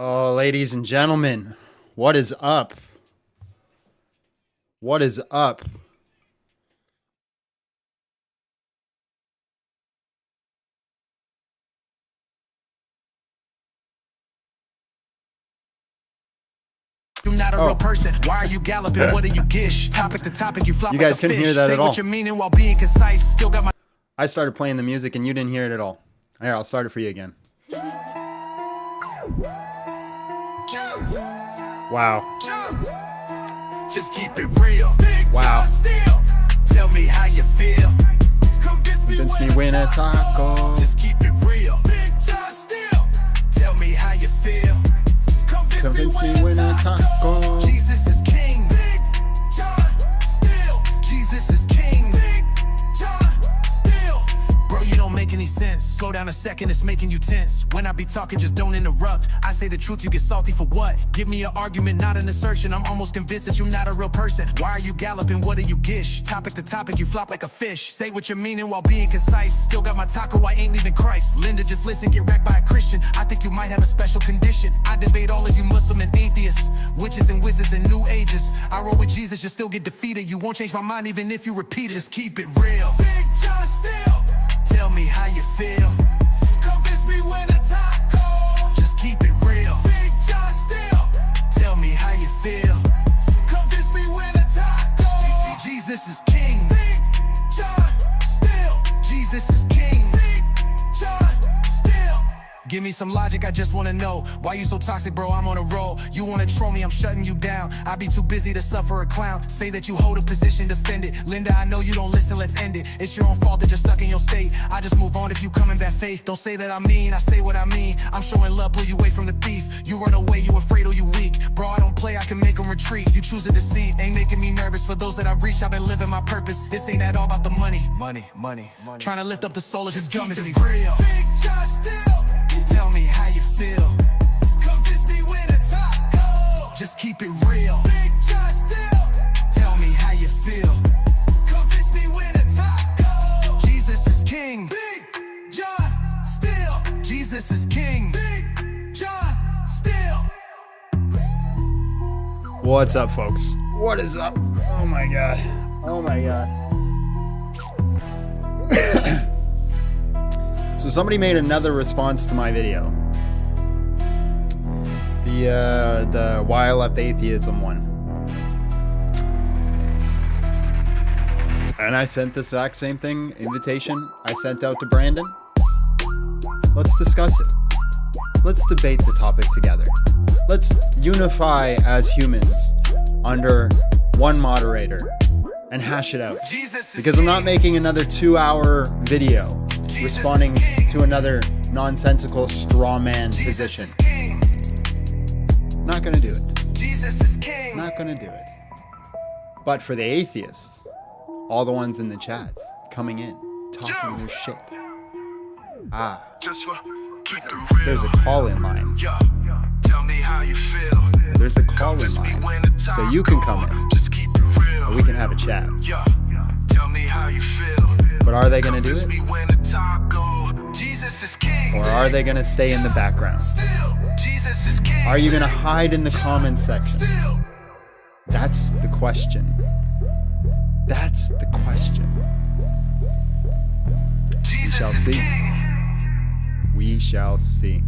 Oh, ladies and gentlemen, what is up? What is up? You're not a real person. Why are you galloping? What are you gish? Topic to topic, you flop. You guys couldn't hear that at all. Say what you're meaning while being concise. Still got my. I started playing the music and you didn't hear it at all. Here, I'll start it for you again. Wow. Just keep it real. Wow. Tell me how you feel. Convince me when a taco. Just keep it real. Tell me how you feel. Convince me when a taco. Jesus is king. Big John still. Jesus is king. Big John still. Bro, you don't make any sense. Slow down a second, it's making you tense. When I be talking, just don't interrupt. I say the truth, you get salty for what? Give me an argument, not an assertion. I'm almost convinced that you're not a real person. Why are you galloping? What are you gish? Topic to topic, you flop like a fish. Say what you're meaning while being concise. Still got my taco, I ain't leaving Christ. Linda, just listen, get wrecked by a Christian. I think you might have a special condition. I debate all of you Muslim and atheists, witches and wizards and new ages. I roll with Jesus, you still get defeated. You won't change my mind even if you repeat it. Just keep it real. Big John still. Tell me how you feel. Convince me when a taco. Just keep it real. Big John still. Tell me how you feel. Convince me when a taco. Jesus is king. Big John still. Jesus is king. Big John still. Give me some logic, I just wanna know why you so toxic, bro. I'm on a roll. You wanna troll me, I'm shutting you down. I be too busy to suffer a clown. Say that you hold a position, defend it. Linda, I know you don't listen, let's end it. It's your own fault that you're stuck in your state. I just move on if you come in bad faith. Don't say that I'm mean, I say what I mean. I'm showing love, pull you away from the thief. You run away, you afraid or you weak. Bro, I don't play, I can make them retreat. You choose a deceit, ain't making me nervous. For those that I reach, I've been living my purpose. This ain't at all about the money. Money. Trying to lift up the soul of his gum is real. Big John still. Tell me how you feel. Convince me when a taco. Just keep it real. Big John still. Tell me how you feel. Convince me when a taco. Jesus is king. Big John still. Jesus is king. Big John still. What's up, folks? What is up? Oh my god. Oh my god. So somebody made another response to my video. The why I left atheism one. And I sent the exact same thing, invitation I sent out to Brandon. Let's discuss it. Let's debate the topic together. Let's unify as humans under one moderator and hash it out. Because I'm not making another 2-hour video responding to another nonsensical straw man position. Not gonna do it. Not gonna do it. But for the atheists, all the ones in the chats coming in, talking their shit. There's a call-in line. Tell me how you feel. There's a call-in line, so you can come in. Just keep it real. Or we can have a chat. Tell me how you feel. But are they gonna do it? Jesus is king. Or are they gonna stay in the background? Jesus is king. Are you gonna hide in the comments section? That's the question. That's the question. We shall see. We shall see.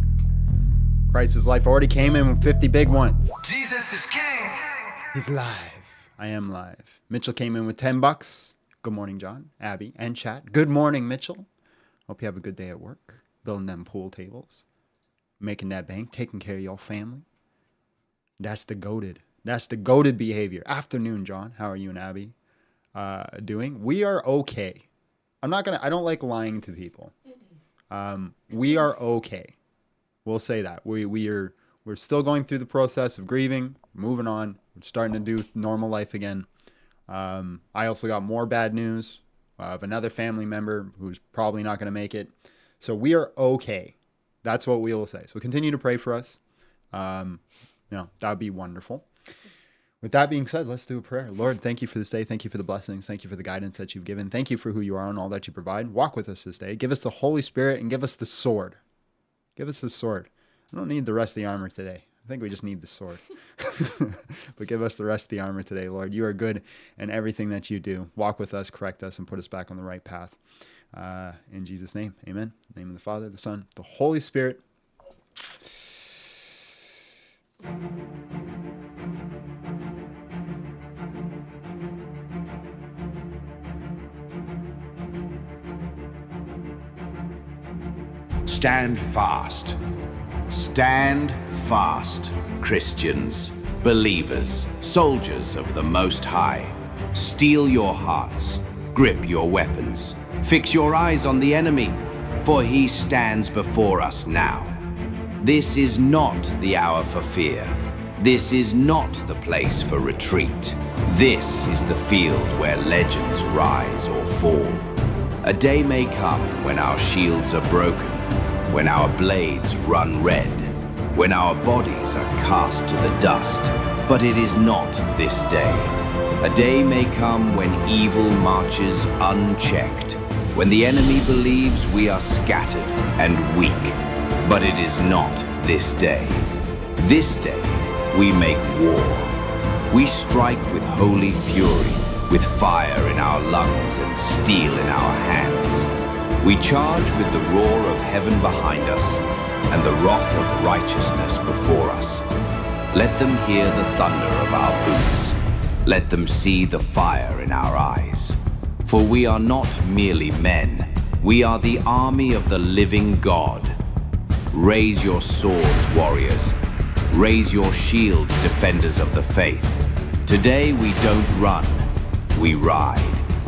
Christ's life already came in with 50 big ones. Jesus is king. He's live. I am live. Mitchell came in with $10. Good morning, John, Abby, and chat. Good morning, Mitchell. Hope you have a good day at work. Building them pool tables. Making that bank. Taking care of your family. That's the goated. That's the goated behavior. Afternoon, John. How are you and Abby doing? We are okay. I don't like lying to people. We are okay. We'll say that. We're still going through the process of grieving, moving on. We're starting to do normal life again. I also got more bad news of another family member who's probably not going to make it. So we are okay. That's what we will say. So continue to pray for us. That would be wonderful. With that being said, let's do a prayer. Lord, thank you for this day. Thank you for the blessings. Thank you for the guidance that you've given. Thank you for who you are and all that you provide. Walk with us this day. Give us the Holy Spirit and give us the sword. Give us the sword. I don't need the rest of the armor today. I think we just need the sword. But give us the rest of the armor today, Lord. You are good in everything that you do. Walk with us, correct us, and put us back on the right path. In Jesus' name, amen. In the name of the Father, the Son, the Holy Spirit. Stand fast. Stand fast, Christians, believers, soldiers of the Most High. Steel your hearts, grip your weapons, fix your eyes on the enemy, for he stands before us now. This is not the hour for fear. This is not the place for retreat. This is the field where legends rise or fall. A day may come when our shields are broken, when our blades run red, when our bodies are cast to the dust. But it is not this day. A day may come when evil marches unchecked, when the enemy believes we are scattered and weak. But it is not this day. This day, we make war. We strike with holy fury, with fire in our lungs and steel in our hands. We charge with the roar of heaven behind us and the wrath of righteousness before us. Let them hear the thunder of our boots. Let them see the fire in our eyes. For we are not merely men. We are the army of the living God. Raise your swords, warriors. Raise your shields, defenders of the faith. Today we don't run. We ride.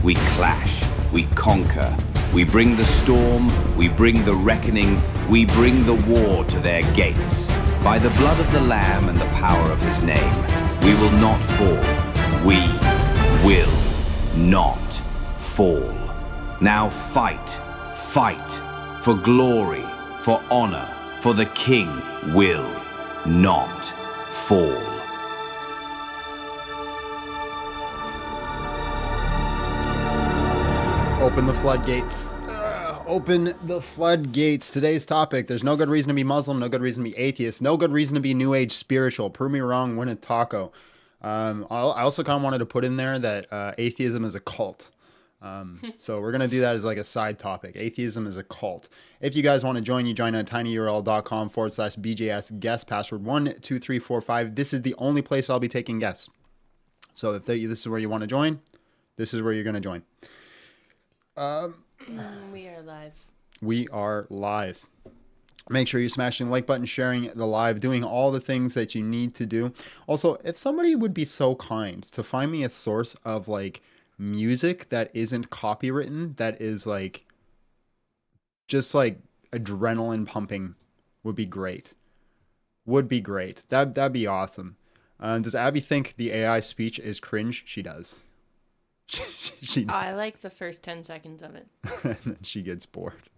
We clash. We conquer. We bring the storm. We bring the reckoning. We bring the war to their gates. By the blood of the Lamb and the power of his name, we will not fall. We will not fall. Now fight. Fight for glory, for honor, for the King will not fall. Open the floodgates. Open the floodgates. Today's topic: there's no good reason to be Muslim, no good reason to be atheist, no good reason to be New Age spiritual. Prove me wrong, win a taco. I also kind of wanted to put in there that atheism is a cult. So we're going to do that as like a side topic. Atheism is a cult. If you guys want to join, you join at tinyurl.com/BJS guest password 12345. This is the only place I'll be taking guests. So if this is where you want to join, this is where you're going to join. We are live. We are live. Make sure you're smashing the like button, sharing the live, doing all the things that you need to do. Also, if somebody would be so kind to find me a source of like music that isn't copywritten, that is like just like adrenaline pumping, would be great. That'd be awesome. Does Abby think the AI speech is cringe? She does. she I like the first 10 seconds of it. And then she gets bored.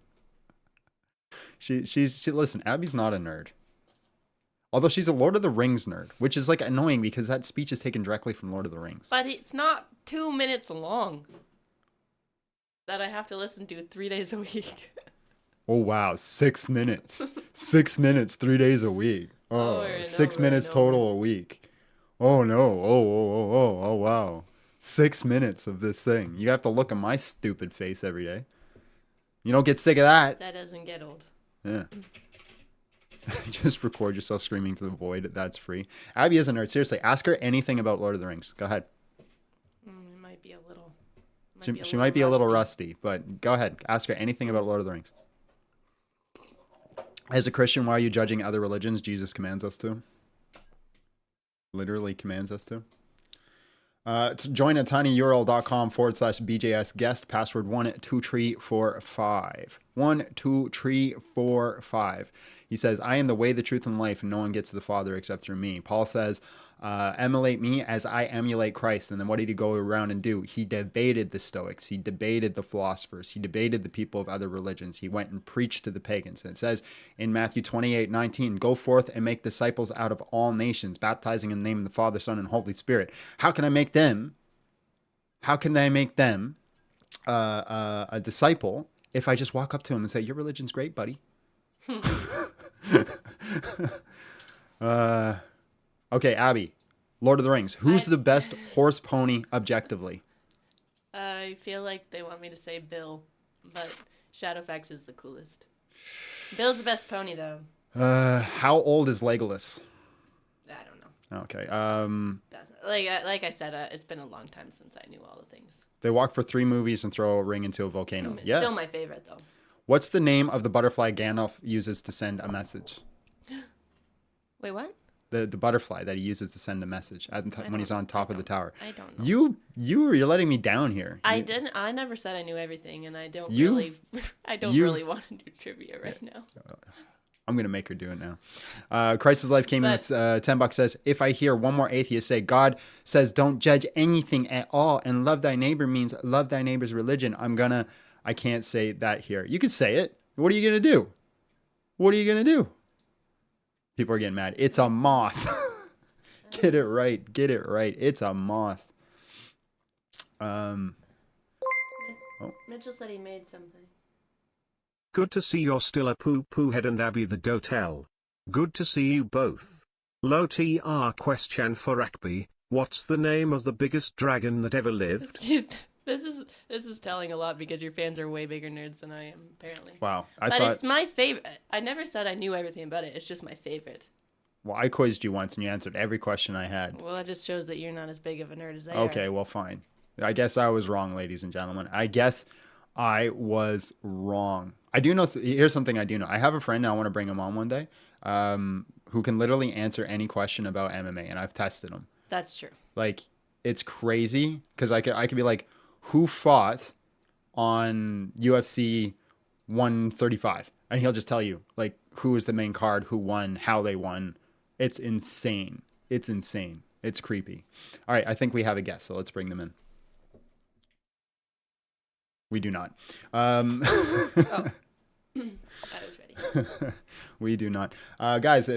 She listen, Abby's not a nerd. Although she's a Lord of the Rings nerd, which is like annoying because that speech is taken directly from Lord of the Rings. But it's not 2 minutes long that I have to listen to 3 days a week. Oh wow, 6 minutes. 6 minutes, 3 days a week. Oh, 6 minutes total a week. Oh no. Oh wow. 6 minutes of this thing. You have to look at my stupid face every day. You don't get sick of that. That doesn't get old. Yeah. Just record yourself screaming to the void. That's free. Abby is a nerd. Seriously, ask her anything about Lord of the Rings. Go ahead. It might be a little. She might be a little rusty, but go ahead. Ask her anything about Lord of the Rings. As a Christian, why are you judging other religions? Jesus commands us to. Literally commands us to. To join at tinyurl.com/BJS guest password 12345. 12345. He says, I am the way, the truth, and life, and no one gets to the Father except through me. Paul says, emulate me as I emulate Christ. And then what did he go around and do? He debated the Stoics. He debated the philosophers. He debated the people of other religions. He went and preached to the pagans. And it says in Matthew 28:19, go forth and make disciples out of all nations, baptizing in the name of the Father, Son, and Holy Spirit. How can I make them a disciple if I just walk up to him and say, your religion's great, buddy? Okay, Abby. Lord of the Rings. Who's the best horse pony objectively? I feel like they want me to say Bill, but Shadowfax is the coolest. Bill's the best pony, though. How old is Legolas? I don't know. Okay. Like I said, it's been a long time since I knew all the things. They walk for 3 movies and throw a ring into a volcano. It's Yeah. still my favorite, though. What's the name of the butterfly Gandalf uses to send a message? Wait, what? The butterfly that he uses to send a message when he's on top of the tower. I don't know. You're letting me down here. I never said I knew everything, and I don't You- really want to do trivia right now. I'm gonna make her do it now. Christ's Life came in with $10. Says, if I hear one more atheist say God says don't judge anything at all and love thy neighbor means love thy neighbor's religion, I can't say that here. You could say it. What are you gonna do? What are you gonna do? People are getting mad. It's a moth. Get it right. Get it right. It's a moth. Mitchell said he made something. Good to see you're still a poo-poo head and Abby the gotel. Good to see you both. Low TR question for Akby, what's the name of the biggest dragon that ever lived? This is telling a lot because your fans are way bigger nerds than I am, apparently. Wow. It's my favorite. I never said I knew everything about it. It's just my favorite. Well, I quizzed you once and you answered every question I had. Well, that just shows that you're not as big of a nerd as they are. Okay, well, fine. I guess I was wrong, ladies and gentlemen. I guess I was wrong. I do know. Here's something I do know. I have a friend, and I want to bring him on one day, who can literally answer any question about MMA, and I've tested him. That's true. Like, it's crazy because I could be like, who fought on UFC 135? And he'll just tell you, like, who is the main card, who won, how they won. It's insane. It's insane. It's creepy. All right, I think we have a guest, so let's bring them in. We do not. Oh. I was ready. We do not. Guys,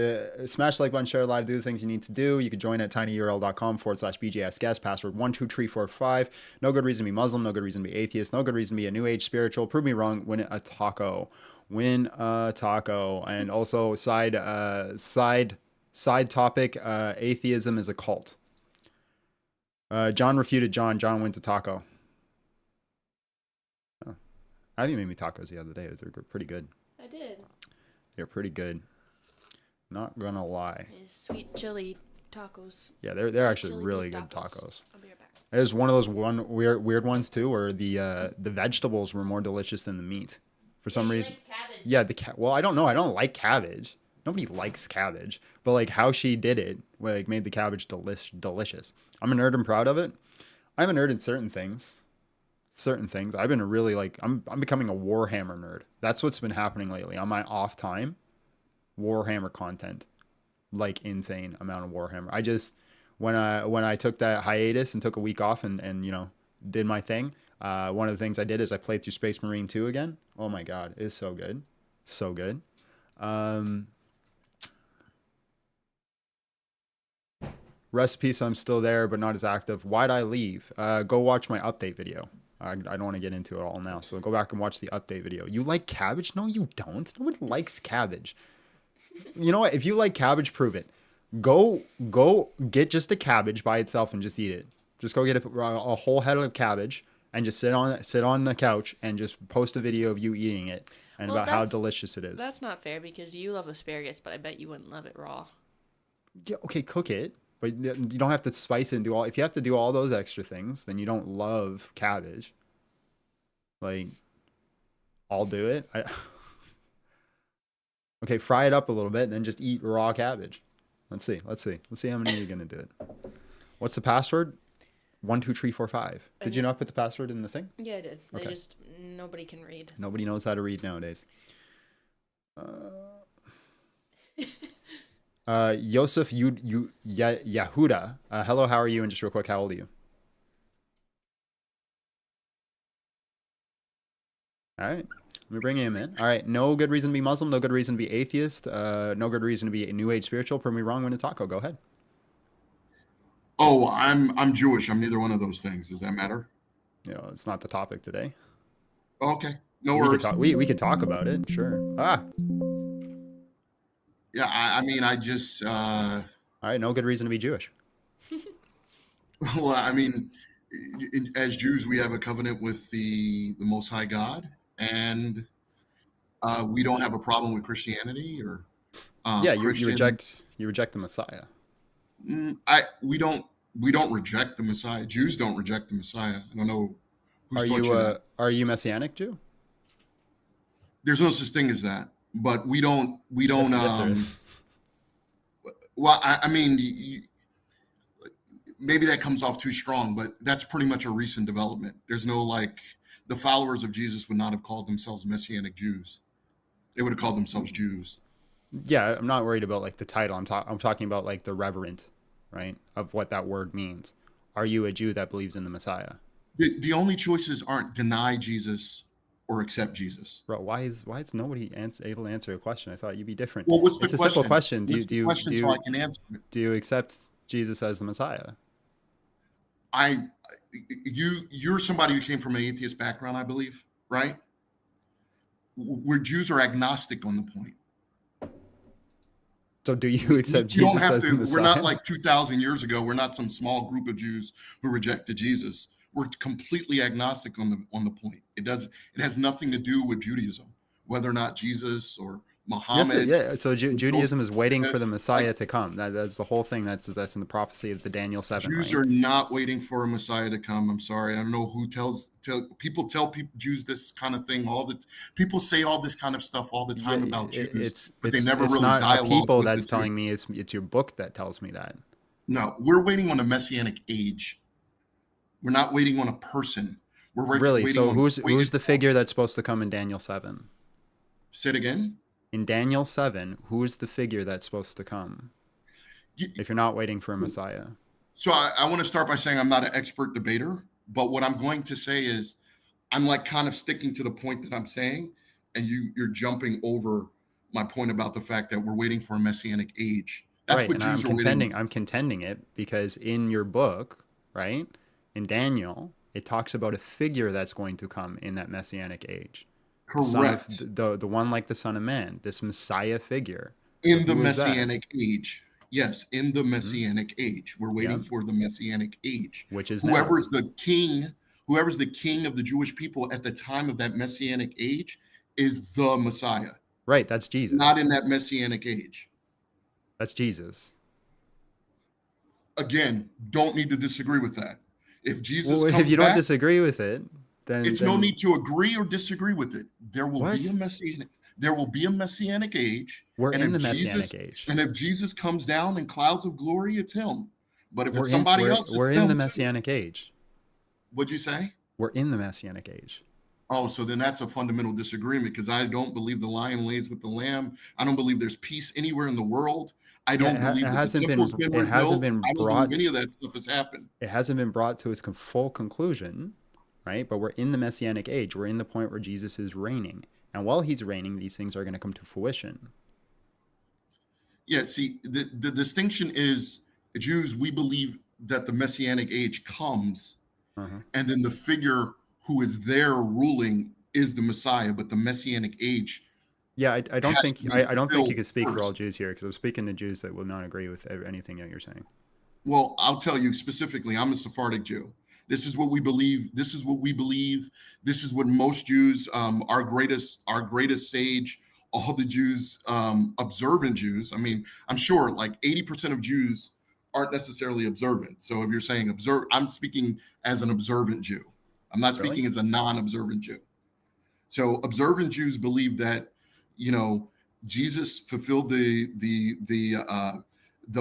smash the like button, share live, do the things you need to do. You can join at tinyurl.com/BJSguest, password 12345. No good reason to be Muslim, no good reason to be atheist, no good reason to be a new age spiritual. Prove me wrong, win a taco. Win a taco. And also side topic, atheism is a cult. John refuted John. John wins a taco. Oh. Abby made me tacos the other day. They're pretty good. I did. They're pretty good. Not gonna lie. Sweet chili tacos. Yeah, they're actually Chili really beef good tacos. I'll be right back. There's one of those weird ones too, where the vegetables were more delicious than the meat for some reason. Cabbage. Yeah, well, I don't know. I don't like cabbage. Nobody likes cabbage, but like how she did it, like made the cabbage delicious. I'm a nerd and proud of it. I'm a nerd in certain things. I've been really like I'm becoming a Warhammer nerd. That's what's been happening lately on my off time. Warhammer content, like insane amount of Warhammer. I just when I took that hiatus and took a week off and you know did my thing. One of the things I did is I played through Space Marine 2 again. Oh my god, it's so good, so good. Recipes, I'm still there, but not as active. Why'd I leave? Go watch my update video. I don't want to get into it all now, so go back and watch the update video. You like cabbage? No, you don't. Nobody likes cabbage. You know what? If you like cabbage, prove it. Go get just a cabbage by itself and just eat it. Just go get a whole head of cabbage and just sit on the couch and just post a video of you eating it and about how delicious it is. That's not fair because you love asparagus, but I bet you wouldn't love it raw. Yeah, okay, cook it. But you don't have to spice it and do all. If you have to do all those extra things, then you don't love cabbage. Like, I'll do it. Okay, fry it up a little bit and then just eat raw cabbage. Let's see how many you're gonna do it. What's the password? 12345. Did you not put the password in the thing? Yeah, I did. Okay. Nobody can read. Nobody knows how to read nowadays. Yosef Yahuda. Hello, how are you? And just real quick, how old are you? All right. Let me bring him in. All right. No good reason to be Muslim. No good reason to be atheist. No good reason to be a new age spiritual. Prove me wrong, win a taco. Go ahead. Oh, I'm Jewish. I'm neither one of those things. Does that matter? You know, it's not the topic today. Okay. No worries. We could talk about it. Sure. Yeah, I mean, I just, All right, no good reason to be Jewish. well, I mean, as Jews, we have a covenant with the Most High God, and we don't have a problem with Christianity or Yeah, Christian. you reject the Messiah. We don't reject the Messiah. Jews don't reject the Messiah. I don't know who's taught you that. Are you Messianic Jew? There's no such thing as that. But we don't. Yes, there is. Well, I mean, maybe that comes off too strong, but that's pretty much a recent development. There's no like the followers of Jesus would not have called themselves Messianic Jews. They would have called themselves Jews. Yeah, I'm not worried about like the title. I'm talking about like the reverent, right, of what that word means. Are you a Jew that believes in the Messiah? The only choices aren't deny Jesus or accept Jesus. Bro, why is nobody able to answer a question? I thought you'd be different. Well, what's the It's a question? simple question. What's the question so I can answer it? Do you accept Jesus as the Messiah? You're somebody who came from an atheist background, I believe, right? Where Jews are agnostic on the point. So do you accept You don't Jesus have as the to. Messiah? We're not like 2,000 years ago. We're not some small group of Jews who rejected Jesus. We're completely agnostic on the point. It has nothing to do with Judaism, whether or not Jesus or Yes, Muhammad. yeah. So Judaism is waiting for the It's Messiah like to come. That's the whole thing. That's in the prophecy of the Daniel 7, Jews right? are not waiting for a Messiah to come. I'm sorry. I don't know who tell Jews this kind of thing. People say all this kind of stuff all the time about Jews, but they never it's really not a dialogue people with that's the Jew. telling me. It's your book that tells me that. No, we're waiting on a messianic age. We're not waiting on a person. We're Really? waiting So on who's the figure that's supposed to come in Daniel 7? Say it again. In Daniel 7, who's the figure that's supposed to come? If you're not waiting for a Messiah. So I want to start by saying I'm not an expert debater, but what I'm going to say is I'm like kind of sticking to the point that I'm saying, and you're jumping over my point about the fact that we're waiting for a messianic age. That's Right, what and Jews are waiting. I'm contending it because in your book, right, in Daniel, it talks about a figure that's going to come in that messianic age. The son of Correct. the one like the Son of Man, this Messiah figure. So In the who is that? messianic age. Yes, in the messianic age. We're waiting Yep. for the messianic age. Which is now. Whoever's the king of the Jewish people at the time of that messianic age is the Messiah, Right, that's Jesus. not in that messianic age. That's Jesus. Again, don't need to disagree with that. If Jesus Well, comes if you don't back, disagree with it, then it's no need to agree or disagree with it. There will What? be a messianic age. We're and in if the Messianic Jesus, age. And if Jesus comes down in clouds of glory, it's him. But if We're it's in somebody else, we're it's in them the too. Messianic age. What'd you say? We're in the Messianic age. Oh, so then that's a fundamental disagreement because I don't believe the lion lays with the lamb. I don't believe there's peace anywhere in the world. I don't believe that the temple's been rebuilt. I don't believe any of that stuff has happened. It hasn't been brought to its full conclusion, right? But we're in the Messianic age. We're in the point where Jesus is reigning. And while he's reigning, these things are going to come to fruition. Yeah, see, the distinction is Jews, we believe that the messianic age comes, and then the figure who is there ruling is the Messiah, but the messianic age. Yeah, I don't has think to be I don't think you fulfilled can speak for all first. Jews here because I'm speaking to Jews that will not agree with anything that you're saying. Well, I'll tell you specifically, I'm a Sephardic Jew. This is what we believe. This is what we believe. This is what most Jews, our greatest sage, all the Jews, observant Jews. I mean, I'm sure like 80% of Jews aren't necessarily observant. So if you're saying observe, I'm speaking as an observant Jew. I'm not Really? speaking as a non-observant Jew. So observant Jews believe that, Jesus fulfilled the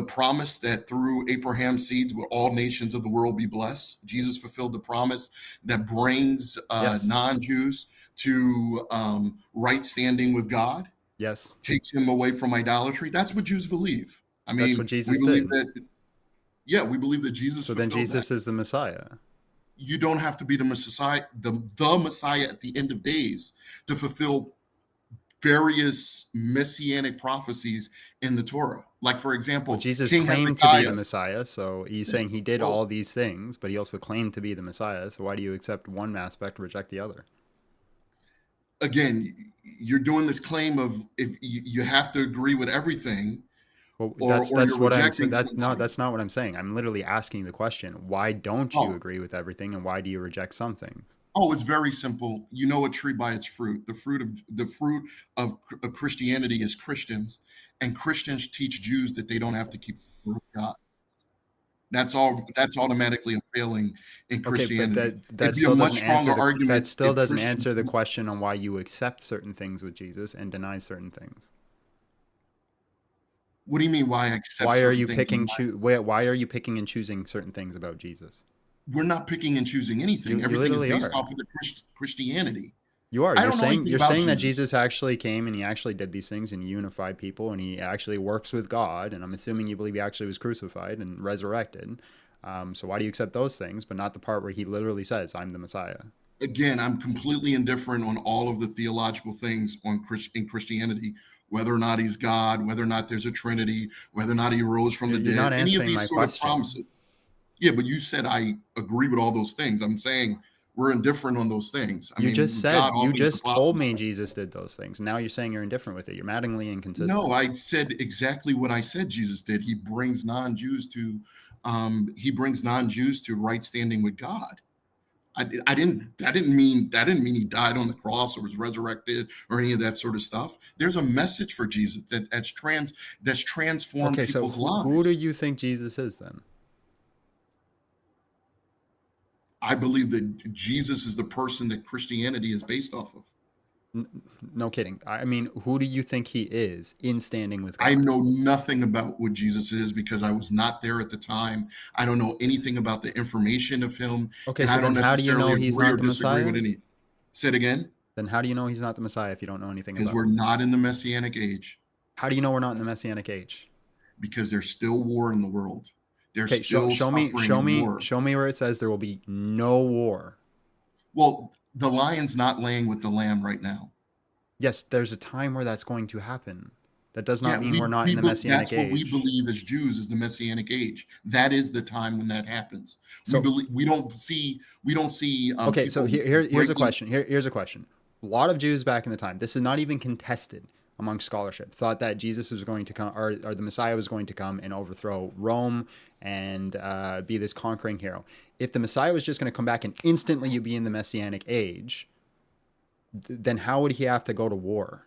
promise that through Abraham's seeds will all nations of the world be blessed. Jesus fulfilled the promise that brings Yes. non-Jews to right standing with God, Yes. takes him away from idolatry. That's what Jews believe. I mean, That's what Jesus we believe did. that. Yeah, we believe that Jesus. So then fulfilled Jesus that. is the Messiah. You don't have to be the Messiah, the Messiah at the end of days to fulfill various messianic prophecies in the Torah. Like, for example, Well, Jesus King claimed to be Hezekiah. the Messiah, so he's saying he did Well- all these things, but he also claimed to be the Messiah. So why do you accept one aspect and reject the other? again, you're doing this claim of if you have to agree with everything, Well, or that's you're what I'm rejecting no, something. that's not what I'm saying. I'm literally asking the question, why don't you Oh, agree with everything and why do you reject some things? oh, it's very simple. You know a tree by its fruit. The fruit of Christianity is Christians, and Christians teach Jews that they don't have to keep the word of God. That's all. That's automatically a failing in Okay, but Christianity. It'd be a much stronger that argument still if doesn't Christians. answer the question on why you accept certain things with Jesus and deny certain things. What do you mean? Why I accept Why are certain you things and why are you picking and choosing certain things about Jesus? we're not picking and choosing anything. You Everything is literally based are. off of the Christianity. You are. I don't know anything You're about saying that Jesus. Jesus actually came and he actually did these things and he unified people and he actually works with God. And I'm assuming you believe he actually was crucified and resurrected. So why do you accept those things, but not the part where he literally says, "I'm the Messiah"? Again, I'm completely indifferent on all of the theological things in Christianity, whether or not he's God, whether or not there's a Trinity, whether or not he rose from the You're not dead, any of answering my these sort of question. promises. Yeah, but you said I agree with all those things. I'm saying we're indifferent on those things. I mean, with God, all You things are just told possible. me Jesus did those things. Now you're saying you're indifferent with it. You're maddeningly No, inconsistent. I said exactly what I said Jesus did. He brings non-Jews to right standing with God. I didn't mean he died on the cross or was resurrected or any of that sort of stuff. There's a message for Jesus that's transformed Okay, so people's who do lives. you think Jesus is then? I believe that Jesus is the person that Christianity is based off of. No kidding. I mean, who do you think he is in standing with I God? know nothing about what Jesus is because I was not there at the time. I don't know anything about the information of him, Okay, and so I then don't how do you necessarily know he's agree not or the disagree with Messiah? any. Say it again, Then how do you know he's not the Messiah if you don't know anything because about we're him? not in the Messianic age, How do you know we're not in the Messianic age? because there's still war in the world. There's Okay, still suffering and war. show me where it says there will be no war. Well, the lion's not laying with the lamb right now. Yes, there's a time where that's going to happen. That does not Yeah, mean we're not in the Messianic that's what we age. believe as Jews is the Messianic age. That is the time when that happens. So, We don't see okay, so people here's a breaking. question. Here's a question. A lot of Jews back in the time, this is not even contested among scholarship, thought that Jesus was going to come, or the Messiah was going to come and overthrow Rome and be this conquering hero. If the Messiah was just going to come back and instantly be in the Messianic age, then how would he have to go to war?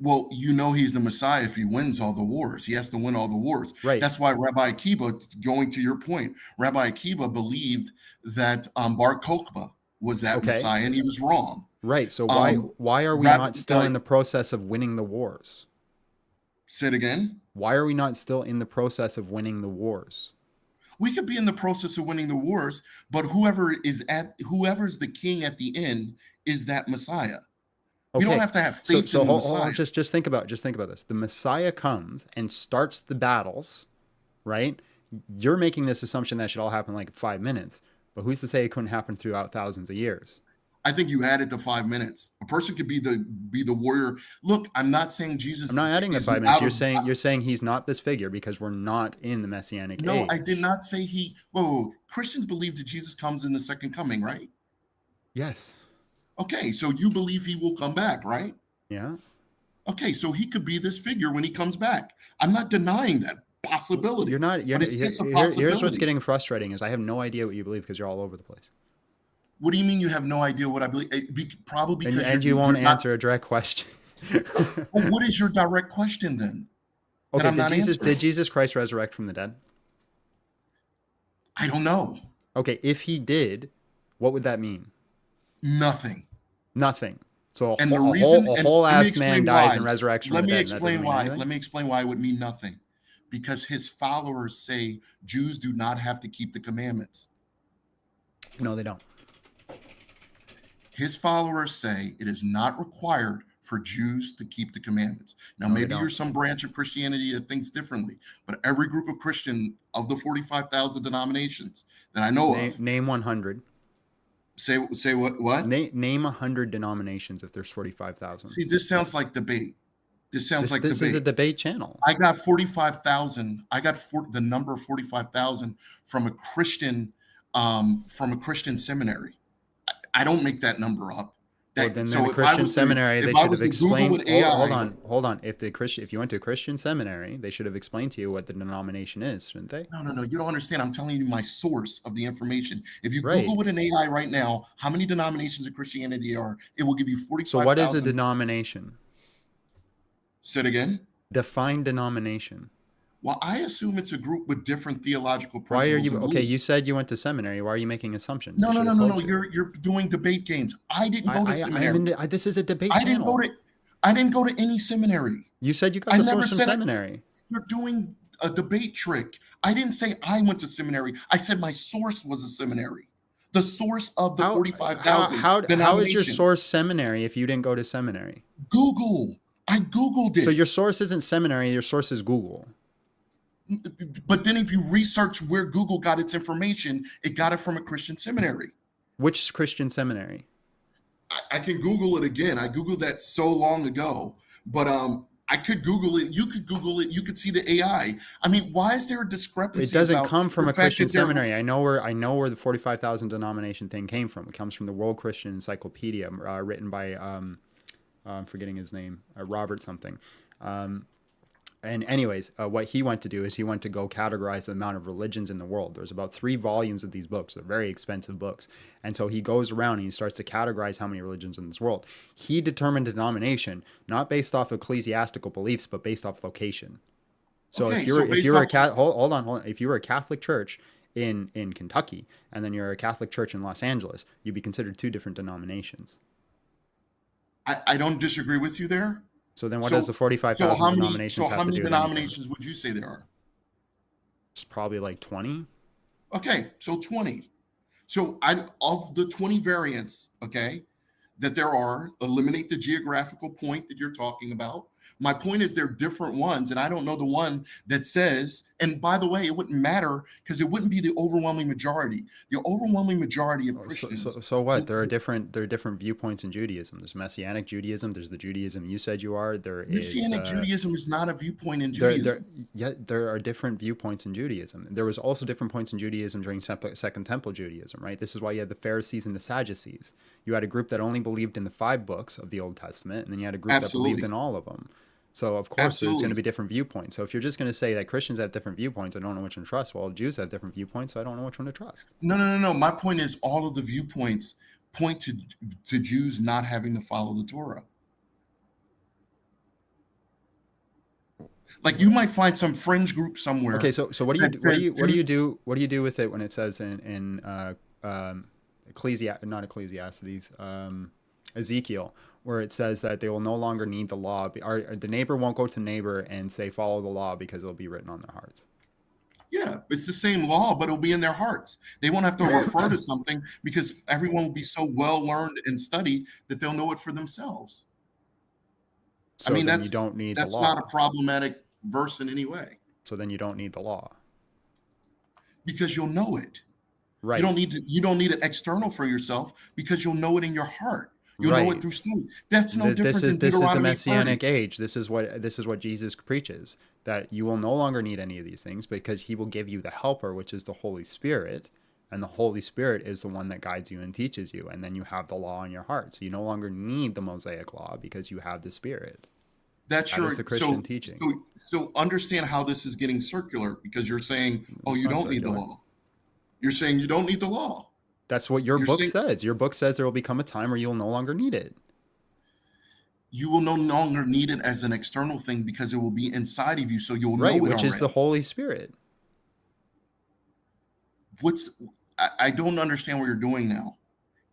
Well, you know he's the Messiah if he wins all the wars. He has to win all the wars. Right. That's why Rabbi Akiba, going to your point, Rabbi Akiba believed that Bar Kokhba was that Okay. Messiah, and he was wrong. Right. So Um, why are we Rab, not still in the process of winning the wars? Say it again. Why are we not still in the process of winning the wars? We could be in the process of winning the wars, but whoever's the king at the end is that Messiah. We don't Okay. have to have faith in the Hold on, Messiah. just think about this. The Messiah comes and starts the battles, right? You're making this assumption that should all happen in like 5 minutes, but who's to say it couldn't happen throughout thousands of years? I think you added the 5 minutes. A person could be the warrior. Look, I'm not saying I'm Jesus not adding the is 5 minutes. out of. You're saying he's not this figure because we're not in the Messianic No, I did age. not say he. Whoa, Christians believe that Jesus comes in the second coming, right? Yes. Okay, so you believe he will come back, right? Yeah. Okay, so he could be this figure when he comes back. I'm not denying that possibility, You're not. You're but not. it's just a Here's what's possibility. getting frustrating is I have no idea what you believe because you're all over the place, What do you mean you have no idea what I believe? Probably because and you you're won't not. answer a direct question. Well, what is your direct question then that Okay. I'm not Did answering? Jesus Christ resurrect from the dead? I don't know. Okay. If he did, what would that mean? Nothing. Nothing. So And the reason, a and whole let me ass man explain dies why. and resurrects from Let the me dead, and that doesn't explain mean why. anything. Let me explain why it would mean nothing. Because his followers say Jews do not have to keep the commandments. No, they don't. His followers say it is not required for Jews to keep the commandments. Now, No, they maybe you're don't. some branch of Christianity that thinks differently, but every group of Christian of the 45,000 denominations that I know of Name 100. say what? Name 100 denominations if there's 45,000. See, this sounds like debate. This sounds like This is a debate. debate channel. I got 45,000. The number 45,000 from a Christian seminary. I don't make that number up. Well, That, then in so the if I Christian was to, seminary, they if I should was have to Google explained. what AI, Hold on. If you went to a Christian seminary, they should have explained to you what the denomination is, shouldn't they? no, you don't understand. I'm telling you my source of the information. If you Right. Google with an AI right now, how many denominations of Christianity are, it will give you So what is a 45,000. denomination? Say it again. Define denomination. Well, I assume it's a group with different theological Why are principles you and okay? beliefs. You said you went to seminary. Why are you making assumptions? No, I no, should no, have no, told no. you. You're doing debate games. I didn't go to seminary. This is a debate I didn't go channel. to I didn't go to any seminary. You said you got I the never source from said it. seminary. You're doing a debate trick. I didn't say I went to seminary. I said my source was a seminary. The source of the 45,000 How is your denominations. source seminary if you didn't go to seminary? Google. I Googled it. So your source isn't seminary. Your source is Google. But then if you research where Google got its information, it got it from a Christian seminary. Which Christian seminary? I can Google it again. I Googled that so long ago, but I could Google it. You could Google it. You could see the AI. I mean, why is there a discrepancy? It doesn't about come from the a fact Christian that they're- seminary. I know where the 45,000 denomination thing came from. It comes from the World Christian Encyclopedia, written by I'm forgetting his name, Robert something. And anyways, what he went to do is he went to go categorize the amount of religions in the world. There's about 3 volumes of these books. They're very expensive books. And so he goes around and he starts to categorize how many religions in this world. He determined denomination, not based off ecclesiastical beliefs, but based off location. So Okay, if you're off- hold on. If you were a Catholic church in Kentucky and then you're a Catholic church in Los Angeles, you'd be considered 2 different denominations. I don't disagree with you there. So then what So- does the 45,000 denominations So have how to many do with anything? denominations would you say there are? It's probably like 20. Okay, so 20. So of the 20 variants, okay, that there are, eliminate the geographical point that you're talking about. My point is they're different ones, and I don't know the one that says, and by the way, it wouldn't matter because it wouldn't be the overwhelming majority. The overwhelming majority of Christians. So what? There are different viewpoints in Judaism. There's Messianic Judaism. There's the Judaism you said you are. Messianic Judaism is not a viewpoint in Judaism. There are different viewpoints in Judaism. There was also different points in Judaism during Second Temple Judaism, right? This is why you had the Pharisees and the Sadducees. You had a group that only believed in the 5 books of the Old Testament, and then you had a group that believed in all of them. So of course there's going to be different viewpoints. So if you're just going to say that Christians have different viewpoints, I don't know which one to trust. Well, Jews have different viewpoints, so I don't know which one to trust. No. My point is all of the viewpoints point to Jews not having to follow the Torah. Like you might find some fringe group somewhere. Okay, so what do you do with it when it says in Ezekiel, where it says that they will no longer need the law, or the neighbor won't go to neighbor and say follow the law because it'll be written on their hearts. Yeah, it's the same law, but it'll be in their hearts. They won't have to refer to something because everyone will be so well learned and studied that they'll know it for themselves. So then you don't need the law. That's not a problematic verse in any way. So then you don't need the law. Because you'll know it. Right. You don't need it external for yourself because you'll know it in your heart. You'll know it through study. That's no different than this is the Deuteronomy Messianic 30. age. This is what Jesus preaches, that you will no longer need any of these things because he will give you the helper, which is the Holy Spirit, and the Holy Spirit is the one that guides you and teaches you, and then you have the law in your heart. So you no longer need the Mosaic law because you have the Spirit. That is the Christian teaching. So understand how this is getting circular because you're saying, you don't need the law. You're saying you don't need the law. That's what your book says. Your book says there will become a time where you'll no longer need it. You will no longer need it as an external thing because it will be inside of you, so you'll know it which already. is the Holy Spirit. I don't understand what you're doing now.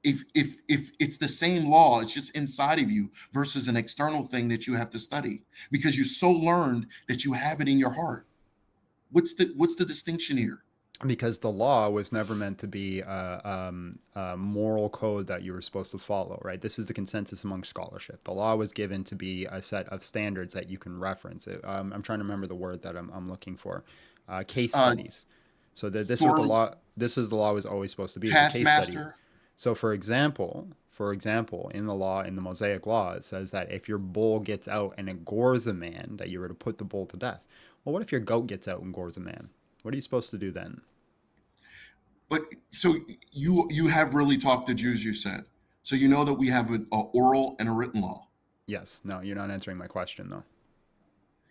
If it's the same law, it's just inside of you versus an external thing that you have to study because you're so learned that you have it in your heart. What's the distinction here? Because the law was never meant to be a moral code that you were supposed to follow, right? This is the consensus among scholarship. The law was given to be a set of standards that you can reference. I'm trying to remember the word that I'm looking for. Case studies. So this is the law was always supposed to be. A case study. So for example, in the law, in the Mosaic law, it says that if your bull gets out and it gores a man, that you were to put the bull to death. Well, what if your goat gets out and gores a man? What are you supposed to do then? But so you have really talked to Jews, you said. So you know that we have an oral and a written law. Yes. No, you're not answering my question though.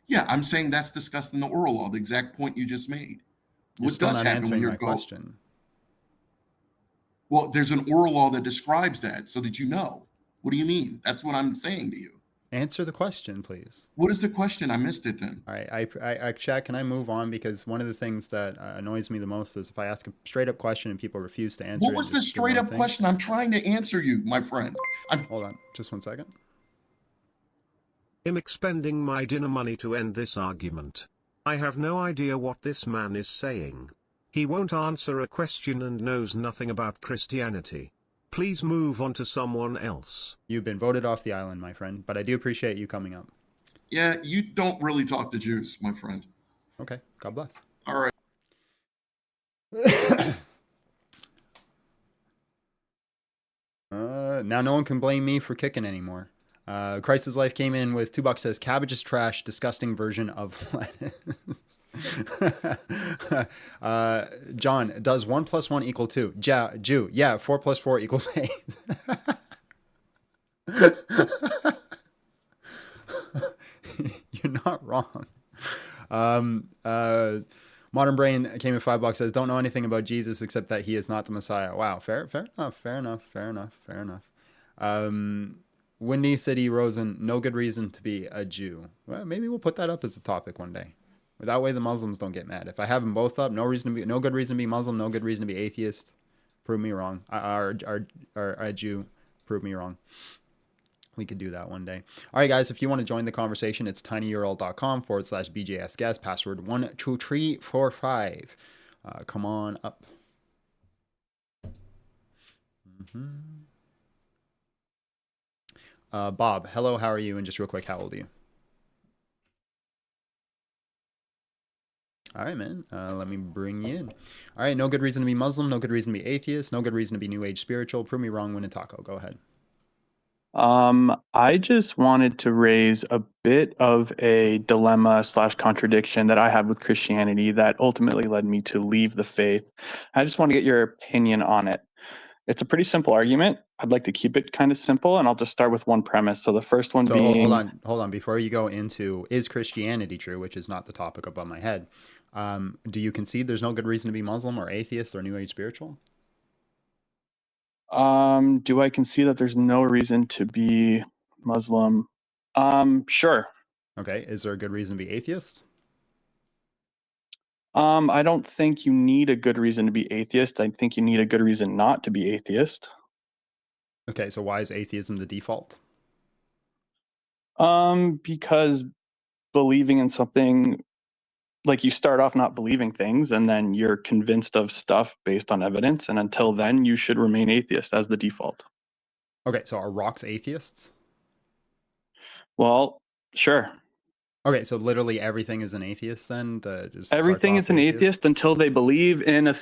Yeah, I'm saying that's discussed in the oral law, the exact point you just made. You're What still does not happen when answering you're my question. Well, there's an oral law that describes that so that you know. What do you mean? That's what I'm saying to you. Answer the question, please. What is the question? I missed it then. All right, I Chad, can I move on? Because one of the things that annoys me the most is if I ask a straight up question and people refuse to answer What it. was and the just give straight one up thing. question? I'm trying to answer you, my friend. Hold on, just 1 second. I'm expending my dinner money to end this argument. I have no idea what this man is saying. He won't answer a question and knows nothing about Christianity. Please move on to someone else. You've been voted off the island, my friend, but I do appreciate you coming up. Yeah, you don't really talk to Jews, my friend. Okay, God bless. All right. Now no one can blame me for kicking anymore. Christ's Life came in with $2, says cabbage is trash, disgusting version of lettuce. John, does 1 + 1 = 2? Jew, yeah, 4 + 4 = 8. You're not wrong. Modern Brain came in $5, says don't know anything about Jesus except that he is not the Messiah. Wow, fair enough. Windy City Rosen, no good reason to be a Jew. Well, maybe we'll put that up as a topic one day. That way the Muslims don't get mad. If I have them both up, no good reason to be Muslim, no good reason to be atheist. Prove me wrong. A Jew, prove me wrong. We could do that one day. All right, guys, if you want to join the conversation, it's tinyurl.com/BJSGuest, password 12345. Come on up. Bob, hello, how are you? And just real quick, how old are you? All right, man. Let me bring you in. All right, no good reason to be Muslim, no good reason to be atheist, no good reason to be New Age spiritual. Prove me wrong, Taco. Go ahead. I just wanted to raise a bit of a dilemma / contradiction that I have with Christianity that ultimately led me to leave the faith. I just want to get your opinion on it. It's a pretty simple argument. I'd like to keep it kind of simple, and I'll just start with one premise. So the first one being... Hold on. Before you go into, is Christianity true, which is not the topic above my head, do you concede there's no good reason to be Muslim or atheist or New Age spiritual? Do I concede that there's no reason to be Muslim? Sure. Okay. Is there a good reason to be atheist? I don't think you need a good reason to be atheist. I think you need a good reason not to be atheist. Okay, so why is atheism the default? Because believing in something, like, you start off not believing things and then you're convinced of stuff based on evidence, and until then you should remain atheist as the default. Okay, so are rocks atheists? Well, sure. Okay, so literally everything is an atheist then? Everything is an atheist until they believe in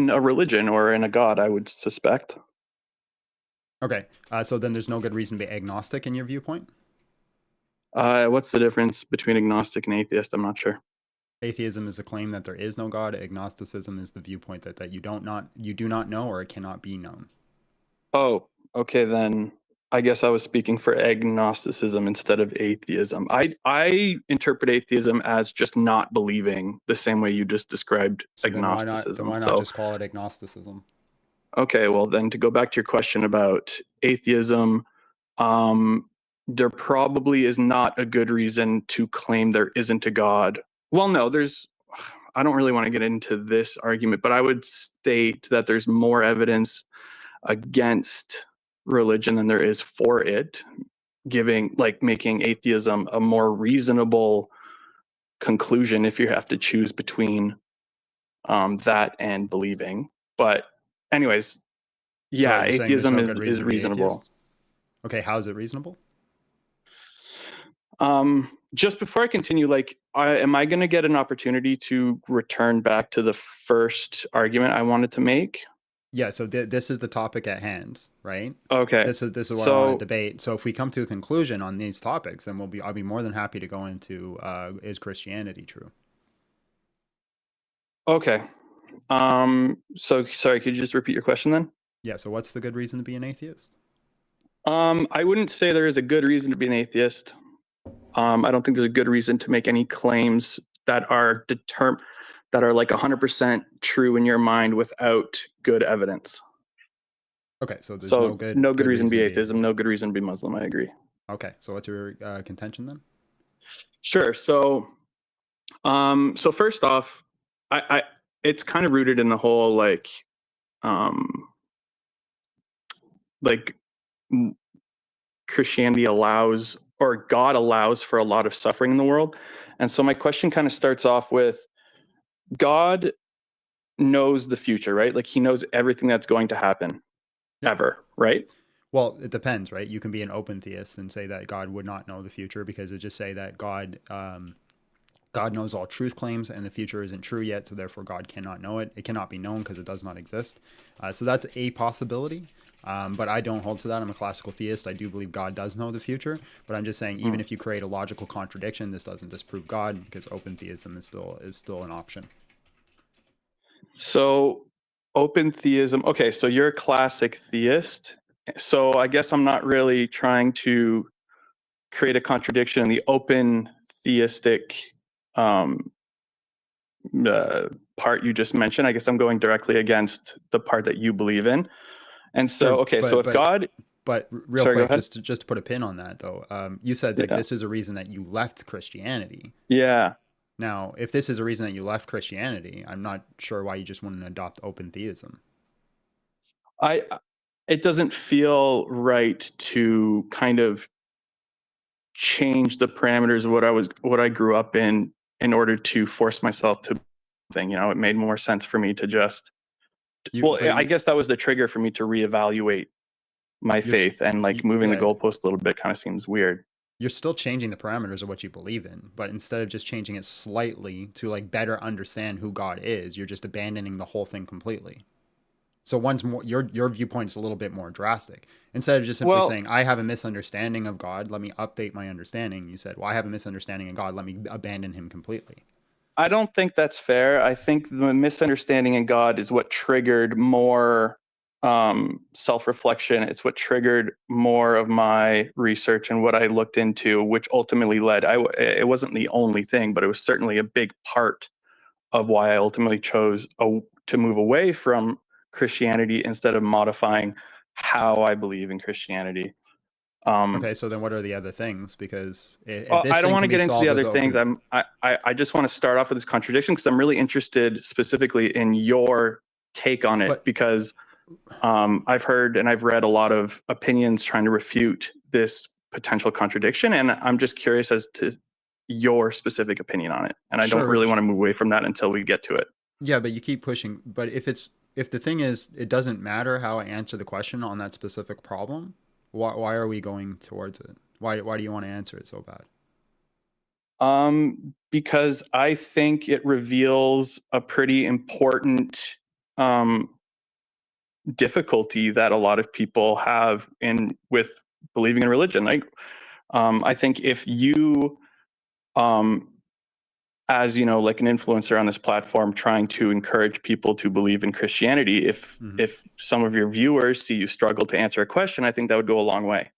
a religion or in a god, I would suspect. Okay, so then there's no good reason to be agnostic in your viewpoint? What's the difference between agnostic and atheist? I'm not sure. Atheism is a claim that there is no God. Agnosticism is the viewpoint that you do not know, or it cannot be known. Oh, okay, then I guess I was speaking for agnosticism instead of atheism. I interpret atheism as just not believing, the same way you just described agnosticism. Then why not just call it agnosticism? Okay, well then, to go back to your question about atheism, there probably is not a good reason to claim there isn't a God. Well, no, I don't really want to get into this argument, but I would state that there's more evidence against religion than there is for it, making atheism a more reasonable conclusion if you have to choose between that and believing. But anyways, yeah, So atheism is reasonable. Okay, how is it reasonable? Just before I continue, am I going to get an opportunity to return back to the first argument I wanted to make? Yeah, so this is the topic at hand, right? Okay. This is what I want to debate. So if we come to a conclusion on these topics, then I'll be more than happy to go into is Christianity true? Okay. So sorry, could you just repeat your question then? Yeah. So what's the good reason to be an atheist? I wouldn't say there is a good reason to be an atheist. I don't think there's a good reason to make any claims that are that are like 100% true in your mind without good evidence. Okay. So there's So no good reason to be atheist. atheism, no good reason to be Muslim. I agree. Okay. So what's your contention then? Sure. So first off, I it's kind of rooted in the whole um, like Christianity allows or God allows for a lot of suffering in the world. And so my question kind of starts off with God knows the future, right? Like he knows everything that's going to happen ever, right? Well, it depends, right? You can be an open theist and say that God would not know the future because it just say that God knows all truth claims and the future isn't true yet, so therefore God cannot know it. It cannot be known because it does not exist. So that's a possibility. But I don't hold to that. I'm a classical theist. I do believe God does know the future, but I'm just saying even if you create a logical contradiction, this doesn't disprove God because open theism is still an option. So open theism. Okay, so you're a classic theist. So I guess I'm not really trying to create a contradiction in the open theistic um, part you just mentioned. I guess I'm going directly against the part that you believe in. And so, Sure, okay, so if God, but real sorry, go quick, ahead. just to put a pin on that though, you said that Yeah. this is a reason that you left Christianity. Yeah. Now, if this is a reason that you left Christianity, I'm not sure why you just wouldn't adopt open theism. It doesn't feel right to kind of change the parameters of what I grew up in order to force myself to thing. You know, it made more sense for me to just I guess that was the trigger for me to reevaluate my faith, and like moving the goalpost a little bit kind of seems weird. You're still changing the parameters of what you believe in, but instead of just changing it slightly to like better understand who God is, you're just abandoning the whole thing completely. So one's more your viewpoint is a little bit more drastic. Instead of just simply saying, I have a misunderstanding of God, let me update my understanding, you said, well, I have a misunderstanding of God, let me abandon him completely. I don't think that's fair. I think the misunderstanding in God is what triggered more self-reflection. It's what triggered more of my research and what I looked into, which ultimately led. It wasn't the only thing, but it was certainly a big part of why I ultimately chose to move away from Christianity instead of modifying how I believe in Christianity. Okay, so then what are the other things? Because if this I don't want to get into the other open... things. I just want to start off with this contradiction because I'm really interested specifically in your take on it, because I've heard and I've read a lot of opinions trying to refute this potential contradiction, and I'm just curious as to your specific opinion on it. And I don't really want to move away from that until we get to it. Yeah, but you keep pushing. But if the thing is, it doesn't matter how I answer the question on that specific problem, why are we going towards it? Why do you want to answer it so bad? Because I think it reveals a pretty important difficulty that a lot of people have with believing in religion. Like, I think if you, as you know, like an influencer on this platform, trying to encourage people to believe in Christianity, if some of your viewers see you struggle to answer a question, I think that would go a long way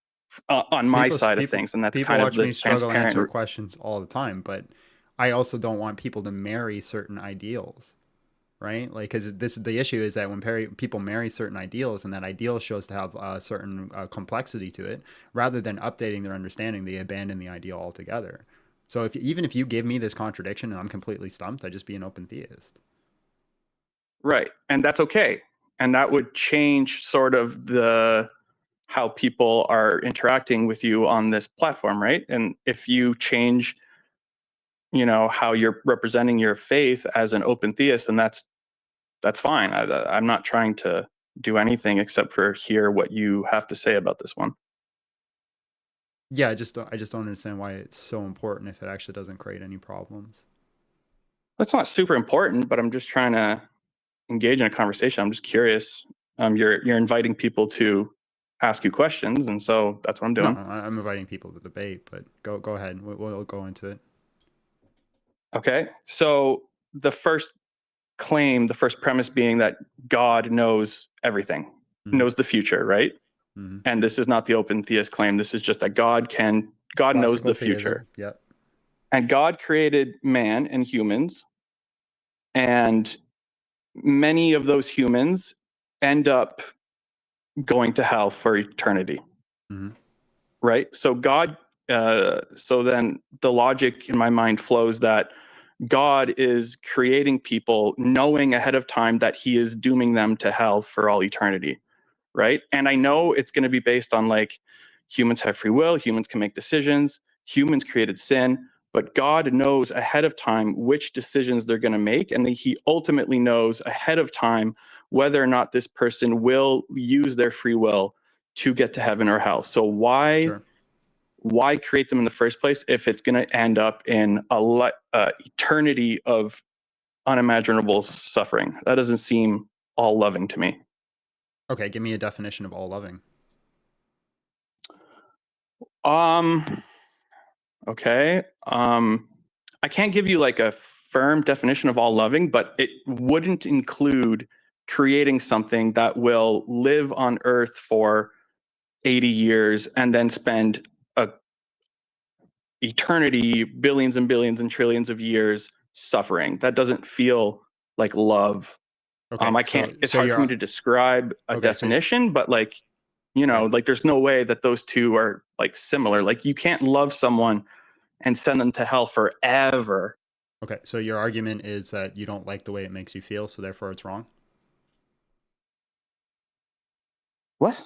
on my side of things. And that's kind of the struggle transparent. Answer questions all the time, but I also don't want people to marry certain ideals, right? Like, because the issue is that when people marry certain ideals and that ideal shows to have a certain complexity to it, rather than updating their understanding, they abandon the ideal altogether. So even if you give me this contradiction and I'm completely stumped, I'd just be an open theist. Right. And that's okay. And that would change sort of how people are interacting with you on this platform, right? And if you change, how you're representing your faith as an open theist, and that's fine. I'm not trying to do anything except for hear what you have to say about this one. Yeah, I just don't understand why it's so important if it actually doesn't create any problems. It's not super important, but I'm just trying to engage in a conversation. I'm just curious. You're inviting people to ask you questions, and so that's what I'm doing. No, I'm inviting people to debate, but go ahead. We'll go into it. Okay. So the first claim, the first premise being that God knows everything, knows the future, right? And this is not the open theist claim. This is just that God knows Classical the future. theism. Yep. And God created man and humans, and many of those humans end up going to hell for eternity. Right? So so then the logic in my mind flows that God is creating people knowing ahead of time that he is dooming them to hell for all eternity. Right? And I know it's going to be based on like humans have free will, humans can make decisions, humans created sin, but God knows ahead of time which decisions they're going to make, and he ultimately knows ahead of time whether or not this person will use their free will to get to heaven or hell. So why create them in the first place if it's going to end up in a eternity of unimaginable suffering? That doesn't seem all loving to me. Okay, give me a definition of all loving. Okay. I can't give you like a firm definition of all loving, but it wouldn't include creating something that will live on earth for 80 years and then spend a eternity, billions and billions and trillions of years suffering. That doesn't feel like love. Okay, I can't, it's so hard for me to describe a definition, but like, like there's no way that those two are like similar. Like you can't love someone and send them to hell forever. Okay, so your argument is that you don't like the way it makes you feel, so therefore it's wrong? What?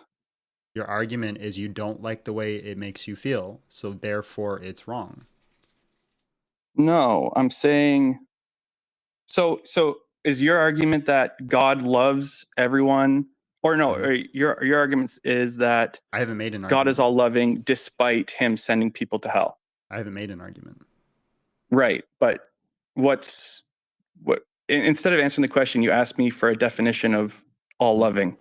Your argument is you don't like the way it makes you feel, so therefore it's wrong. No, I'm saying, so is your argument that God loves everyone? Or no, or your argument is that I haven't made an argument. God is all loving despite him sending people to hell. I haven't made an argument. Right, but instead of answering the question, you asked me for a definition of all loving.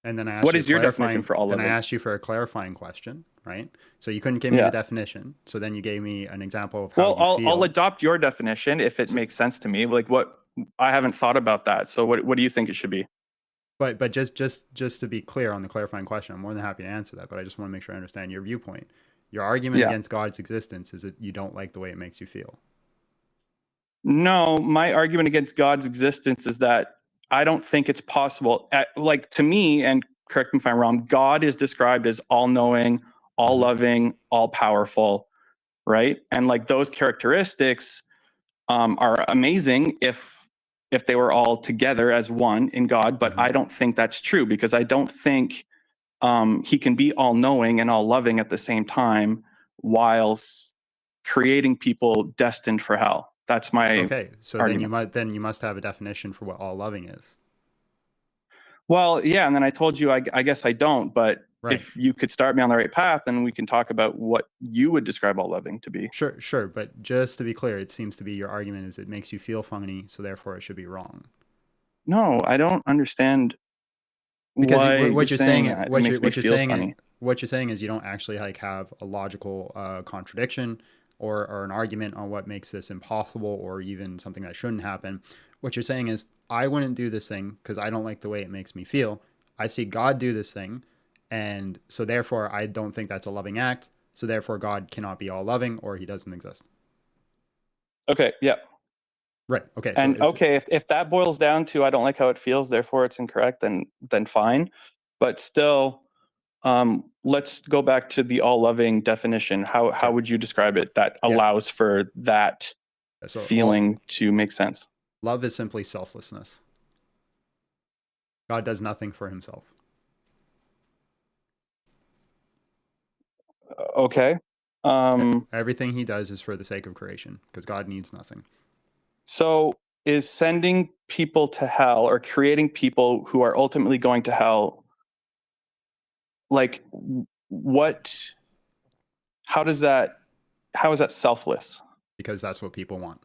And then I asked what is your definition for all loving? Then I asked you for a clarifying question, right? So you couldn't give me the definition. So then you gave me an example of how you feel. I'll adopt your definition if it makes sense to me. Like I haven't thought about that. So what do you think it should be? But just to be clear on the clarifying question, I'm more than happy to answer that. But I just want to make sure I understand your viewpoint. Your argument against God's existence is that you don't like the way it makes you feel. No, my argument against God's existence is that I don't think it's possible. Like to me, and correct me if I'm wrong, God is described as all-knowing, all-loving, all-powerful, right? And like those characteristics are amazing if they were all together as one in God, but I don't think that's true because I don't think he can be all-knowing and all-loving at the same time while creating people destined for hell. That's my argument. then you must have a definition for what all loving is. Well, yeah, and then I told you I guess I don't, but if you could start me on the right path, then we can talk about what you would describe all loving to be. Sure, but just to be clear, it seems to be your argument is it makes you feel funny, so therefore it should be wrong. No, I don't understand. Because what you're saying is you don't actually like have a logical contradiction or an argument on what makes this impossible or even something that shouldn't happen. What you're saying is, I wouldn't do this thing because I don't like the way it makes me feel. I see God do this thing, and so therefore I don't think that's a loving act. So therefore God cannot be all loving or he doesn't exist. Okay, yeah. Right, okay. And if that boils down to I don't like how it feels, therefore it's incorrect, then fine. But still, let's go back to the all-loving definition. How would you describe it that allows for that feeling to make sense? Love is simply selflessness. God does nothing for himself. Okay. Everything he does is for the sake of creation because God needs nothing. So is sending people to hell or creating people who are ultimately going to hell, like how is that selfless? Because that's what people want.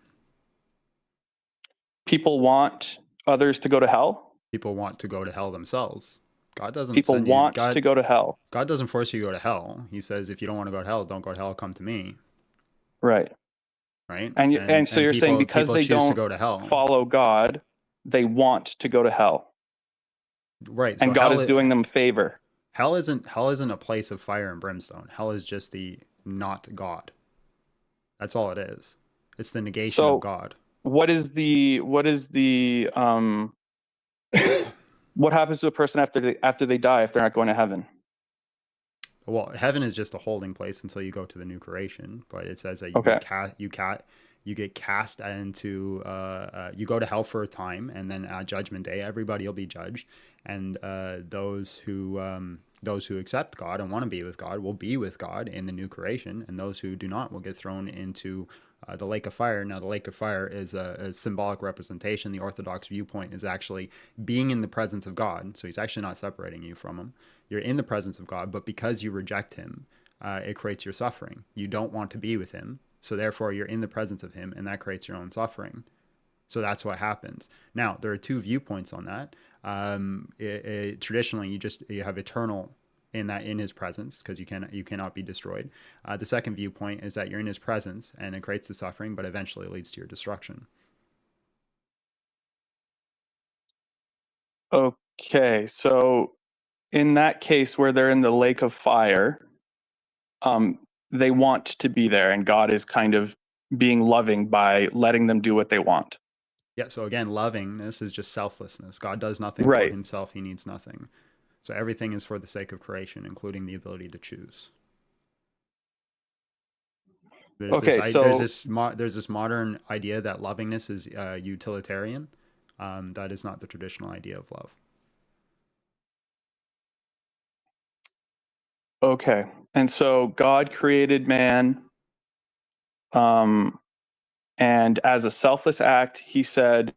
People want others to go to hell? People want to go to hell themselves. God doesn't to go to hell. God doesn't force you to go to hell. He says, if you don't want to go to hell, don't go to hell, come to me. Right. right? And so you're saying because they choose to don't go to hell, follow God, they want to go to hell, right? and So God is doing them a favor. hell isn't a place of fire and brimstone. Hell is just the not God. That's all it is. It's the negation of So God. what is the what happens to a person after they die if they're not going to heaven? Well, heaven is just a holding place until you go to the new creation. But it says that Okay. you get cast into you go to hell for a time, and then at Judgment Day, everybody will be judged, and those who accept God and want to be with God will be with God in the new creation, and those who do not will get thrown into the lake of fire. Now, the lake of fire is a symbolic representation. The Orthodox viewpoint is actually being in the presence of God. So he's actually not separating you from him. You're in the presence of God, but because you reject him, it creates your suffering. You don't want to be with him. So therefore, you're in the presence of him, and that creates your own suffering. So that's what happens. Now, there are two viewpoints on that. Traditionally, you have eternal in his presence, because you cannot be destroyed. The second viewpoint is that you're in his presence and it creates the suffering, but eventually leads to your destruction. Okay, so in that case where they're in the lake of fire, they want to be there, and God is kind of being loving by letting them do what they want. Yeah, so again, lovingness is just selflessness. God does nothing for Right. himself. He needs nothing. So everything is for the sake of creation, including the ability to choose. Okay, There's so this modern idea that lovingness is utilitarian. That is not the traditional idea of love. okay, and so God created man, and as a selfless act, he said,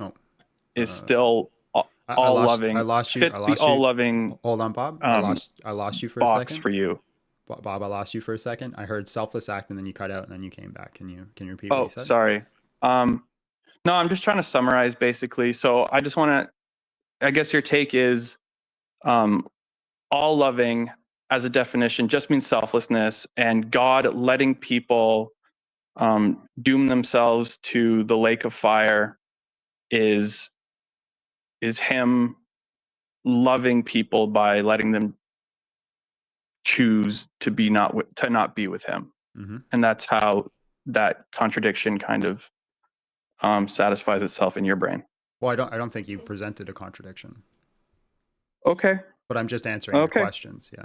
Oh, is still all loving, I lost you. fits the all loving Hold on, Bob. I lost you for a box second. for you. Bob, I lost you for a second. I heard selfless act, and then you cut out, and then you came back. Can you repeat what you Oh, said? sorry. No, I'm just trying to summarize basically. So I just want to, I guess your take is all loving as a definition just means selflessness, and God letting people doom themselves to the lake of fire is him loving people by letting them choose to not be with him. Mm-hmm. And that's how that contradiction kind of satisfies itself in your brain. Well, I don't think you presented a contradiction, Okay. but I'm just answering your Okay. questions. Yeah.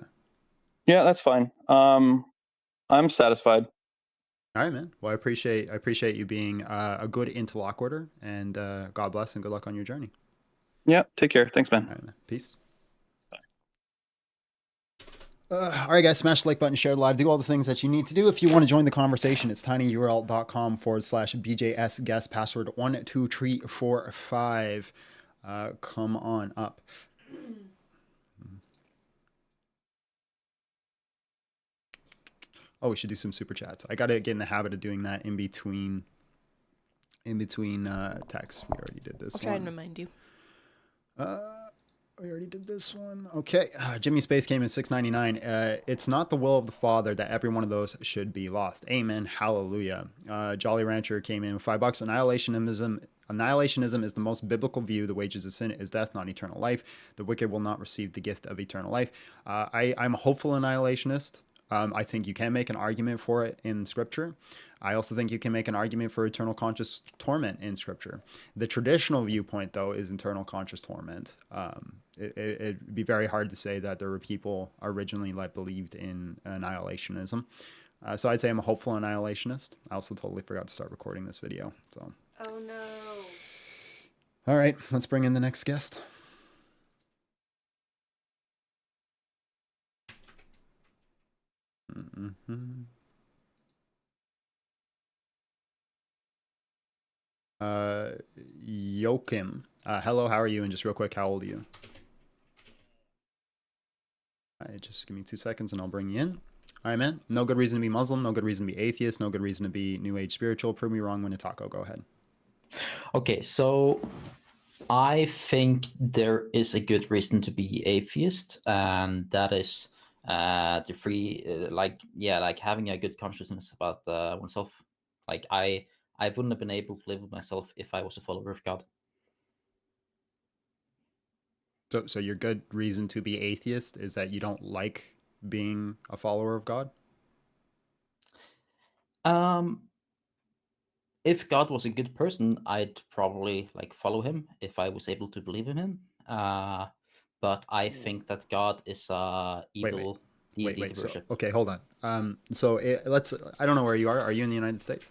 Yeah, that's fine. I'm satisfied. All right, man. Well, I appreciate you being a good interlocutor, and God bless and good luck on your journey. Yeah, take care. Thanks, man. All right, man. Peace. All right, guys, smash the like button, share live, do all the things that you need to do. If you want to join the conversation, it's tinyurl.com/BJS guest password 12345. Come on up. Oh, we should do some super chats. I got to get in the habit of doing that in between texts. We already did this I'll try and remind you. We already did this one. Okay. Jimmy Space came in 699. It's not the will of the Father that every one of those should be lost. Amen. Hallelujah. Jolly Rancher came in with $5. Annihilationism is the most biblical view. The wages of sin is death, not eternal life. The wicked will not receive the gift of eternal life. I'm a hopeful annihilationist. I think you can make an argument for it in Scripture. I also think you can make an argument for eternal conscious torment in Scripture. The traditional viewpoint, though, is eternal conscious torment. It'd be very hard to say that there were people originally that believed in annihilationism. So I'd say I'm a hopeful annihilationist. I also totally forgot to start recording this video. So. Oh no. All right, let's bring in the next guest. Mm-hmm. Joachim. Hello, how are you? And just real quick, how old are you? Just give me 2 seconds and I'll bring you in. All right, man. No good reason to be Muslim. No good reason to be atheist. No good reason to be New Age spiritual. Prove me wrong when to taco. Go ahead. Okay, so I think there is a good reason to be atheist, and that is the free, like having a good consciousness about oneself. Like I wouldn't have been able to live with myself if I was a follower of God. So your good reason to be atheist is that you don't like being a follower of God? Um, if God was a good person, I'd probably like follow him if I was able to believe in him. But I think that God is a Wait, wait, evil deity to So, worship. okay, hold on. Let's. I don't know where you are. Are you in the United States?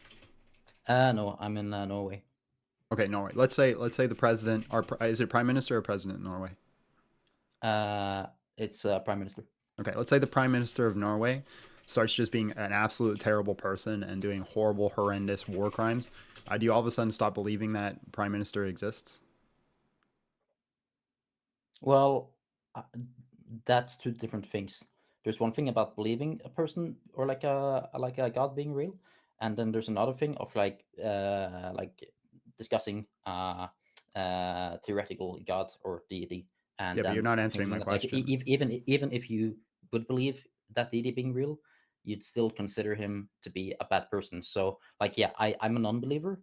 No, I'm in Norway. Okay, Norway. Let's say the president, or is it prime minister or president in Norway? It's Prime Minister. Okay, let's say the prime minister of Norway starts just being an absolute terrible person and doing horrible, horrendous war crimes. Do you all of a sudden stop believing that prime minister exists? Well, that's two different things. There's one thing about believing a person or like a God being real, and then there's another thing of like discussing theoretical God or deity, and Yeah, but you're then not answering thinking my that like question. even if you would believe that deity being real, you'd still consider him to be a bad person. So like yeah, I'm a non-believer.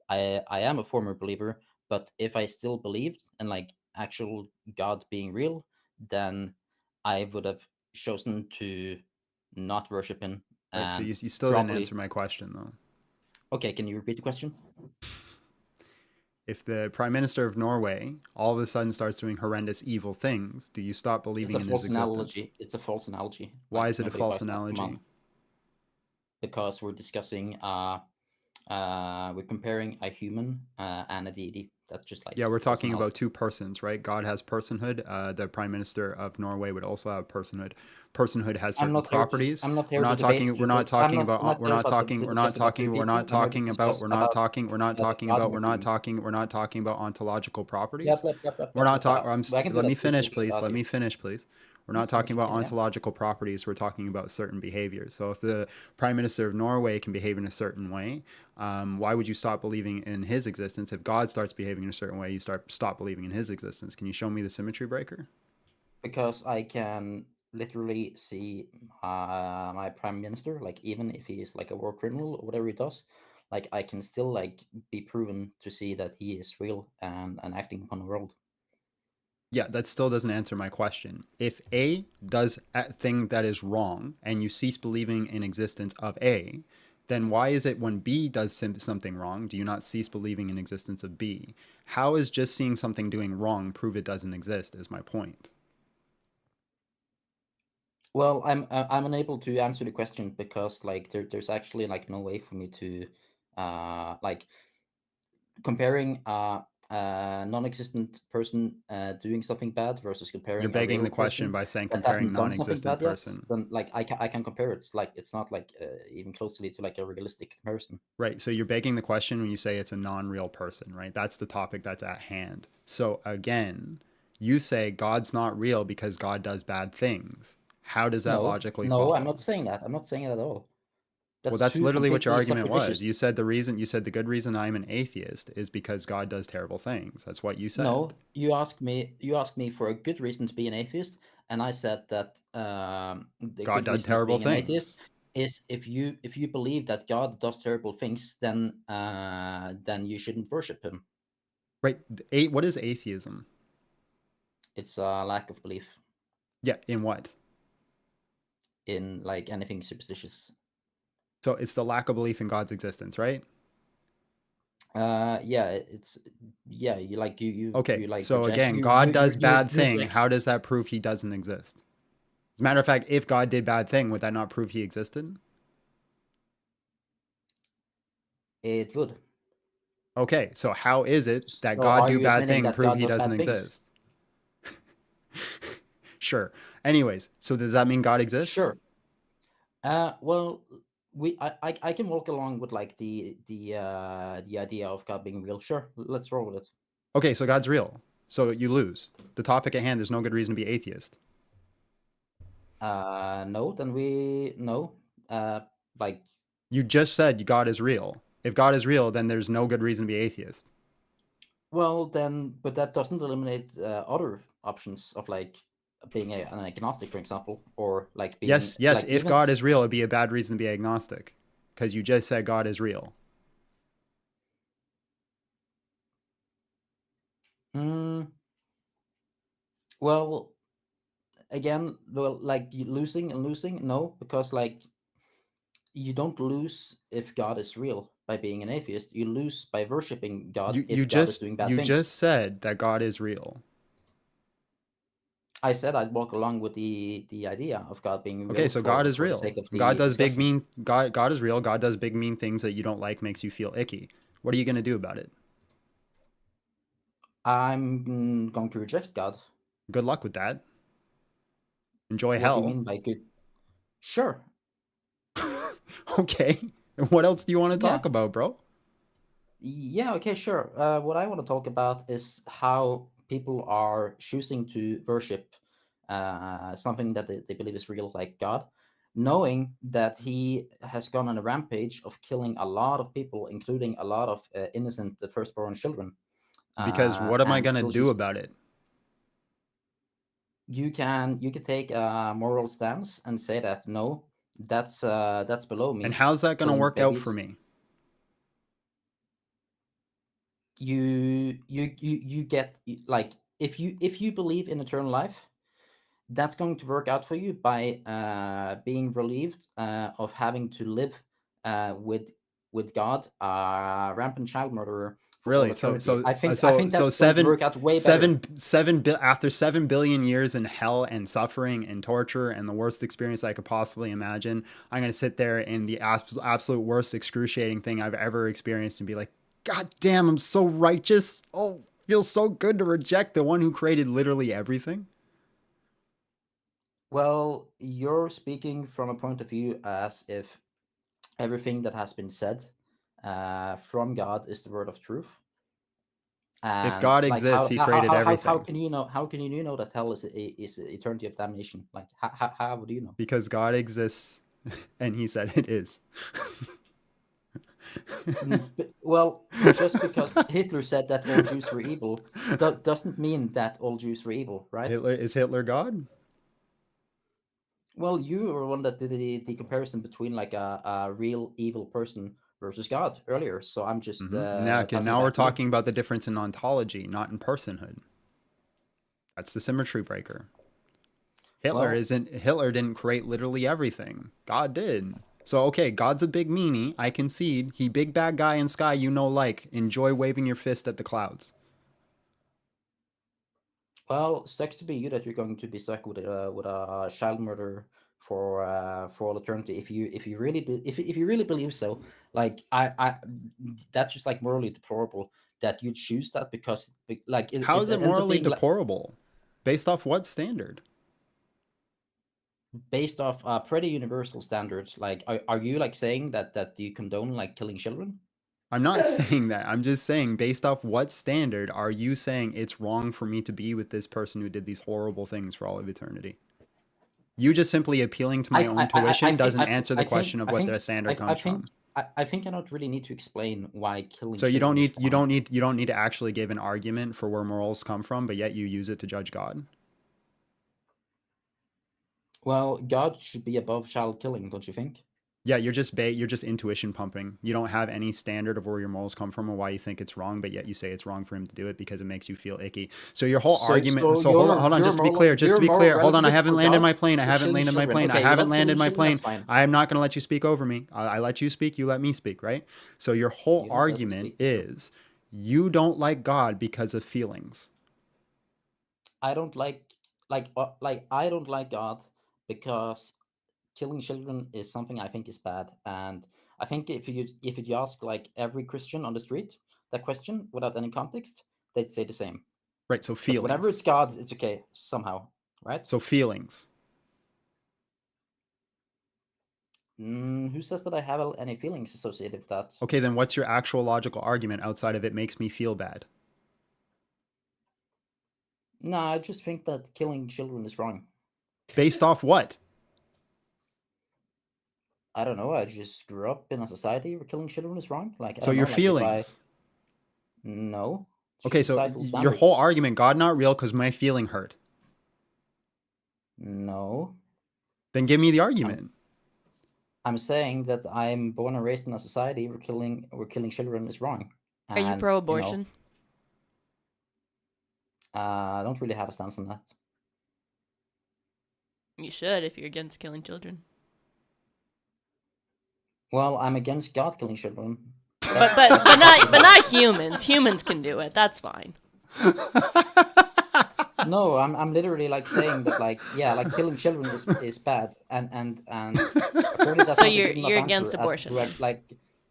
I am a former believer, but if I still believed in like actual God being real, then I would have chosen to not worship him Right, so and you still didn't probably. answer my question, though. Okay, can you repeat the question? If the prime minister of Norway all of a sudden starts doing horrendous, evil things, do you stop It's believing a in his false existence? analogy. It's a false analogy. Why Like is it a nobody false buys that. Come analogy? on, because we're discussing we're comparing a human and a deity. That's just like Yeah, we're false talking analogy. about two persons, right? God has personhood. The prime minister of Norway would also have personhood. Personhood has I'm certain not here to. properties. I'm not We're here to not debate talking. We're two. not talking I'm about. not We're here not about talking. to We're not discuss about two talking. We're people. not I'm here to talking about. discuss We're not about talking. We're not talking God about. and a We're not human. talking. We're not talking about ontological Yep, properties. yep, yep, yep, We're yep, not yep. talking. I can do Let me that. We can finish, do that please. Let audio. me finish, please. We're You not talking finish. about Yeah. ontological properties. We're talking about certain behaviors. So if the prime minister of Norway can behave in a certain way, why would you stop believing in his existence? If God starts behaving in a certain way, you stop believing in his existence. Can you show me the symmetry breaker? Because I can literally see my prime minister, like even if he is like a war criminal or whatever he does, like I can still like be proven to see that he is real and acting upon the world. Yeah, that still doesn't answer my question. If A does a thing that is wrong and you cease believing in existence of A, then why is it when B does something wrong, do you not cease believing in existence of B? How is just seeing something doing wrong prove it doesn't exist is my point. Well, I'm unable to answer the question because like there's actually like no way for me to like comparing a non-existent person doing something bad versus You're comparing a begging real the question person by saying that comparing hasn't done something non-existent bad yet. person. Then like I can compare it. It's not like even closely to like a realistic comparison. Right. So you're begging the question when you say it's a non-real person, right? That's the topic that's at hand. So again, you say God's not real because God does bad things. How does that No, logically no, I'm follow? not saying that. I'm not saying it at all. Well, That's that's two literally what your completely argument separate was. issues. You said the good reason I'm an atheist is because God does terrible things. That's what you said. No, you asked me for a good reason to be an atheist, and I said that the God good does reason of terrible being an atheist things. is if you believe that God does terrible things, then you shouldn't worship him. Right. What is atheism? It's a lack of belief Yeah, in what? in like anything superstitious. So it's the lack of belief in God's existence, right? Yeah, it's yeah. You like Okay. you like So reject again, God does bad you thing. reject. How does that prove he doesn't exist? As a matter of fact, if God did bad thing, would that not prove he existed? It would. Okay, so how is it that So God are do you bad admitting thing that prove God he does doesn't bad things? exist? Sure. Anyways, so does that mean God exists? Sure. Well, I can walk along with like the idea of God being real. Sure, let's roll with it. Okay, so God's real. So you lose. The topic at hand, there's no good reason to be atheist. No, then we no. Like You just said God is real. If God is real, then there's no good reason to be atheist. Well, then, but that doesn't eliminate other options of like being an agnostic, for example, or like being Yes. like If even. God is real, it'd be a bad reason to be agnostic, because you just said God is real. Mm, well, again, well, like losing and losing, no, because like you don't lose if God is real by being an atheist. You lose by worshiping God if God is doing bad You things. just said that God is real. I said I'd walk along with the idea of God being Okay, real so God is for the real. sake of God the does big discussion. mean God is real. God does big mean things that you don't like, makes you feel icky. What are you going to do about it? I'm going to reject God. Good luck with that. Enjoy What do you hell. mean by good? Sure. Okay. What else do you want to Yeah. talk about, bro? Yeah, okay, sure. What I want to talk about is how people are choosing to worship something that they believe is real, like God, knowing that he has gone on a rampage of killing a lot of people, including a lot of innocent firstborn children, Because what am I and going to still do choose. about it? You can take a moral stance and say that no, that's below And me, how's that going to killing work out for babies. me? You get like if you believe in eternal life, that's going to work out for you by being relieved of having to live with God, rampant child murderer, for all Really? eternity. I think So that's going to work out way better. after 7 billion years in hell and suffering and torture and the worst experience I could possibly imagine, I'm gonna sit there and the absolute worst excruciating thing I've ever experienced and be like, God damn, I'm so righteous. Oh, feels so good to reject the one who created literally everything. Well, you're speaking from a point of view as if everything that has been said from God is the word of truth. If And God like exists, He created how everything. can you know, that hell is eternity of damnation? Like how would you know? Because God exists, and He said it is. Well, just because Hitler said that all Jews were evil doesn't mean that all Jews were evil, right? Hitler God? Well, you were one that did the comparison between like a real evil person versus God earlier, so I'm just Now, okay, passing it now we're back to you. talking about the difference in ontology, not in personhood. That's the symmetry breaker. Well, Hitler didn't create literally everything. God did. So okay, God's a big meanie. I concede. He big bad guy in sky you know like. Enjoy waving your fist at the clouds. sucks to be you that you're going to be stuck with a child murderer for all eternity. If you really believe so, like that's just like morally deplorable that you choose that because like How is it it ends up morally being like deplorable? Based off what standard? based off a pretty universal standard. Like, are you like saying that you condone like killing children? I'm not saying that. I'm just saying based off what standard are you saying it's wrong for me to be with this person who did these horrible things for all of eternity? You just simply appealing to my own I tuition think doesn't answer the I think question of I what the think standard comes from. I think I don't really need to explain why killing So you don't children is need wrong. you don't need to actually give an argument for where morals come from, but yet you use it to judge God. Well, God should be above child killing, don't you think? Yeah, you're just intuition pumping. You don't have any standard of where your morals come from or why you think it's wrong, but yet you say it's wrong for him to do it because it makes you feel icky. So your whole argument. So So hold on, just to be clear, your moral hold on. I relativism haven't for landed God my plane. I is haven't killing landed my children. plane. I Okay, you haven't love landed killing my children. That's plane. fine. I am not going to let you speak over me. I let you speak. You let me speak, right? So your whole You don't let me argument speak. is you don't like God because of feelings. I don't I don't like God because killing children is something I think is bad. And I think if you ask like every Christian on the street that question without any context, they'd say the same. Right, so But whenever feelings. it's God, it's okay somehow, right? So feelings. Who says that I have any feelings associated with that? Okay, then what's your actual logical argument outside of it makes me feel bad? No, I just think that killing children is wrong. Based off what? I don't know. I just grew up in a society where killing children is wrong. Like I So don't your know. Like if I feelings. no, Okay, so societal your whole standards. argument, God not real because my feeling hurt. No, Then give me the I'm argument. I'm saying that I'm born and raised in a society where killing children is wrong. Are you And pro-abortion? I don't really have a stance on that. You should if you're against killing children. Well, I'm against God killing children. But not humans. Humans can do it. That's fine. No, I'm literally like saying that like killing children is bad and apparently that's So not a you're good enough against answer as abortion to then?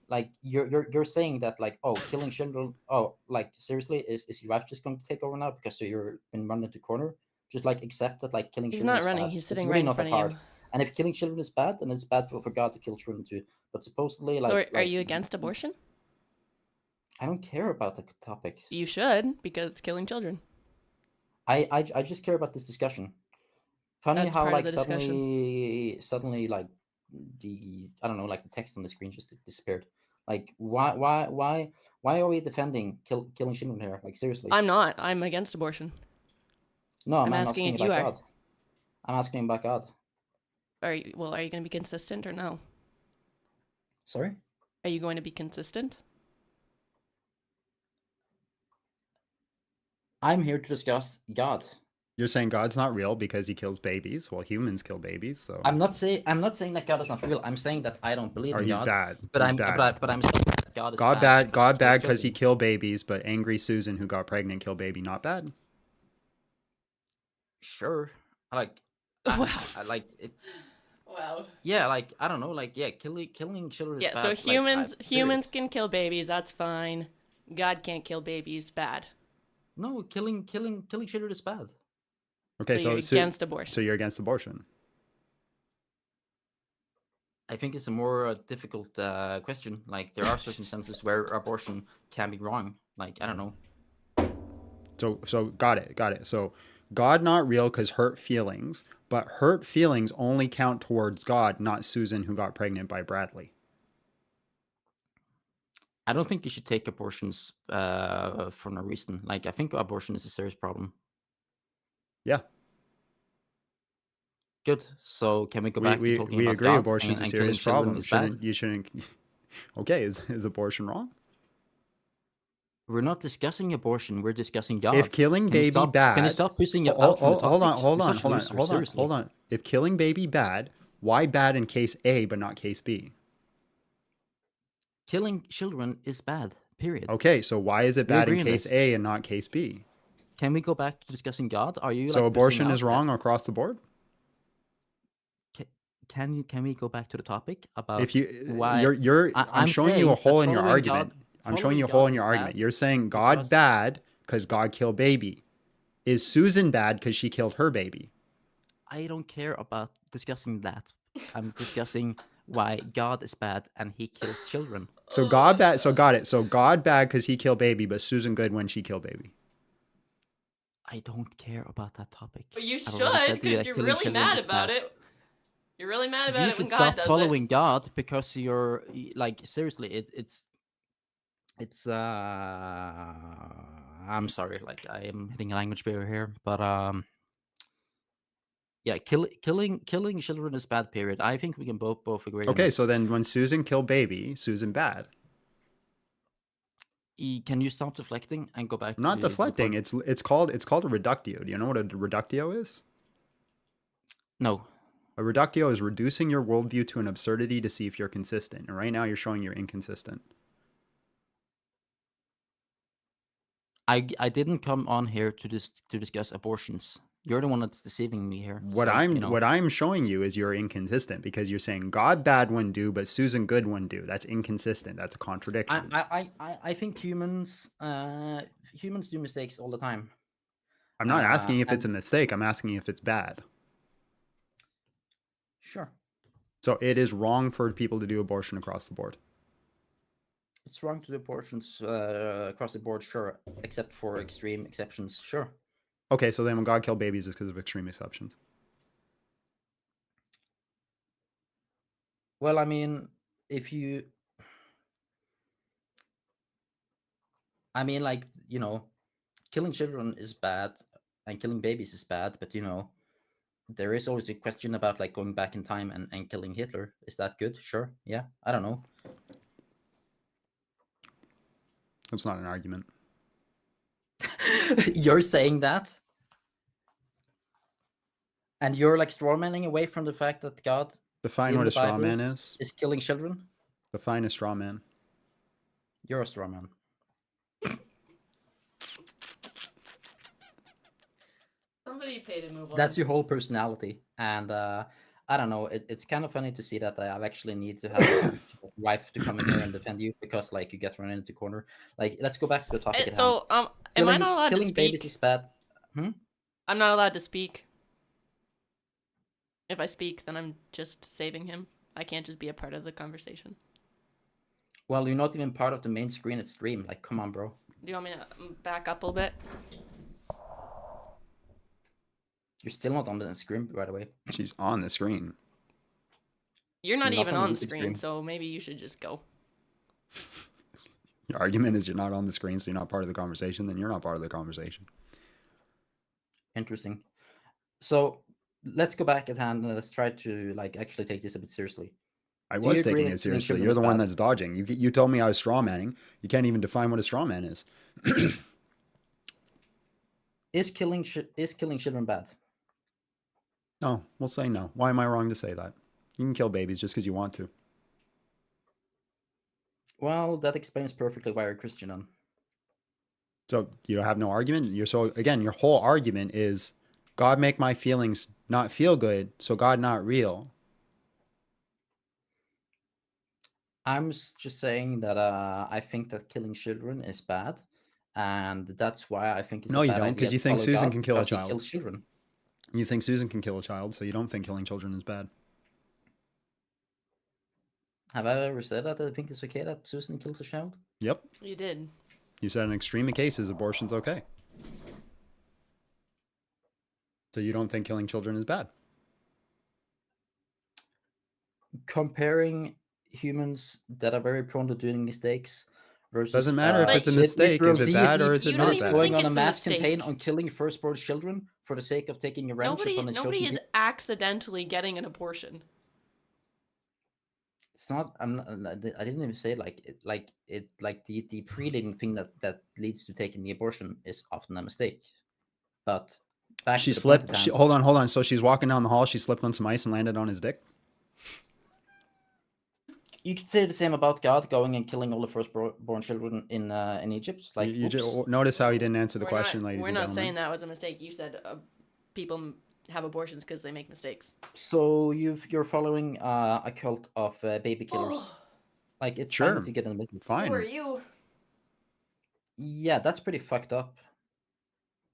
like you're saying that like, oh, killing children, oh, like seriously, is your wife just going to take over now because you're been run into corner? Just like accept that like killing He's children not is running. bad. He's It's sitting really right in not front that of hard. you. And if killing children is bad, then it's bad for God to kill children too. But supposedly like Or are you against abortion? I don't care about the topic. You should, because it's killing children. I just care about this discussion. Funny That's how part of like the discussion. suddenly like the I don't know, like the text on the screen just disappeared. Like why are we defending killing children here? Like seriously. I'm not. I'm against abortion. No, I'm I'm asking asking if you about are. God. I'm asking about God. Are you going to be consistent or no? Sorry? Are you going to be consistent? I'm here to discuss God. You're saying God's not real because he kills babies. Well, humans kill babies, so. I'm not saying that God is not real. I'm saying that I don't believe Or in he's God. bad. But He's I'm bad. but I'm saying that God is God bad. bad Kills because he children. killed babies, but angry Susan who got pregnant killed baby not bad. Sure. Like Wow. I like it. Wow. Yeah, like I don't know, like yeah, killing children is Yeah, bad. so like, humans can kill babies, that's fine. God can't kill babies, bad. No, killing children is bad. Okay, So you're against abortion. So you're against abortion. I think it's a more difficult question. Like there are circumstances where abortion can be wrong. Like I don't know. So got it. So God not real because hurt feelings, but hurt feelings only count towards God, not Susan who got pregnant by Bradley. I don't think you should take abortions for no reason. Like I think abortion is a serious problem. Yeah. Good. So can we go back to talking we about agree God abortion is a and serious killing children problem. is bad? You shouldn't. Okay, is abortion wrong? We're not discussing abortion. We're discussing God. If killing baby bad, Can you stop pushing it out from the topic? Hold on. If killing baby bad, why bad in case A but not case B? Killing children is bad. Period. Okay, so why is it We bad in agree on case this. A and not case B? Can we go back to discussing God? Are you So like abortion pushing is out wrong across the board? Can we go back to the topic about If you why I'm showing you a hole in your argument. I'm showing you a hole in your following God argument. is You're saying because- God bad because God killed baby. Is Susan bad because she killed her baby? I don't care about discussing that. I'm discussing why God is bad and he kills children. So God bad. So got it. So God bad because he killed baby, but Susan good when she killed baby. I don't care about that topic. But you I've already should, said to you because that you're killing really children mad is about bad. it. You're really mad about You it when should God stop does following it. God because you're like seriously. It's I'm sorry, like I am hitting a language barrier here, but yeah, killing children is bad. Period. I think we can both agree. Okay, on so then when Susan killed baby, Susan bad. Can you stop deflecting and go back? I'm not to deflecting. The It's called a reductio. Do you know what a reductio is? No, A reductio is reducing your worldview to an absurdity to see if you're consistent. And right now you're showing you're inconsistent. I didn't come on here to discuss abortions. You're the one that's deceiving me here. What I'm showing you is you're inconsistent because you're saying God bad one do, but Susan good one do. That's inconsistent. That's a contradiction. I think humans do mistakes all the time. I'm not asking if it's a mistake. I'm asking if it's bad. Sure. So it is wrong for people to do abortion across the board. It's wrong to do abortions across the board, sure, except for extreme exceptions, sure. Okay, so then when God killed babies, it's because of extreme exceptions. Well, I mean, if you... I mean, like, you know, killing children is bad, and killing babies is bad. But there is always a question about like going back in time and killing Hitler. Is that good? Sure. Yeah. I don't know. That's not an argument. You're saying that, and you're like strawmanning away from the fact that God Define in what the a straw Bible man is. is killing children. Define a straw man. You're a strawman. Somebody pay to move on. That's your whole personality, and I don't know. It's kind of funny to see that I actually need to have a wife to come in here and defend you because like you get run into the corner. Like, let's go back to the topic at hand. So, am I not allowed to Killing speak? babies is bad. I'm not allowed to speak. If I speak, then I'm just saving him. I can't just be a part of the conversation. Well, you're not even part of the main screen at stream. Like, come on, bro. Do you want me to back up a little bit? You're still not on the screen, by the way. She's on the screen. You're not You're even not on on the the YouTube screen, stream. so maybe you should just go. Your argument is you're not on the screen, so you're not part of the conversation. Then you're not part of the conversation. Interesting. So let's go back at hand and let's try to like actually take this a bit seriously. I Do was you agree taking that it killing seriously. children You're is the one bad? that's dodging. You told me I was straw manning. You can't even define what a straw man is. Is killing children bad? No, we'll say no. Why am I wrong to say that? You can kill babies just because you want to. Well, that explains perfectly why you're a Christian then. So you have no argument. Again, your whole argument is God make my feelings not feel good, so God not real. I'm just saying that I think that killing children is bad, and that's why I think it's No, a you bad don't, idea 'cause you to think follow Susan God can kill a because he child. kills children. You think Susan can kill a child, so you don't think killing children is bad. Have I ever said that I think it's okay that Susan kills a child? Yep. You did. You said in extreme cases, abortion's okay. So you don't think killing children is bad. Comparing humans that are very prone to doing mistakes versus Doesn't matter if But it's a you- mistake. Is it literal bad or deity is it you not don't that is even bad? going think on a it's a mass campaign mistake. on killing firstborn children for the sake of taking revenge upon his Nobody chosen is accidentally getting an abortion. It's not. I didn't even say the pre-leading thing that leads to taking the abortion is often a mistake. But back She to the point slipped. at hand. Hold on. So she's walking down the hall. She slipped on some ice and landed on his dick. You could say the same about God going and killing all the firstborn children in Egypt. Like, You oops. just notice how he didn't answer the We're question, not, ladies we're and not gentlemen. saying that was a mistake. You said people have abortions because they make mistakes. So you're following a cult of baby killers. Like, it's Sure. fine if you get in the middle. Fine. So are you. Yeah, that's pretty fucked up.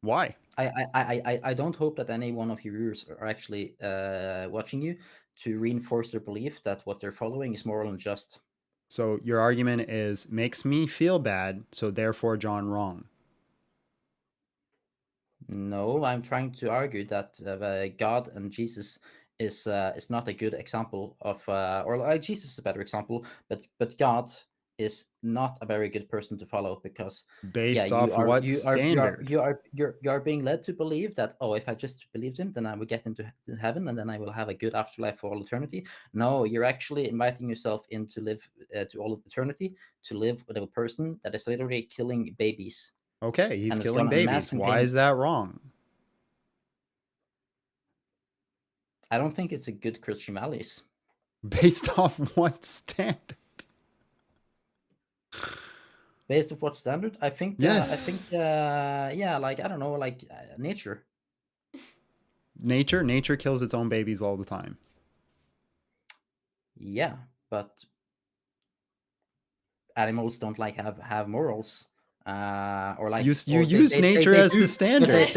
Why? I don't hope that any one of your viewers are actually watching you to reinforce their belief that what they're following is moral and just. So your argument is makes me feel bad, so therefore John wrong. No, I'm trying to argue that God and Jesus is not a good example of, Jesus is a better example, but God is not a very good person to follow because Based off what standard? you are being led to believe that, oh, if I just believed him, then I will get into heaven and then I will have a good afterlife for all eternity. No, you're actually inviting yourself in to live to all eternity to live with a person that is literally killing babies. Okay, he's And it's killing gone on mass babies. Why campaign. is that wrong? I don't think it's a good Christian values. Based off what standard? Based off what standard? I think. Yes. Yeah, like I don't know, like nature. Nature kills its own babies all the time. Yeah, but animals don't like have morals. Or like You or use nature as do, the standard.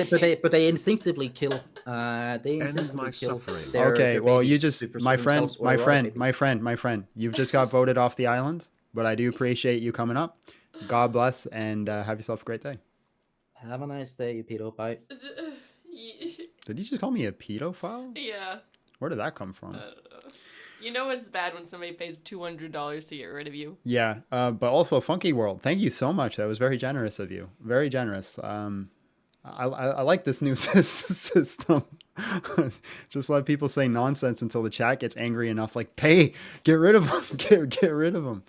but they instinctively kill. They instinctively my kill. suffering. Okay, their well, you babies just to preserve my friend, themselves or their my friend. You've just got voted off the island, but I do appreciate you coming up. God bless and have yourself a great day. Have a nice day, you pedo. Bye. Did you just call me a pedophile? Yeah. Where did that come from? I don't know. You know it's bad when somebody pays $200 to get rid of you. Yeah, but also Funky World. Thank you so much. That was very generous of you. Very generous. I like this new system. Just let people say nonsense until the chat gets angry enough. Like, pay, get rid of them, get rid of them.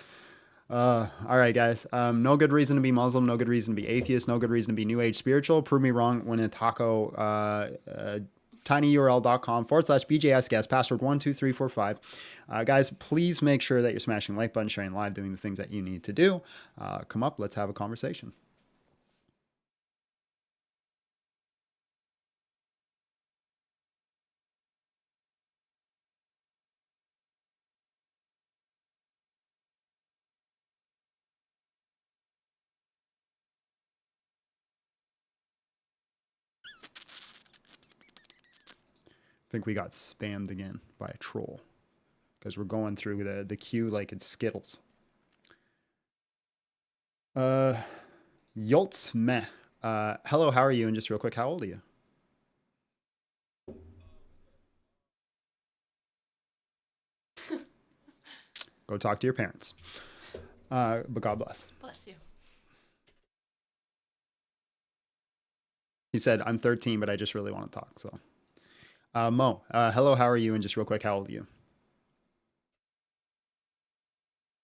All right, guys. No good reason to be Muslim. No good reason to be atheist. No good reason to be New Age spiritual. Prove me wrong when a taco. tinyurl.com/BJSGuest, password 12345. Guys, please make sure that you're smashing the like button, sharing live, doing the things that you need to do. Come up, let's have a conversation. I think we got spammed again by a troll because we're going through the queue like it's Skittles. Yoltz meh. Hello, how are you? And just real quick, how old are you? Go talk to your parents. But God bless. Bless you. He said, I'm 13, but I just really want to talk. So, Mo, hello, how are you? And just real quick, how old are you?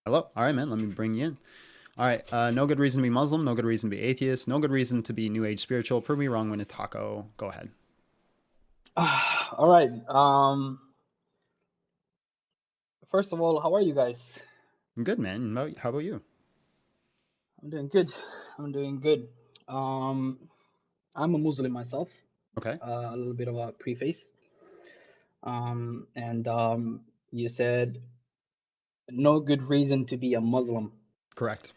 Hello. All right, man. Let me bring you in. All right. No good reason to be Muslim. No good reason to be atheist. No good reason to be New Age spiritual. Prove me wrong when a taco. Go ahead. All right. First of all, how are you guys? I'm good, man. How about you? I'm doing good. I'm doing good. I'm a Muslim myself. Okay. A little bit of a preface. And you said no good reason to be a Muslim. Correct.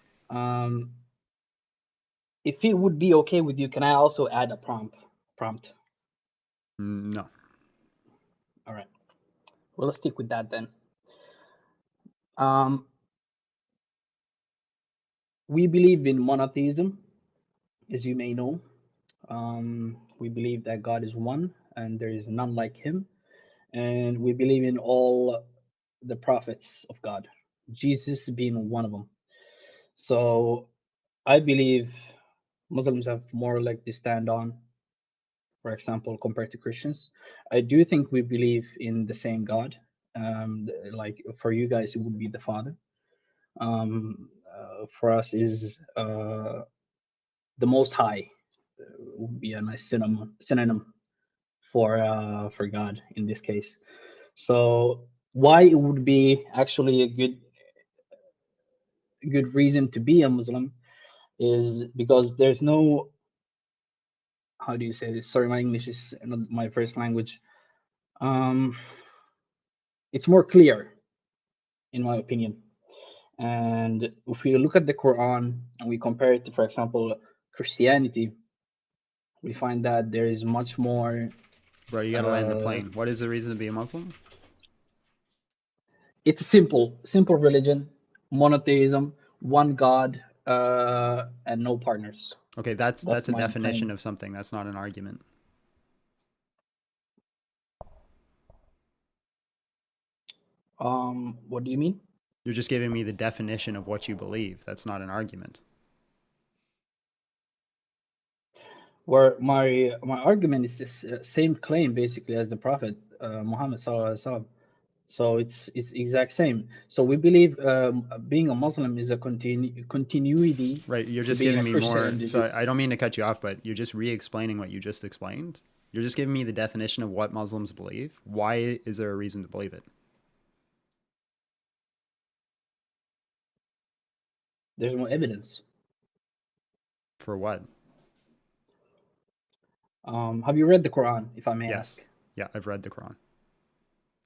If it would be okay with you, can I also add a prompt? No. All right. Well, let's stick with that then. We believe in monotheism, as you may know. We believe that God is one and there is none like him. And we believe in all the prophets of God, Jesus being one of them. So I believe Muslims have more leg to stand on, for example, compared to Christians. I do think we believe in the same God. Like for you guys, it would be the Father. For us is the Most High. Would be a nice synonym for God in this case. So why it would be actually a good reason to be a Muslim is because there's no, how do you say this? Sorry, my English is not my first language. It's more clear, in my opinion. And if we look at the Quran and we compare it to, for example, Christianity, we find that there is much more. Bro, you gotta land the plane. What is the reason to be a Muslim? It's a simple religion, monotheism, one God, and no partners. Okay, that's a my definition claim. of something. That's not an argument. What do you mean? You're just giving me the definition of what you believe. That's not an argument. Where my argument is this same claim basically as the Prophet Muhammad sallallahu alaihi wasallam. So it's exact same. So we believe being a Muslim is a continuity. Right. You're just giving me more. So I don't mean to cut you off, but you're just re-explaining what you just explained. You're just giving me the definition of what Muslims believe. Why is there a reason to believe it? There's no evidence. For what? Have you read the Quran, if I may ask? Yeah, I've read the Quran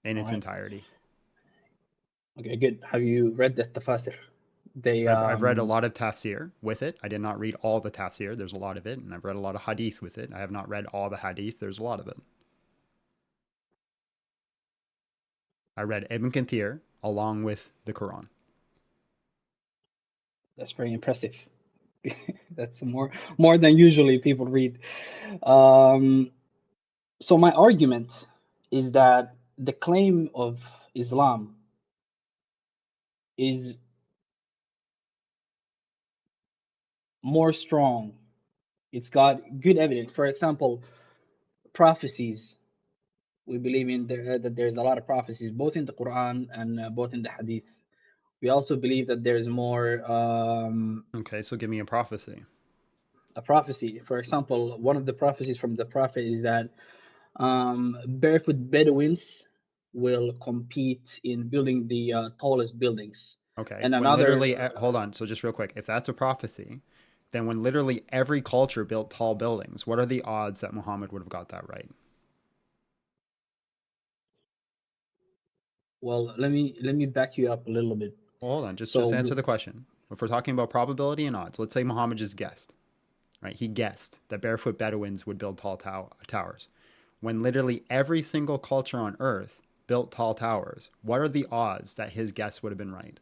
in its entirety. Okay, good. Have you read the tafsir? I've read a lot of tafsir with it. I did not read all the tafsir. There's a lot of it. And I've read a lot of hadith with it. I have not read all the hadith. There's a lot of it. I read Ibn Kathir along with the Quran. That's very impressive. That's more than usually people read. So my argument is that the claim of Islam is more strong. It's got good evidence. For example, prophecies. We believe in that there's a lot of prophecies, both in the Quran and both in the Hadith. We also believe that there's more Okay, so give me a prophecy. a prophecy. For example, one of the prophecies from the Prophet is that barefoot Bedouins will compete in building the tallest buildings. Okay, And when literally, another, hold on. So just real quick, if that's a prophecy, then when literally every culture built tall buildings, what are the odds that Muhammad would have got that right? well, let me back you up a little bit. Well, hold on, just So answer the question. If we're talking about probability and odds, let's say Muhammad just guessed, right? He guessed that barefoot Bedouins would build tall towers. When literally every single culture on Earth built tall towers, what are the odds that his guess would have been right?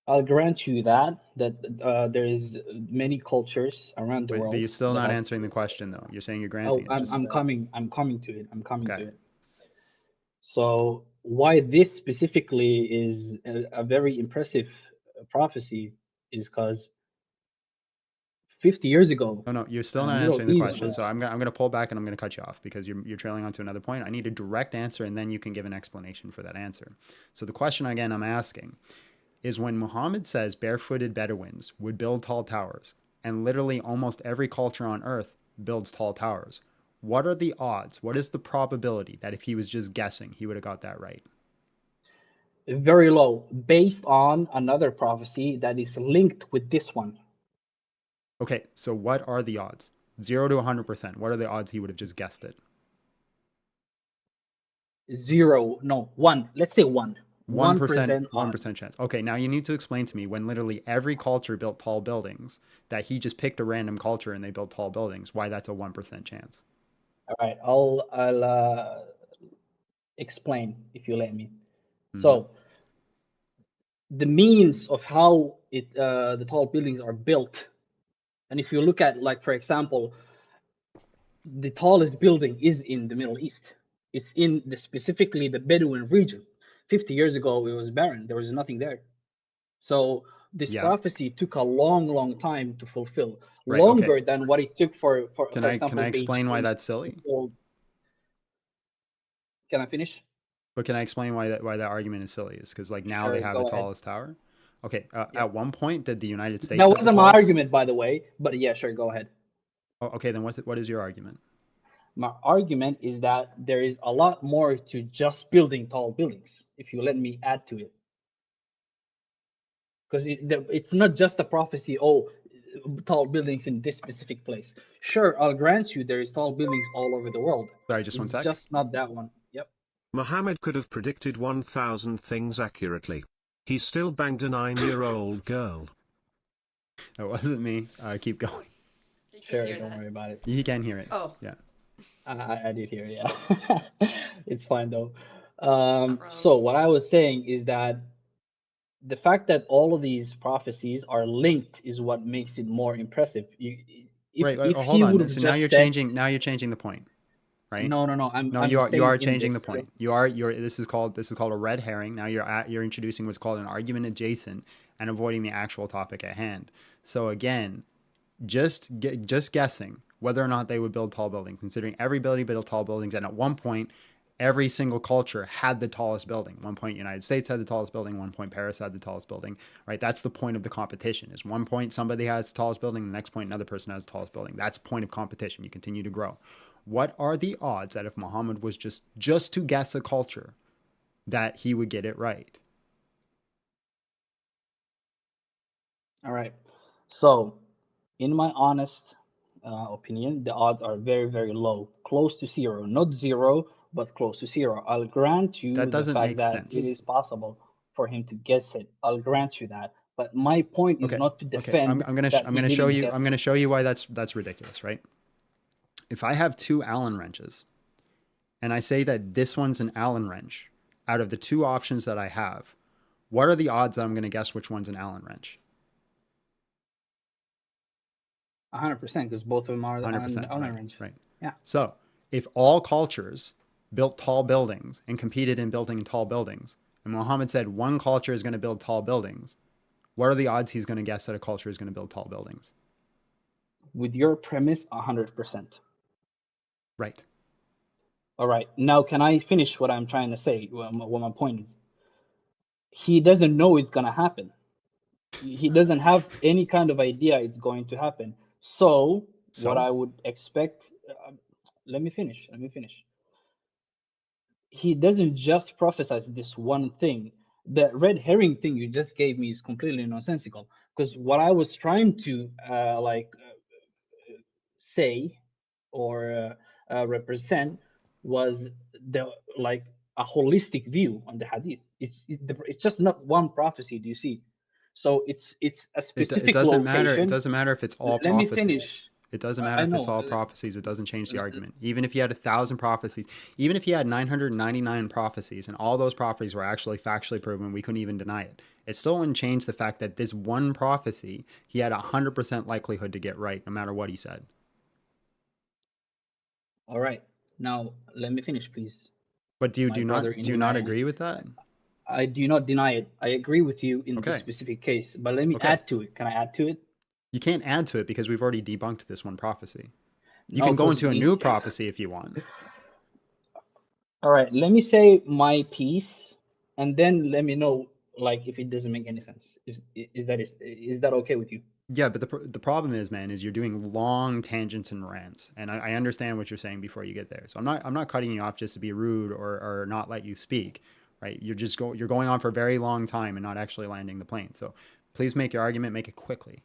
I'll grant you that there is many cultures around the But you're world still that not have. answering the question, though. You're saying you're Oh, granting it. I'm Just I'm coming. I'm coming to it. I'm coming okay. to it. So why this specifically is a very impressive prophecy is because 50 years ago, No, you're still not Middle answering the East question. So was. I'm gonna pull back and I'm gonna cut you off because you're trailing onto another point. I need a direct answer and then you can give an explanation for that answer. So the question again I'm asking is when Muhammad says barefooted Bedouins would build tall towers, and literally almost every culture on earth builds tall towers, what are the odds? What is the probability that if he was just guessing, he would have got that right? Very low, based on another prophecy that is linked with this one. Okay, so what are the odds? 0 to 100%. What are the odds he would have just guessed it? Zero, no, one. Let's say one. 1%, 1% odd. 1% chance. Okay, now you need to explain to me when literally every culture built tall buildings that he just picked a random culture and they built tall buildings, why that's a 1% chance. All right, I'll explain if you let me. Mm-hmm. So the means of how the tall buildings are built, and if you look at, like, for example, the tallest building is in the Middle East. It's in specifically the Bedouin region. 50 years ago, it was barren. There was nothing there. So this Yeah, prophecy took a long time to fulfill, right. Okay. longer than what it took for Can I example, explain why Beijing. that's silly? Can I finish? But can I explain why that argument is silly? Is because like now they Sure, have the go ahead. tallest tower. Okay. Yeah, At one point, did the United States that have the wasn't my tallest? argument, by the way, but yeah, sure, go ahead. Oh, okay. Then what is your argument? My argument is that there is a lot more to just building tall buildings, if you let me add to it. Because it's not just a prophecy, oh, tall buildings in this specific place. Sure, I'll grant you there is tall buildings all over the world. Sorry, just one It's sec. just not that one. Yep. Muhammad could have predicted 1,000 things accurately. He still banged a 9-year-old girl. That wasn't me. Keep going. You can Sure, hear don't that. worry about it. He can hear it. Oh, Yeah. I did hear, yeah. It's fine though. not wrong. So what I was saying is that the fact that all of these prophecies are linked is what makes it more impressive. Right. If Oh, he hold would on. have So now just you're said, changing. Now you're changing the point, right? no, No, I'm you are saying in changing this. the point. You're this is called a red herring. Now you're introducing what's called an argument adjacent and avoiding the actual topic at hand. So again, just guessing whether or not they would build tall buildings, considering everybody built tall buildings, and at one point, every single culture had the tallest building. One point, United States had the tallest building. One point, Paris had the tallest building. Right? That's the point of the competition. Is one point somebody has the tallest building, the next point another person has the tallest building. That's the point of competition. You continue to grow. What are the odds that if Muhammad was just to guess a culture, that he would get it right? All right. So, in my honest opinion, the odds are very low, close to zero. Not zero, but close to zero. I'll grant That you the doesn't fact make that it sense. is possible for him to guess it. I'll grant you that. But my point is Okay. not to Okay. defend that I'm he gonna show didn't you. I'm guess. gonna show you why that's ridiculous, right? If I have two Allen wrenches, and I say that this one's an Allen wrench, out of the two options that I have, what are the odds that I'm gonna guess which one's an Allen wrench? 100%, because both of them are on 100%. the Right. range. Right. Yeah. So if all cultures built tall buildings and competed in building tall buildings, and Muhammad said one culture is going to build tall buildings, what are the odds he's going to guess that a culture is going to build tall buildings? With your premise, 100%. Right. All right. Now, can I finish what I'm trying to say? What my point is? He doesn't know it's gonna happen. He doesn't have any kind of idea it's going to happen. So what I would expect. Let me finish. Let me finish. He doesn't just prophesize this one thing. The red herring thing you just gave me is completely nonsensical. Because what I was trying to say or represent was the like a holistic view on the hadith. It's just not one prophecy. Do you see? So it's a It specific doesn't matter. It location. doesn't matter if it's all Let me prophecies. finish. It doesn't I matter if it's know. all prophecies. It doesn't change the argument. Even if you had 1,000 prophecies, even if you had 999 prophecies and all those prophecies were actually factually proven, we couldn't even deny it. It still wouldn't change the fact that this one prophecy, he had 100% likelihood to get right no matter what he said. All right. Now let me finish, please. But do you My brother in do you not humanity. agree with that? I do not deny it. I agree with you in this Okay. specific case. But let me Okay. add to it. Can I add to it? You can't add to it because we've already debunked this one prophecy. You No, can go 'cause into a new prophecy if you want. All right, let me say my piece, and then let me know like if it doesn't make any sense. Is that okay with you? Yeah, but the problem is, man, is you're doing long tangents and rants, and I understand what you're saying before you get there. So I'm not cutting you off just to be rude or not let you speak, right? You're going on for a very long time and not actually landing the plane. So please make your argument, make it quickly.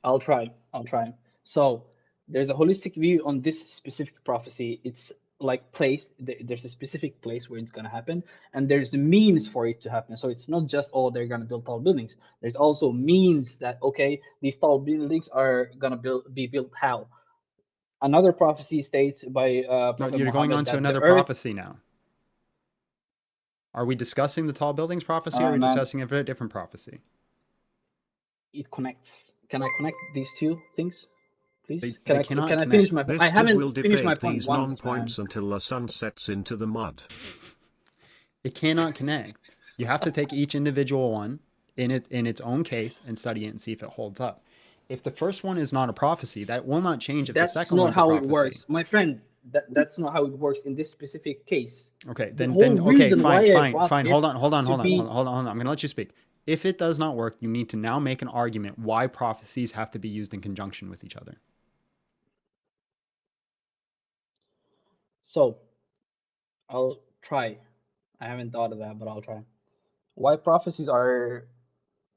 I'll try. I'll try. So there's a holistic view on this specific prophecy. It's like placed. There's a specific place where it's gonna happen, and there's the means for it to happen. So it's not just they're gonna build tall buildings. There's also means that okay, these tall buildings are gonna be built how. Another prophecy states by No, Prophet you're going on Muhammad to that the another earth. prophecy now. Are we discussing the tall buildings prophecy, or are we Man, discussing a very different prophecy? it connects. Can I connect these two things, please? They cannot Can I finish connect. my point? This I did will haven't finished my debate point these once, man. non-points until the sun sets into the mud. It cannot connect. You have to take each individual one in its own case and study it and see if it holds up. If the first one is not a prophecy, that will not change if the That's second not one's a how it prophecy. works, my friend. That's not how it works in this specific case. Okay, The then whole okay, reason fine, why I fine, brought fine. this Hold on. to be I'm going to let you speak. If it does not work, you need to now make an argument why prophecies have to be used in conjunction with each other. so. I'll try. I haven't thought of that, but I'll try. Why prophecies are,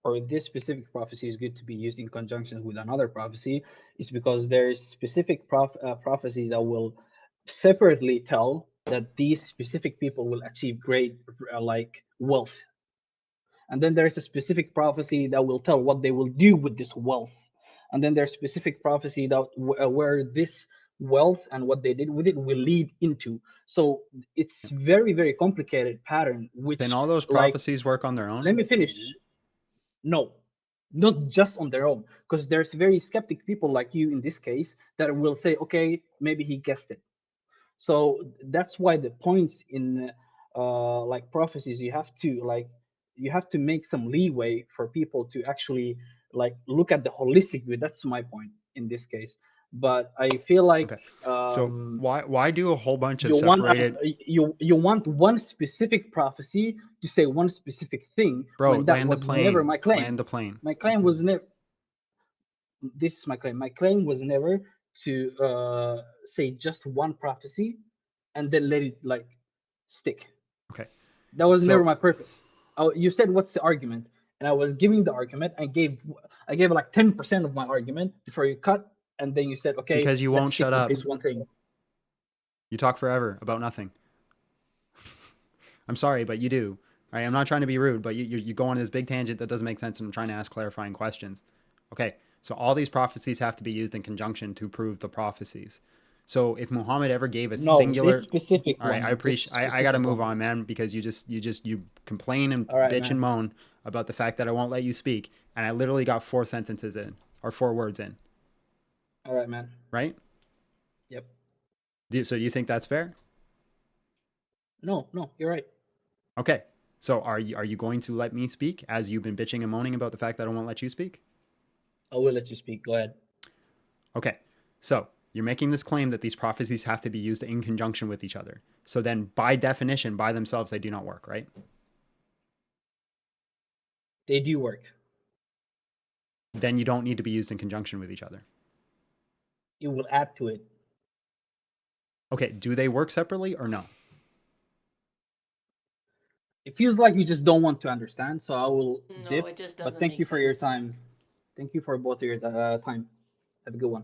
or this specific prophecy is good to be used in conjunction with another prophecy, is because there's specific prophecies that will separately tell that these specific people will achieve great like wealth, and then there's a specific prophecy that will tell what they will do with this wealth, and then there's specific prophecy that where this wealth and what they did with it will lead into. So it's very complicated pattern, Can which all those like prophecies work on their own? let me finish. No, not just on their own, because there's very skeptic people like you in this case that will say, okay, maybe he guessed it. So that's why the points in like prophecies, you have to make some leeway for people to actually like look at the holistic view. That's my point in this case. But I feel like Okay. So why do a whole bunch of you want separated you want one specific prophecy to say one specific thing Bro, when that land the was never plane. my claim. Land the plane. My claim was never. This is my claim. My claim was never to say just one prophecy and then let it like stick. Okay. That was never So my purpose. You said what's the argument, and I was giving the argument. I gave like 10% of my argument before you cut, and then you said, okay, because you let's won't stick shut with up. this one thing. You talk forever about nothing. I'm sorry, but you do. All right, I'm not trying to be rude, but you go on this big tangent that doesn't make sense, and I'm trying to ask clarifying questions. Okay, so all these prophecies have to be used in conjunction to prove the prophecies. So if Muhammad ever gave a No, singular, this specific all right, one. I appreciate. I got to move on, man, because you complain and All right, bitch man. and moan about the fact that I won't let you speak, and I literally got 4 sentences in or 4 words in. All right, man. Right? Yep. So do you think that's fair? No, you're right. Okay. So are you going to let me speak as you've been bitching and moaning about the fact that I won't let you speak? I will let you speak. Go ahead. Okay. So you're making this claim that these prophecies have to be used in conjunction with each other. So then by definition, by themselves, they do not work, right? They do work. Then you don't need to be used in conjunction with each other. It will add to it. Okay. Do they work separately or no? It feels like you just don't want to understand, so I will No, dip. it just But doesn't thank make you for your sense. time. Thank you for both of your time. Have a good one.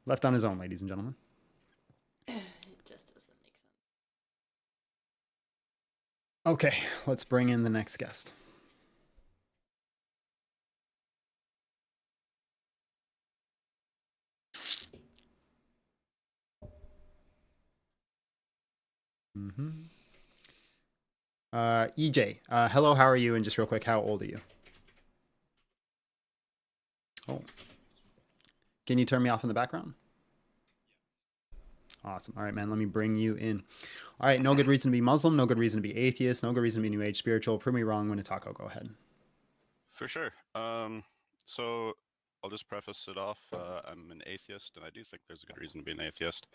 Left on his own, ladies and gentlemen. It just doesn't make sense. Okay. Let's bring in the next guest. Mm-hmm. EJ, hello, how are you? And just real quick, how old are you? Oh. Can you turn me off in the background? Awesome. All right, man, let me bring you in. All right, no good reason to be Muslim, no good reason to be atheist, no good reason to be New Age spiritual. Prove me wrong when to taco. Go ahead. For sure. So I'll just preface it off. I'm an atheist, and I do think there's a good reason to be an atheist.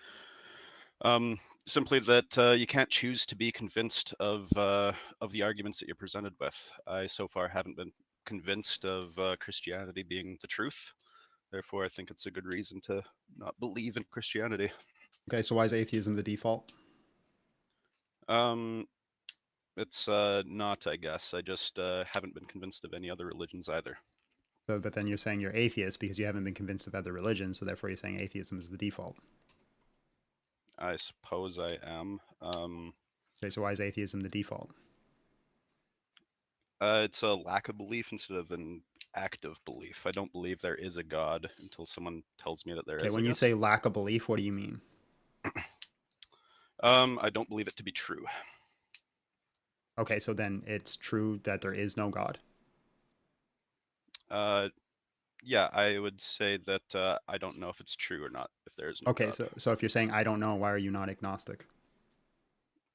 Simply that you can't choose to be convinced of the arguments that you're presented with. I so far haven't been convinced of Christianity being the truth. Therefore, I think it's a good reason to not believe in Christianity. Okay, so why is atheism the default? It's not, I guess. I just haven't been convinced of any other religions either. So, but then you're saying you're atheist because you haven't been convinced of other religions, so therefore you're saying atheism is the default. I suppose I am. Okay, so why is atheism the default? It's a lack of belief instead of an active belief. I don't believe there is a God until someone tells me that there is. Okay, when you say lack of belief, what do you mean? I don't believe it to be true. Okay, so then it's true that there is no God. Yeah, I would say that I don't know if it's true or not, if there is no Okay, God. so if you're saying I don't know, why are you not agnostic?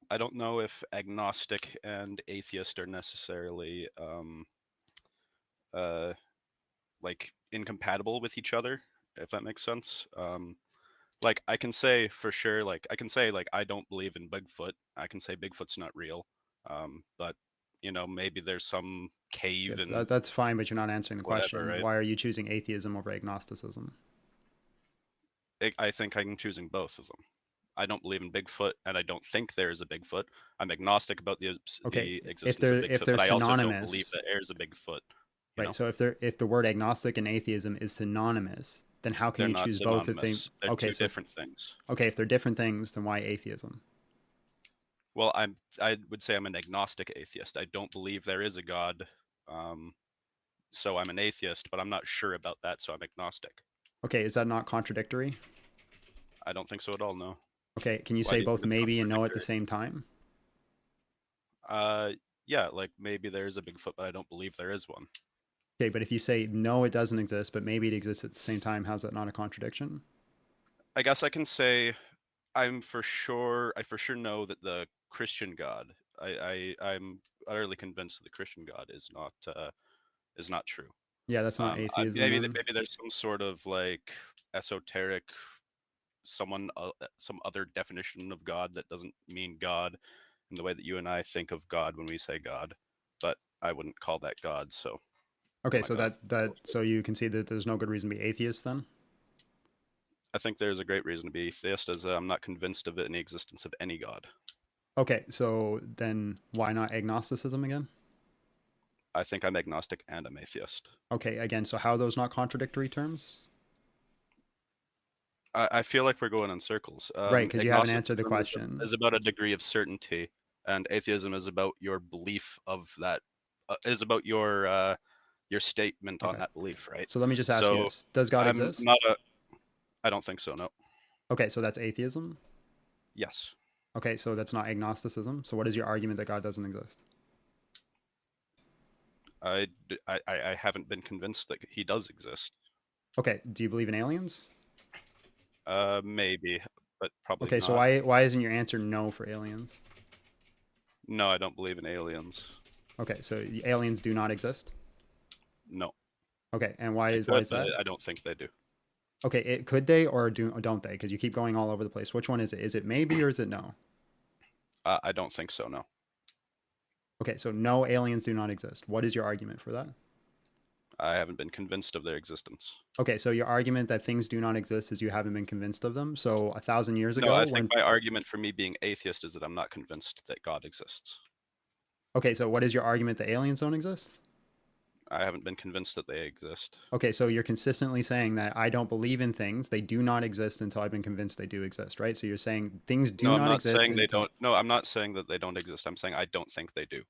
I don't know if agnostic and atheist are necessarily like incompatible with each other, if that makes sense. Like I can say for sure, like I can say like I don't believe in Bigfoot. I can say Bigfoot's not real. But you know, maybe there's some cave and That's fine, but you're not answering the whatever, question. right? Why are you choosing atheism over agnosticism? I think I'm choosing both of them. I don't believe in Bigfoot, and I don't think there is a Bigfoot. I'm agnostic about the Okay, existence of if Bigfoot, they're but I also don't synonymous, believe that there's a Bigfoot. You right? know, So if the word agnostic and atheism is synonymous, then how can they're you not choose both of things? synonymous. They're Okay, two so different things. okay, if they're different things, then why atheism? Well, I would say I'm an agnostic atheist. I don't believe there is a God, so I'm an atheist, but I'm not sure about that, so I'm agnostic. Okay, is that not contradictory? I don't think so at all. No. Okay, can you Why say do you both think it's maybe and no at the contradictory? same time? Yeah, like maybe there is a Bigfoot, but I don't believe there is one. Okay, but if you say no, it doesn't exist, but maybe it exists at the same time, how's that not a contradiction? I guess I can say I for sure know that the Christian God, I'm utterly convinced that the Christian God is not true. Yeah, that's not atheism Maybe then. maybe there's some sort of like esoteric some other definition of God that doesn't mean God in the way that you and I think of God when we say God, but I wouldn't call that God. So Okay, I'm not so gonna. so you can see that there's no good reason to be atheist then? I think there's a great reason to be atheist, as I'm not convinced of any existence of any God. Okay, so then why not agnosticism again? I think I'm agnostic and I'm atheist. Okay, again, so how are those not contradictory terms? I feel like we're going in circles. Right, because you haven't answered the Agnosticism question. is about a degree of certainty, and atheism is about your belief of that. Is about your statement on Okay. that belief, right? So let me just ask you So this. Does God I'm not exist? a. I don't think so. No. Okay, so that's atheism? Yes. Okay, so that's not agnosticism. So what is your argument that God doesn't exist? I haven't been convinced that he does exist. Okay, do you believe in aliens? Maybe. but probably Okay, not. so why isn't your answer no for aliens? No, I don't believe in aliens. Okay, so aliens do not exist. No. Okay, and why They is could, that? but I don't think they do. Okay, could they or don't they? Because you keep going all over the place. Which one is it? Is it maybe or is it no? I don't think so. No. Okay, so no, aliens do not exist. What is your argument for that? I haven't been convinced of their existence. Okay, so your argument that things do not exist is you haven't been convinced of them. So 1,000 years No, ago, I when think my argument for me being atheist is that I'm not convinced that God exists. okay, so what is your argument that aliens don't exist? I haven't been convinced that they exist. Okay, so you're consistently saying that I don't believe in things; they do not exist until I've been convinced they do exist, right? So you're saying things do No, I'm not not exist saying they until. don't. No, I'm not saying that they don't exist. I'm saying I don't think they do.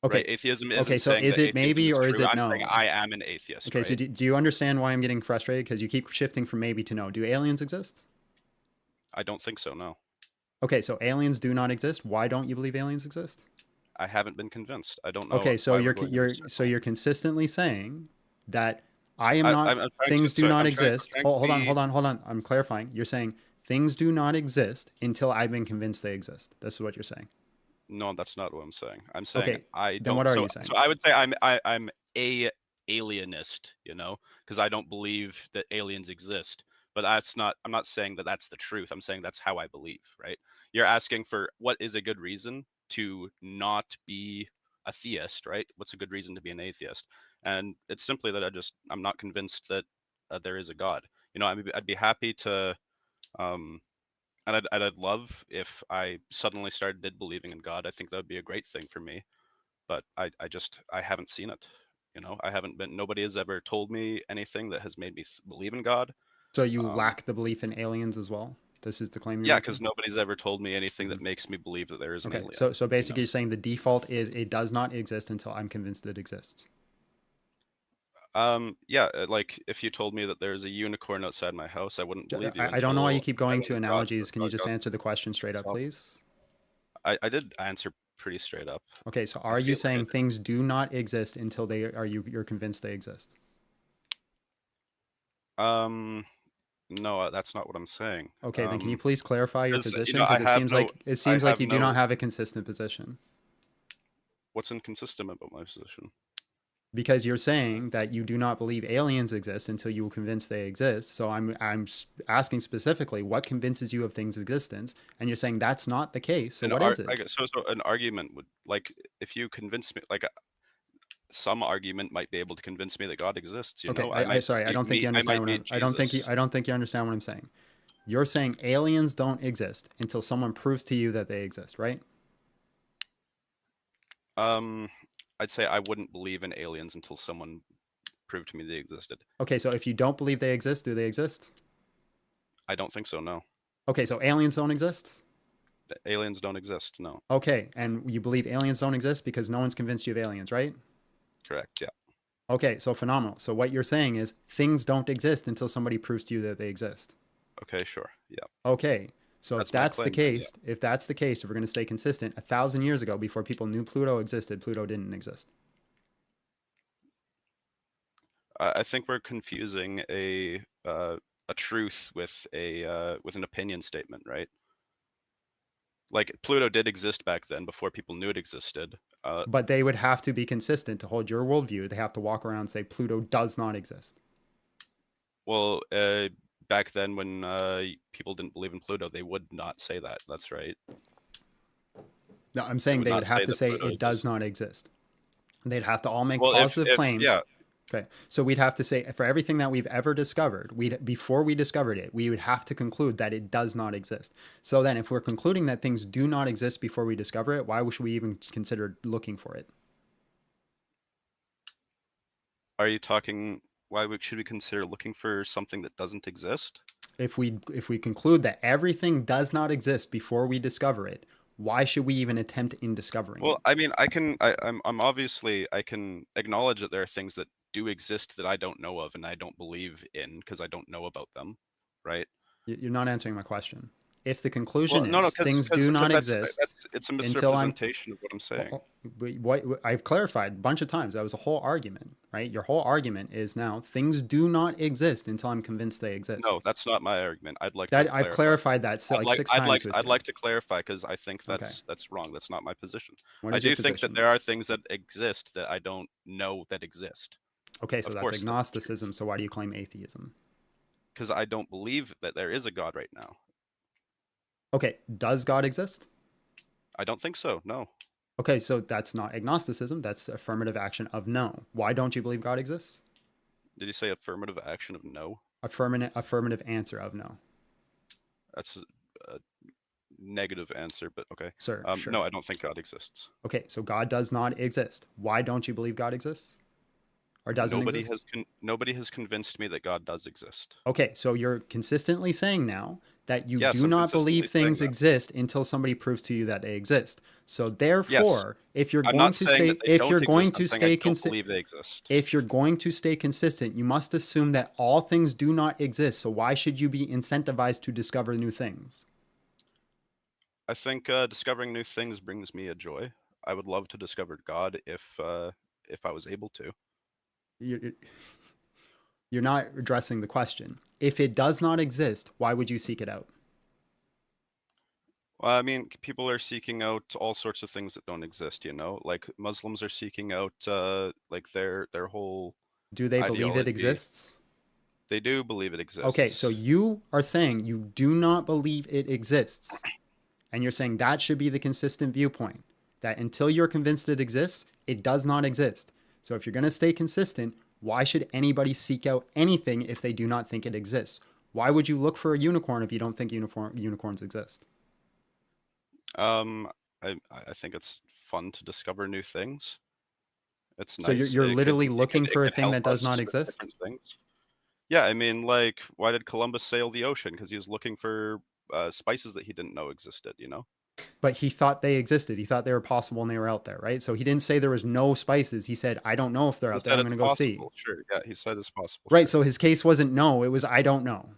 Okay. Right? Atheism Okay, isn't so saying is that it atheism maybe is or is true. it I'm no? saying I am an atheist. Okay, right? so do you understand why I'm getting frustrated? Because you keep shifting from maybe to no. Do aliens exist? I don't think so. No, Okay, so aliens do not exist. Why don't you believe aliens exist? I haven't been convinced. I don't know. Okay, so why we're going in a circle. you're consistently saying that I am I'm not trying things to. do So not I'm trying exist. to Hold on, be. hold on, hold on. I'm clarifying. You're saying things do not exist until I've been convinced they exist. This is what you're saying. No, that's not what I'm saying. I'm saying Okay, I then don't. what are So you saying? so I would say I'm a alienist. Because I don't believe that aliens exist. But that's not. I'm not saying that that's the truth. I'm saying that's how I believe. Right? You're asking for what is a good reason to not be a theist, right? What's a good reason to be an atheist? And it's simply that I'm not convinced that there is a God. I'd be happy to. Um, and I'd love if I suddenly started believing in God. I think that would be a great thing for me. But I haven't seen it. I haven't been. Nobody has ever told me anything that has made me believe in God. So you Um, lack the belief in aliens as well? This is the claim you're yeah, making? because nobody's ever told me anything that makes me believe that there is an Okay, alien. so basically you're saying the default is it does not exist until I'm convinced it exists. Yeah, like if you told me that there's a unicorn outside my house, I wouldn't believe you I don't know why you until keep I going went to and analogies. Can you just got answer the question straight up, myself. please? I did answer pretty straight up. Okay, so I are you feel like I saying did. things do not exist until you're convinced they exist? No, that's not what I'm saying. Okay, then can you please clarify your Because position? I Because have no. it I seems like have you do not no. have a consistent position. What's inconsistent about my position? Because you're saying that you do not believe aliens exist until you are convinced they exist. So asking specifically what convinces you of things' existence, and you're saying that's not the case. So what is it? So an argument would, like, if you convince me, like some argument might be able to convince me that God exists. Okay, I might sorry, I meet don't think you I understand might what meet Jesus. I don't think you understand what I'm saying. You're saying aliens don't exist until someone proves to you that they exist, right? I'd say I wouldn't believe in aliens until someone proved to me they existed. Okay, so if you don't believe they exist, do they exist? I don't think so. No, Okay, so aliens don't exist? the aliens don't exist. No, Okay, and you believe aliens don't exist because no one's convinced you of aliens, right? correct. Yeah. Okay, so phenomenal. So what you're saying is things don't exist until somebody proves to you that they exist. Okay. Sure. Yeah. Okay, so That's my claim, then, yeah. if that's the case, if we're going to stay consistent, 1,000 years ago, before people knew Pluto existed, Pluto didn't exist. I think we're confusing a truth with with an opinion statement, right? Like Pluto did exist back then before people knew it existed. But they would have to be consistent to hold your worldview. They have to walk around and say Pluto does not exist. Well, back then when people didn't believe in Pluto, they would not say that. That's right. No, I'm They saying would they not would have say to that say Pluto it does exists. not exist. They'd have to all make Well, positive claims. yeah, Okay, so we'd have to say for everything that we've ever discovered, before we discovered it, we would have to conclude that it does not exist. So then, if we're concluding that things do not exist before we discover it, why should we even consider looking for it? are you talking? Should we consider looking for something that doesn't exist? If we conclude that everything does not exist before we discover it, why should we even attempt in discovering Well, it? I mean, I'm obviously I can acknowledge that there are things that do exist that I don't know of and I don't believe in because I don't know about them, right? You're not answering my question. If the conclusion no, is things do not exist it's a until I'm misrepresentation of what I'm saying. what I've clarified a bunch of times, that was a whole argument, right? Your whole argument is now things do not exist until I'm convinced they exist. No, that's not my argument. I'd like to That clarify. I've clarified that like six times with I'd you. like to clarify because I think Okay. that's wrong. That's not my position. What I is your do think that position? there are things that exist that I don't know that exist. Okay, so Of that's course, agnosticism. So why do you claim atheism? because I don't believe that there is a God right now. Okay, does God exist? I don't think so. No. Okay, so that's not agnosticism. That's affirmative action of no. Why don't you believe God exists? Did you say affirmative action of no? Affirmative answer of no. That's a negative answer, but okay. Sir, sure. No, I don't think God exists. Okay, so God does not exist. Why don't you believe God exists? Or doesn't exist? Nobody has convinced me that God does exist. Okay, so you're consistently saying now that you Yes, do I'm not believe consistently saying things that. exist until somebody proves to you that they exist. So therefore, if you're I'm going not to saying stay, that they if don't you're exist, going I'm to saying stay I don't consistent, believe they exist. if you're going to stay consistent, you must assume that all things do not exist. So why should you be incentivized to discover new things? I think discovering new things brings me a joy. I would love to discover God if I was able to. You're not addressing the question. If it does not exist, why would you seek it out? Well, I mean, people are seeking out all sorts of things that don't exist, you know? Like Muslims are seeking out like their whole Do they believe it ideology. exists? They do believe it exists. Okay, so you are saying you do not believe it exists. And you're saying that should be the consistent viewpoint. That until you're convinced it exists, it does not exist. So if you're going to stay consistent, why should anybody seek out anything if they do not think it exists? Why would you look for a unicorn if you don't think unicorns exist? I think it's fun to discover new things. It's nice. So you're literally looking for a it could thing that help does us not with exist? different things. Yeah, I mean, like, why did Columbus sail the ocean? Because he was looking for spices that he didn't know existed, you know? But he thought they existed. He thought they were possible and they were out there, right? So he didn't say there was no spices. He said, I don't know if they're He out there. said I'm it's going to go see. possible. Sure, yeah, he said it's possible. Right. Sure. So his case wasn't no, it was I don't know.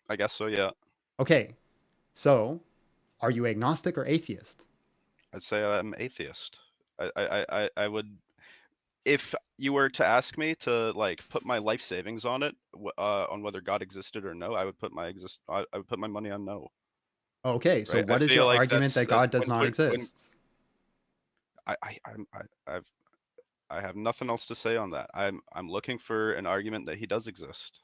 I guess so, yeah. Okay. So are you agnostic or atheist? I'd say I'm atheist. I would, if you were to ask me to like put my life savings on it, on whether God existed or no, I would put I would put my money on no. Okay. So Right? what I is feel your like argument that God does not exist? I have nothing else to say on that. I'm looking for an argument that he does exist.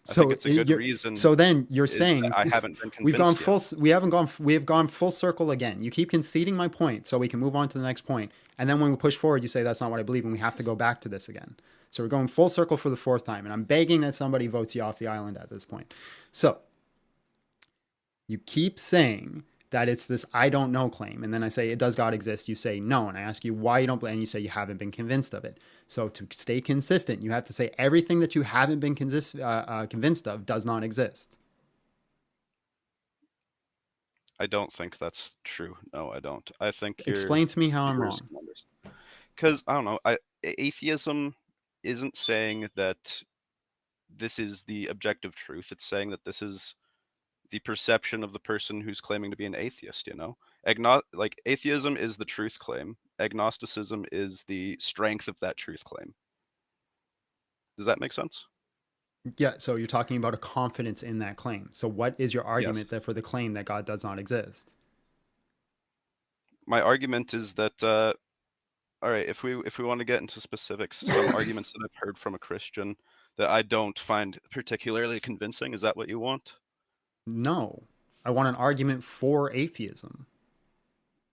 I think it's a good reason. So then you're is saying that I haven't been we've gone convinced full. We have gone full circle again. You keep conceding my point, so we can move on to the next point. And then when we push forward, you say that's not what I believe, and we have to go back to this again. So we're going full circle for the fourth time, and I'm begging that somebody votes you off the island at this point. So you keep saying that it's this I don't know claim, and then I say, does God exist? You say no, and I ask you why you don't believe, and you say you haven't been convinced of it. So to stay consistent, you have to say everything that you haven't been convinced of does not exist. I don't think that's true. No, I don't. I think you're Explain to me how I'm wrong. Because I don't know. Atheism isn't saying that this is the objective truth. It's saying that this is the perception of the person who's claiming to be an atheist, you know? Like atheism is the truth claim. Agnosticism is the strength of that truth claim. Does that make sense? Yeah, so you're talking about a confidence in that claim. So what is your argument that for the claim that God does not exist? My argument is that all right, if we want to get into specifics, some arguments that I've heard from a Christian that I don't find particularly convincing, is that what you want? No. I want an argument for atheism.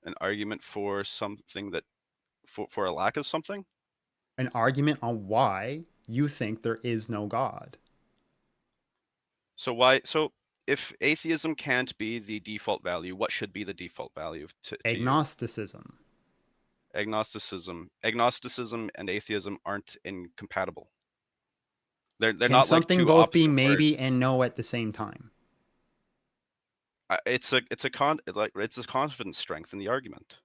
An argument for something that for a lack of something? An argument on why you think there is no God. So if atheism can't be the default value, what should be the default value to agnosticism? Agnosticism and atheism aren't incompatible. They're Can not something like two both be opposite maybe words. and no at the same time? It's a confidence strength in the argument.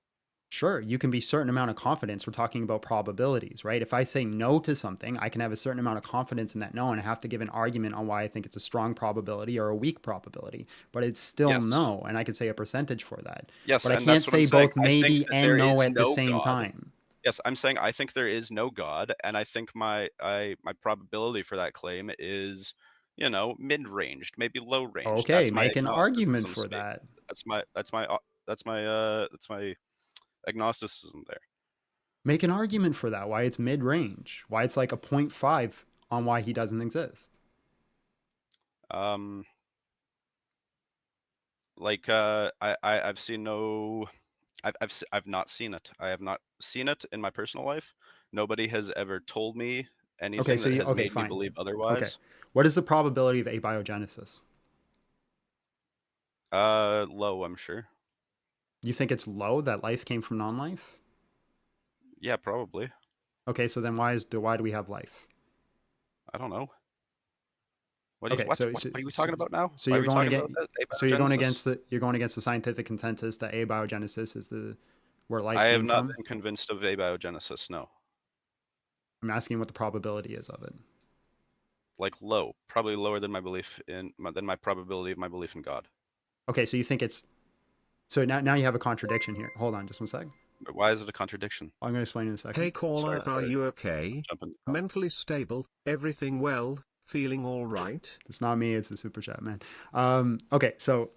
sure, you can be certain amount of confidence. We're talking about probabilities, right? If I say no to something, I can have a certain amount of confidence in that no, and I have to give an argument on why I think it's a strong probability or a weak probability. But it's still Yes. no, and I can say a percentage for that. Yes, But I and can't that's what I'm say saying. both I think maybe that and there no is at the no same God. time. Yes, I'm saying I think there is no God, and I think my probability for that claim is, mid-ranged, maybe low-ranged. Okay, That's my make an argument agnosticism for state. that. That's my agnosticism there. Make an argument for that. Why it's mid-range. Why it's like a 0.5 on why he doesn't exist. I've seen no. I've not seen it. I have not seen it in my personal life. Nobody has ever told me anything that has made me fine. believe Okay. otherwise. What is the probability of abiogenesis? Low, I'm sure. You think it's low that life came from non-life? Yeah, probably. Okay, so then why do we have life? I don't know. What Okay, what are you talking about now? So Why are you're we going talking against about that? so Abiogenesis? you're going against the scientific consensus that abiogenesis is the where life I have came not from. been convinced of abiogenesis. No, I'm asking what the probability is of it. like low, probably lower than my belief in than my probability of my belief in God. Okay, so you think it's so now you have a contradiction here. Hold on, just one sec. But why is it a contradiction? I'm going to explain in a second. Hey caller, are Sorry, you okay? jump in the call. Mentally stable? Everything well? Feeling all right? It's not me, it's the super chat, man. Okay, so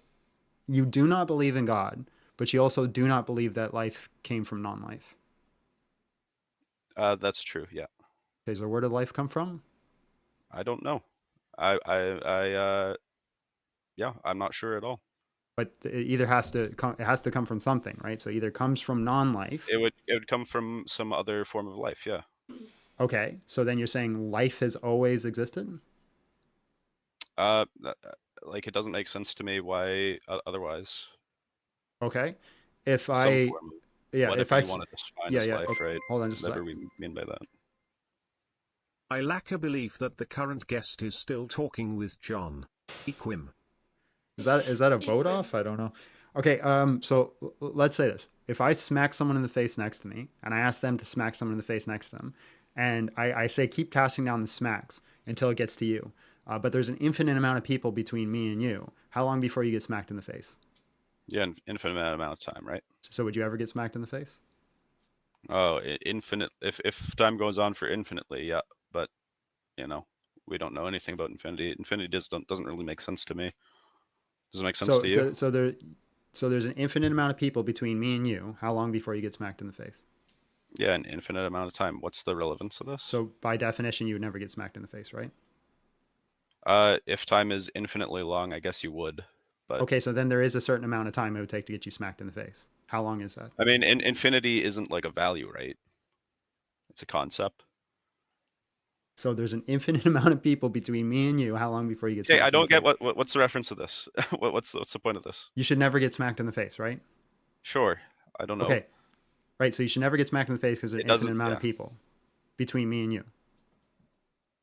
you do not believe in God, but you also do not believe that life came from non-life. That's true. Yeah, Okay, so where did life come from? I don't know. Yeah, I'm not sure at all. But it either has to come, it has to come from something, right? So either comes from non-life. It would come from some other form of life. Yeah. Okay, so then you're saying life has always existed? Like it doesn't make sense to me why otherwise. Okay, if Some I form of yeah, whatever if I you want to define yeah as yeah life, okay, right? hold on just a Whatever sec. we mean by that. I lack a belief that the current guest is still talking with John. Equim. Is that a vote off? I don't know. Okay, so let's say this: if I smack someone in the face next to me, and I ask them to smack someone in the face next to them, and I say keep casting down the smacks until it gets to you, but there's an infinite amount of people between me and you. How long before you get smacked in the face? Yeah, an infinite amount of time, right? So would you ever get smacked in the face? Oh, infinite. If time goes on for infinitely, yeah. But we don't know anything about infinity. Infinity doesn't really make sense to me. Does it make sense to you? So there's an infinite amount of people between me and you. How long before you get smacked in the face? Yeah, an infinite amount of time. What's the relevance of this? So by definition, you would never get smacked in the face, right? If time is infinitely long, I guess you would. But Okay, so then there is a certain amount of time it would take to get you smacked in the face. How long is that? I mean, infinity isn't like a value, right? It's a concept. So there's an infinite amount of people between me and you. How long before you get Okay, smacked I in the don't get face? what's the reference of this. What's the point of this? You should never get smacked in the face, right? Sure, I don't know. Okay, right. So you should never get smacked in the face because there's It an infinite doesn't. amount Yeah. of people between me and you.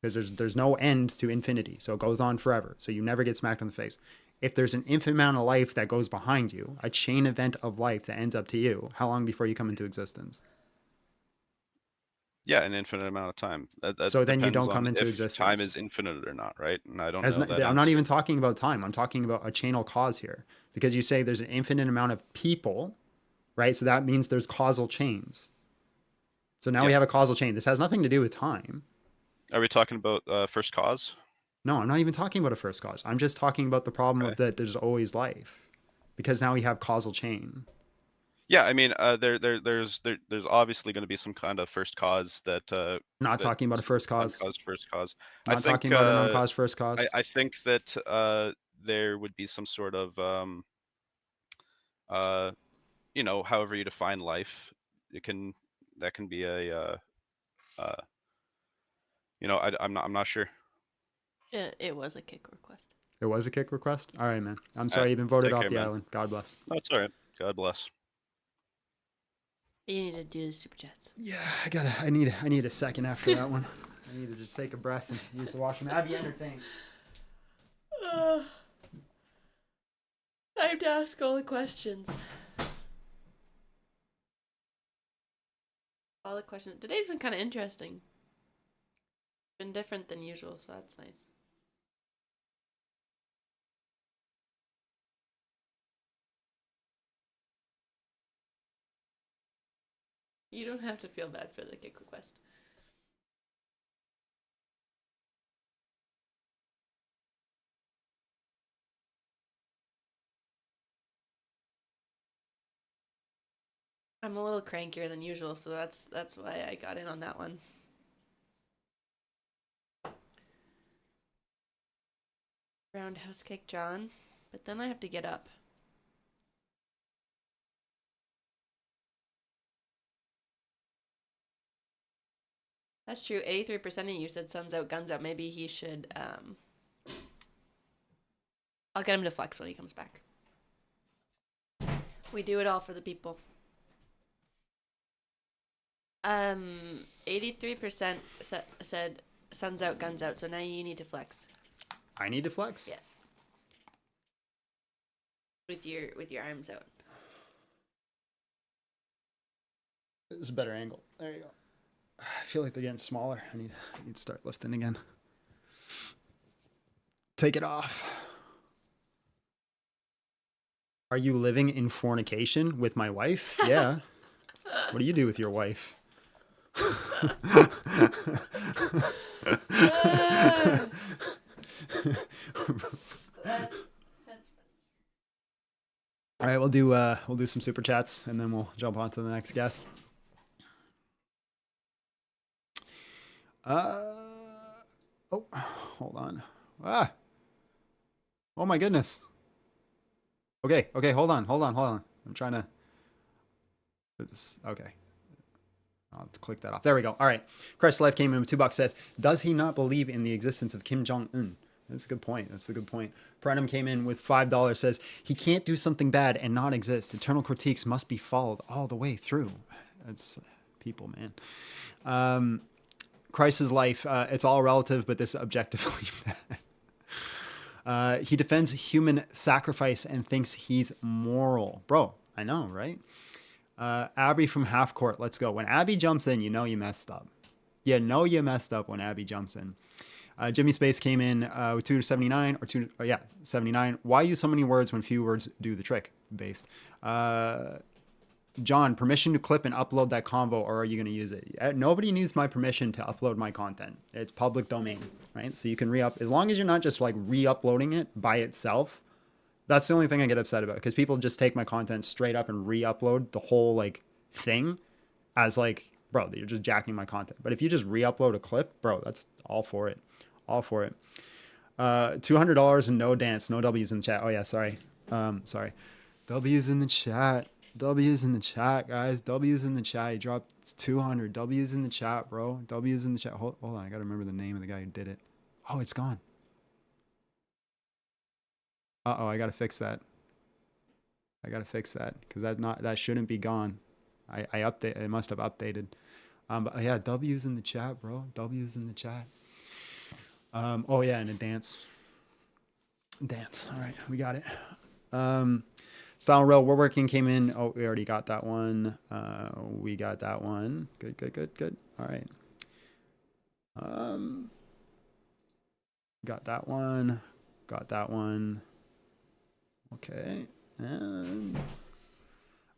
Because there's no end to infinity, so it goes on forever. So you never get smacked in the face. If there's an infinite amount of life that goes behind you, a chain event of life that ends up to you, how long before you come into existence? Yeah, an infinite amount of time. That So then you depends don't come on into if time existence. is infinite or not, right? And I don't As know not, that I'm not answer. even talking about time. I'm talking about a chain of cause here because you say there's an infinite amount of people, right? So that means there's causal chains. So now we Yeah. have a causal chain. This has nothing to do with time. Are we talking about first cause? No, I'm not even talking about a first cause. I'm just talking about the problem Okay. of that there's always life because now we have causal chain. Yeah, I mean, there's obviously going to be some kind of first cause that I'm not that talking about a first cause. uncaused first cause. I'm I not think talking about an uncaused first cause. I think that there would be some sort of uh however you define life, that can be a uh I'm not sure. It was a kick request. It was a kick request? All right, man. I'm All sorry right, you've been voted take off care, the man. island. God bless. No, it's all right. God bless. You need to do the super chats. Yeah, I need a second after that one. I need to just take a breath and use the washroom. Abby, entertain. Time to ask all the questions. All the questions. Today's been kind of interesting. Been different than usual, so that's nice. You don't have to feel bad for the kick request. I'm a little crankier than usual, so that's why I got in on that one. Roundhouse kick John, but then I have to get up. That's true. 83% of you said suns out, guns out. Maybe he should, I'll get him to flex when he comes back. We do it all for the people. 83% said suns out, guns out. So now you need to flex. I need to flex? Yeah. With your arms out. This is a better angle. There you go. I feel like they're getting smaller. I need to start lifting again. Take it off. Are you living in fornication with my wife? Yeah. What do you do with your wife? That's All right, we'll do some super chats and then we'll jump on to the next guest. Oh, hold on. Oh my goodness. Okay, hold on. I'm trying to. Okay. I'll have to click that off. There we go. All right. Christ Life came in with $2. Says, does he not believe in the existence of Kim Jong-un? That's a good point. Prenum came in with $5. Says, he can't do something bad and not exist. Eternal critiques must be followed all the way through. That's people, man. Christ's life, it's all relative, but this is objectively bad. He defends human sacrifice and thinks he's moral. Bro, I know, right? Abby from Half Court, let's go. When Abby jumps in, you know you messed up. You know you messed up when Abby jumps in. Jimmy Space came in with 279 or 79. Why use so many words when few words do the trick? Based. John, permission to clip and upload that convo, or are you going to use it? Nobody needs my permission to upload my content. It's public domain, right? So you can re-up, as long as you're not just like re-uploading it by itself. That's the only thing I get upset about, because people just take my content straight up and re-upload the whole like thing as like, bro, you're just jacking my content. But if you just re-upload a clip, bro, that's all for it. All for it. $200 and no dance, no W's in the chat. Oh yeah, sorry. Sorry. W's in the chat. W's in the chat, guys. W's in the chat. He dropped 200. W's in the chat, bro. W's in the chat. Hold on. I got to remember the name of the guy who did it. Oh, it's gone. Uh-oh, I got to fix that. Because that shouldn't be gone. I must have updated. But yeah, W's in the chat, bro. W's in the chat. Oh yeah, and a dance. All right, we got it. Style Rail Woodworking came in. Oh, we already got that one. We got that one. Good. All right. Got that one. Okay. And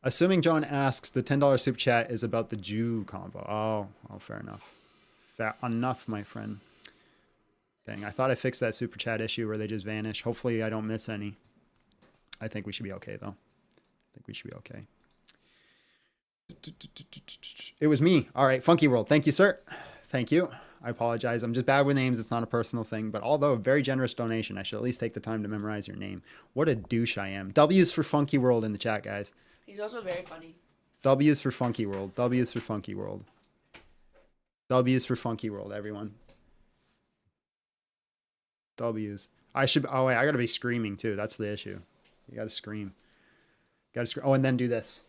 assuming John asks, the $10 super chat is about the Jew combo. Oh, fair enough. Fair enough, my friend. Dang, I thought I fixed that super chat issue where they just vanish. Hopefully I don't miss any. I think we should be okay, though. It was me. All right, Funky World. Thank you, sir. Thank you. I apologize. I'm just bad with names. It's not a personal thing. But although a very generous donation, I should at least take the time to memorize your name. What a douche I am. W's for Funky World in the chat, guys. He's also very funny. W's for Funky World. W's for Funky World. W's for Funky World, everyone. W's. Oh, wait, I got to be screaming, too. That's the issue. You got to scream. Oh, and then do this.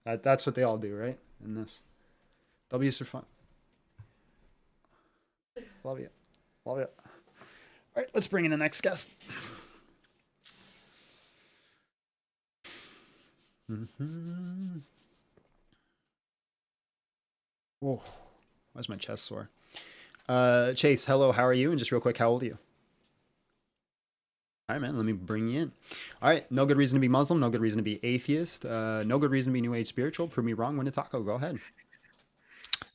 That's what they all do, right? And this. W's for fun. Love you. All right, let's bring in the next guest. Oh, why's my chest sore? Chase, hello, how are you? And just real quick, how old are you? All right, man, let me bring you in. All right, no good reason to be Muslim, no good reason to be atheist, no good reason to be New Age spiritual. Prove me wrong, win a taco. Go ahead.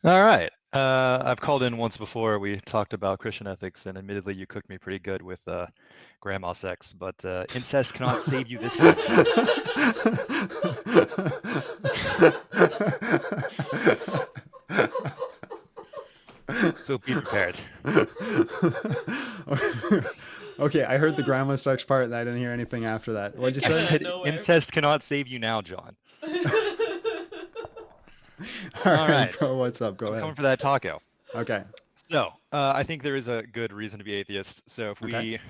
All right. I've called in once before. We talked about Christian ethics, and admittedly, you cooked me pretty good with grandma sex. But incest cannot save you this time, John. So be prepared. Okay, I heard the grandma sex part, and I didn't hear anything after that. What'd you Came say? out of nowhere. Incest cannot save you now, John. All All right, right. bro, what's up? Go I'm ahead. coming for that taco. Okay. So I think there is a good reason to be atheist. So if we Okay.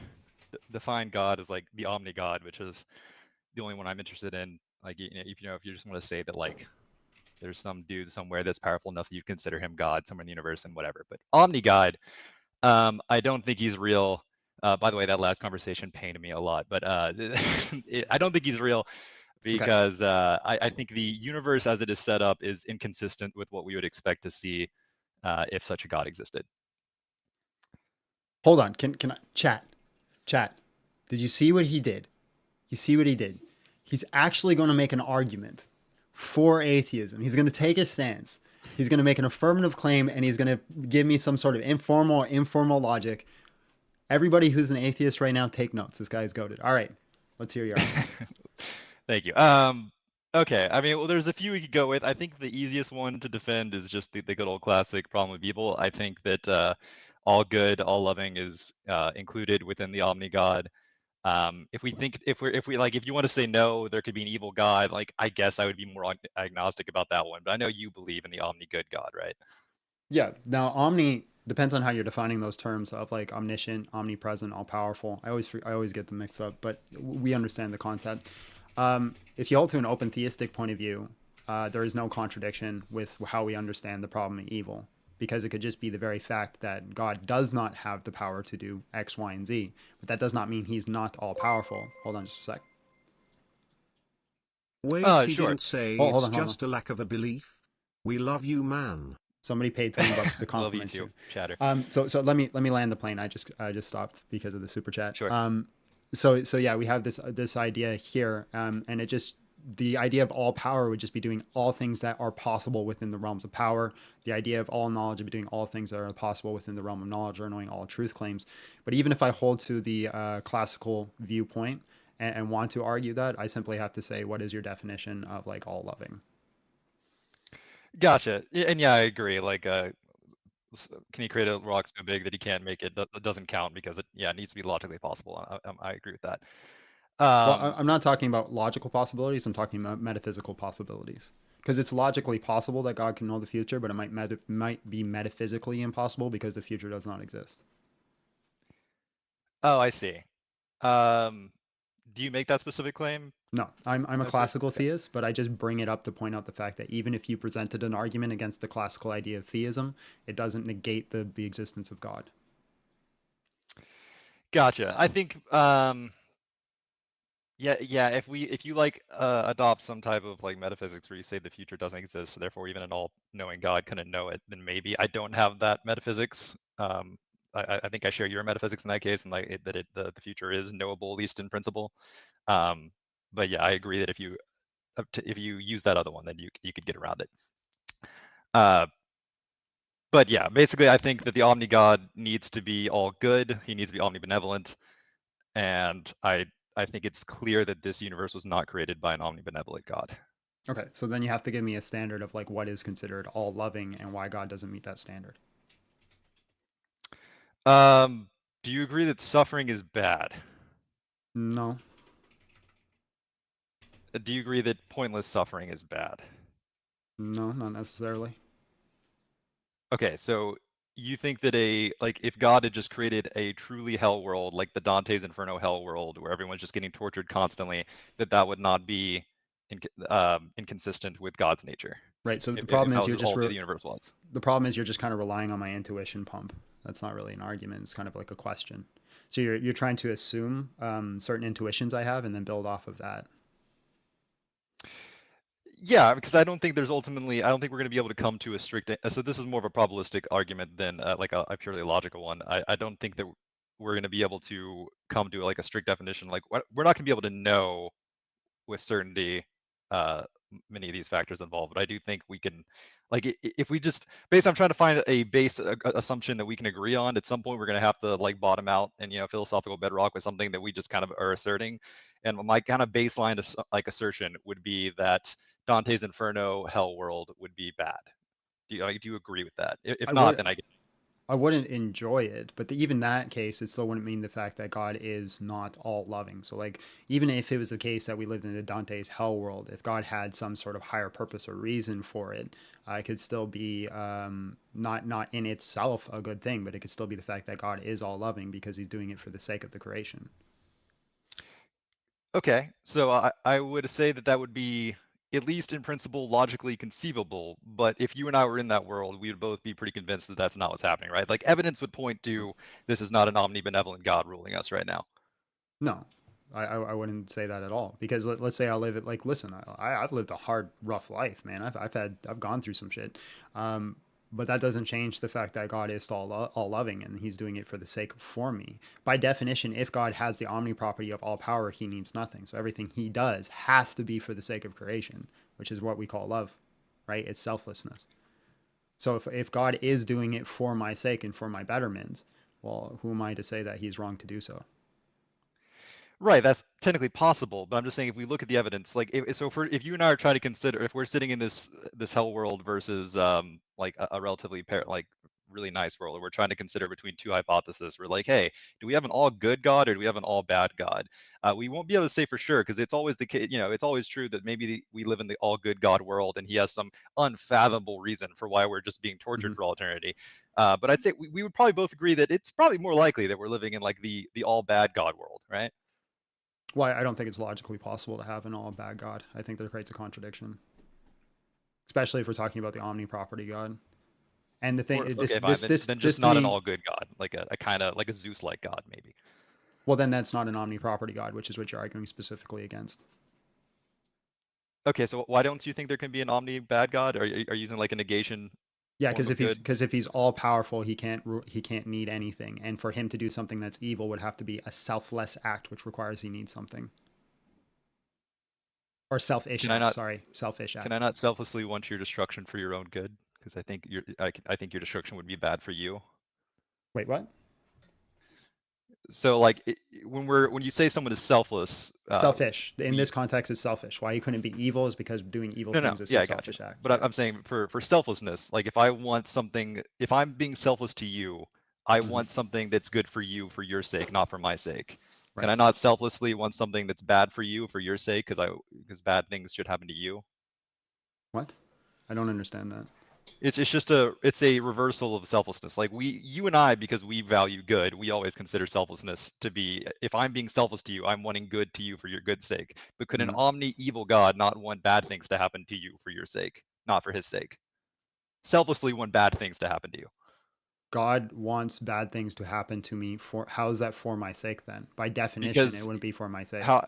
define God as like the omni God, which is the only one I'm interested in, like if you just want to say that like there's some dude somewhere that's powerful enough that you consider him God somewhere in the universe and whatever. But omni God, I don't think he's real. By the way, that last conversation pained me a lot, but I don't think he's real Okay. because I think the universe as it is set up is inconsistent with what we would expect to see if such a God existed. Hold on. Can I chat? Chat. Did you see what he did? You see what he did? He's actually going to make an argument for atheism. He's going to take a stance. He's going to make an affirmative claim, and he's going to give me some sort of informal logic. Everybody who's an atheist right now, take notes. This guy's goated. All right, let's hear your argument. Thank you. Okay. I mean, well, there's a few we could go with. I think the easiest one to defend is just the good old classic problem of evil. I think that all good, all loving is included within the omni God. If if you want to say no, there could be an evil God. Like, I guess I would be more agnostic about that one. But I know you believe in the omni good God, right? Yeah. Now, omni depends on how you're defining those terms of like omniscient, omnipresent, all powerful. I always get them mixed up, but we understand the concept. If you hold to an open theistic point of view, there is no contradiction with how we understand the problem of evil, because it could just be the very fact that God does not have the power to do X, Y, and Z, but that does not mean he's not all powerful. Hold on just a sec. Wait, he Sure. didn't say Hold it's on. just a lack of a belief. We love you, man. Somebody paid $20 to Love you compliment too, you. Chatter. So let me land the plane. I just stopped because of the super chat. Sure. So yeah, we have this idea here, and it just, the idea of all power would just be doing all things that are possible within the realms of power. The idea of all knowledge would be doing all things that are possible within the realm of knowledge, or knowing all truth claims. But even if I hold to the classical viewpoint and want to argue that, I simply have to say, what is your definition of like all loving? Gotcha. And yeah, I agree. Like, can he create a rock so big that he can't make it? That doesn't count because it needs to be logically possible. I agree with that. Well, I'm not talking about logical possibilities. I'm talking about metaphysical possibilities. Because it's logically possible that God can know the future, but it might be metaphysically impossible because the future does not exist. Oh, I see. Do you make that specific claim? No, I'm a Okay. classical theist, but I just bring it up to point out the fact that even if you presented an argument against the classical idea of theism, it doesn't negate the existence of God. Gotcha. I think yeah, if you like adopt some type of like metaphysics where you say the future doesn't exist, so therefore even an all-knowing God couldn't know it, then maybe I don't have that metaphysics. I think I share your metaphysics in that case, and like the future is knowable, at least in principle. But yeah, I agree that if you use that other one, then you could get around it. But yeah, basically, I think that the omni God needs to be all good. He needs to be omnibenevolent, and I think it's clear that this universe was not created by an omnibenevolent God. Okay, so then you have to give me a standard of like what is considered all loving and why God doesn't meet that standard. Do you agree that suffering is bad? No. Do you agree that pointless suffering is bad? No, not necessarily. Okay, so you think that if God had just created a truly hell world, like the Dante's Inferno hell world, where everyone's just getting tortured constantly, that would not be inconsistent with God's nature? Right. So If the problem that is was all that the universe was. the problem is you're just kind of relying on my intuition pump. That's not really an argument. It's kind of like a question. So you're trying to assume certain intuitions I have and then build off of that. Yeah, because I don't think there's ultimately, I don't think we're going to be able to come to a strict. So this is more of a probabilistic argument than like a purely logical one. I don't think that we're going to be able to come to like a strict definition. Like we're not going to be able to know with certainty many of these factors involved, but I do think we can, like, if we just based on trying to find a base assumption that we can agree on, at some point we're going to have to like bottom out and philosophical bedrock with something that we just kind of are asserting. And my kind of baseline like assertion would be that Dante's Inferno hell world would be bad. Do you agree with that? If I not, would then I wouldn't enjoy it, but even that case, it still wouldn't mean the fact that God is not all loving. So, like, even if it was the case that we lived in the Dante's hell world, if God had some sort of higher purpose or reason for it, it could still be not in itself a good thing, but it could still be the fact that God is all loving because He's doing it for the sake of the creation. Okay, so I would say that that would be, at least in principle, logically conceivable. But if you and I were in that world, we would both be pretty convinced that that's not what's happening, right? Like evidence would point to this is not an omnibenevolent God ruling us right now. No, I wouldn't say that at all. Because let's say I live it like, listen, I've lived a hard, rough life, man. I've gone through some shit. But that doesn't change the fact that God is all loving and He's doing it for the sake for me. By definition, if God has the omni property of all power, He needs nothing. So everything He does has to be for the sake of creation, which is what we call love, right? It's selflessness. So if God is doing it for my sake and for my betterment, well, who am I to say that He's wrong to do so? Right, that's technically possible, but I'm just saying if we look at the evidence, like if you and I are trying to consider if we're sitting in this hell world versus like a relatively like really nice world, and we're trying to consider between two hypotheses, we're like, hey, do we have an all good God or do we have an all bad God? We won't be able to say for sure because it's always the case, it's always true that maybe we live in the all good God world and He has some unfathomable reason for why we're just being tortured Mm-hmm. for all eternity. But I'd say we would probably both agree that it's probably more likely that we're living in like the all bad God world, right? Well, I don't think it's logically possible to have an all bad God. I think that creates a contradiction, especially if we're talking about the omni property God. And the Or thing, okay, fine. Then this just to not an me, all good god, like a kind of like a Zeus-like god, maybe. well, then that's not an omni property God, which is what you're arguing specifically against. Okay, so why don't you think there can be an omni bad god? Are you using like a negation Yeah, form of good? because if he's all powerful, he can't need anything, and for him to do something that's evil would have to be a selfless act, which requires he needs something, or selfish Can I act. not Sorry, selfish can I act. not selflessly want your destruction for your own good? Because I think your destruction would be bad for you. Wait, what? So like when you say someone is selfless, Selfish. In we this context, is selfish. Why he couldn't be evil is because doing evil no, things is yeah, a I got you. selfish act. But Yeah. I'm saying for selflessness, like if I want something, if I'm being selfless to you, I Hmm. want something that's good for you for your sake, not for my sake. Can Right. I not selflessly want something that's bad for you for your sake because bad things should happen to you? What? I don't understand that. It's just it's a reversal of selflessness. Like you and I, because we value good, we always consider selflessness to be, if I'm being selfless to you, I'm wanting good to you for your good sake. But could an Mhm. omni evil God not want bad things to happen to you for your sake, not for his sake? Selflessly want bad things to happen to you. God wants bad things to happen to me for how is that for my sake then? By definition, it Because wouldn't be for my sake. how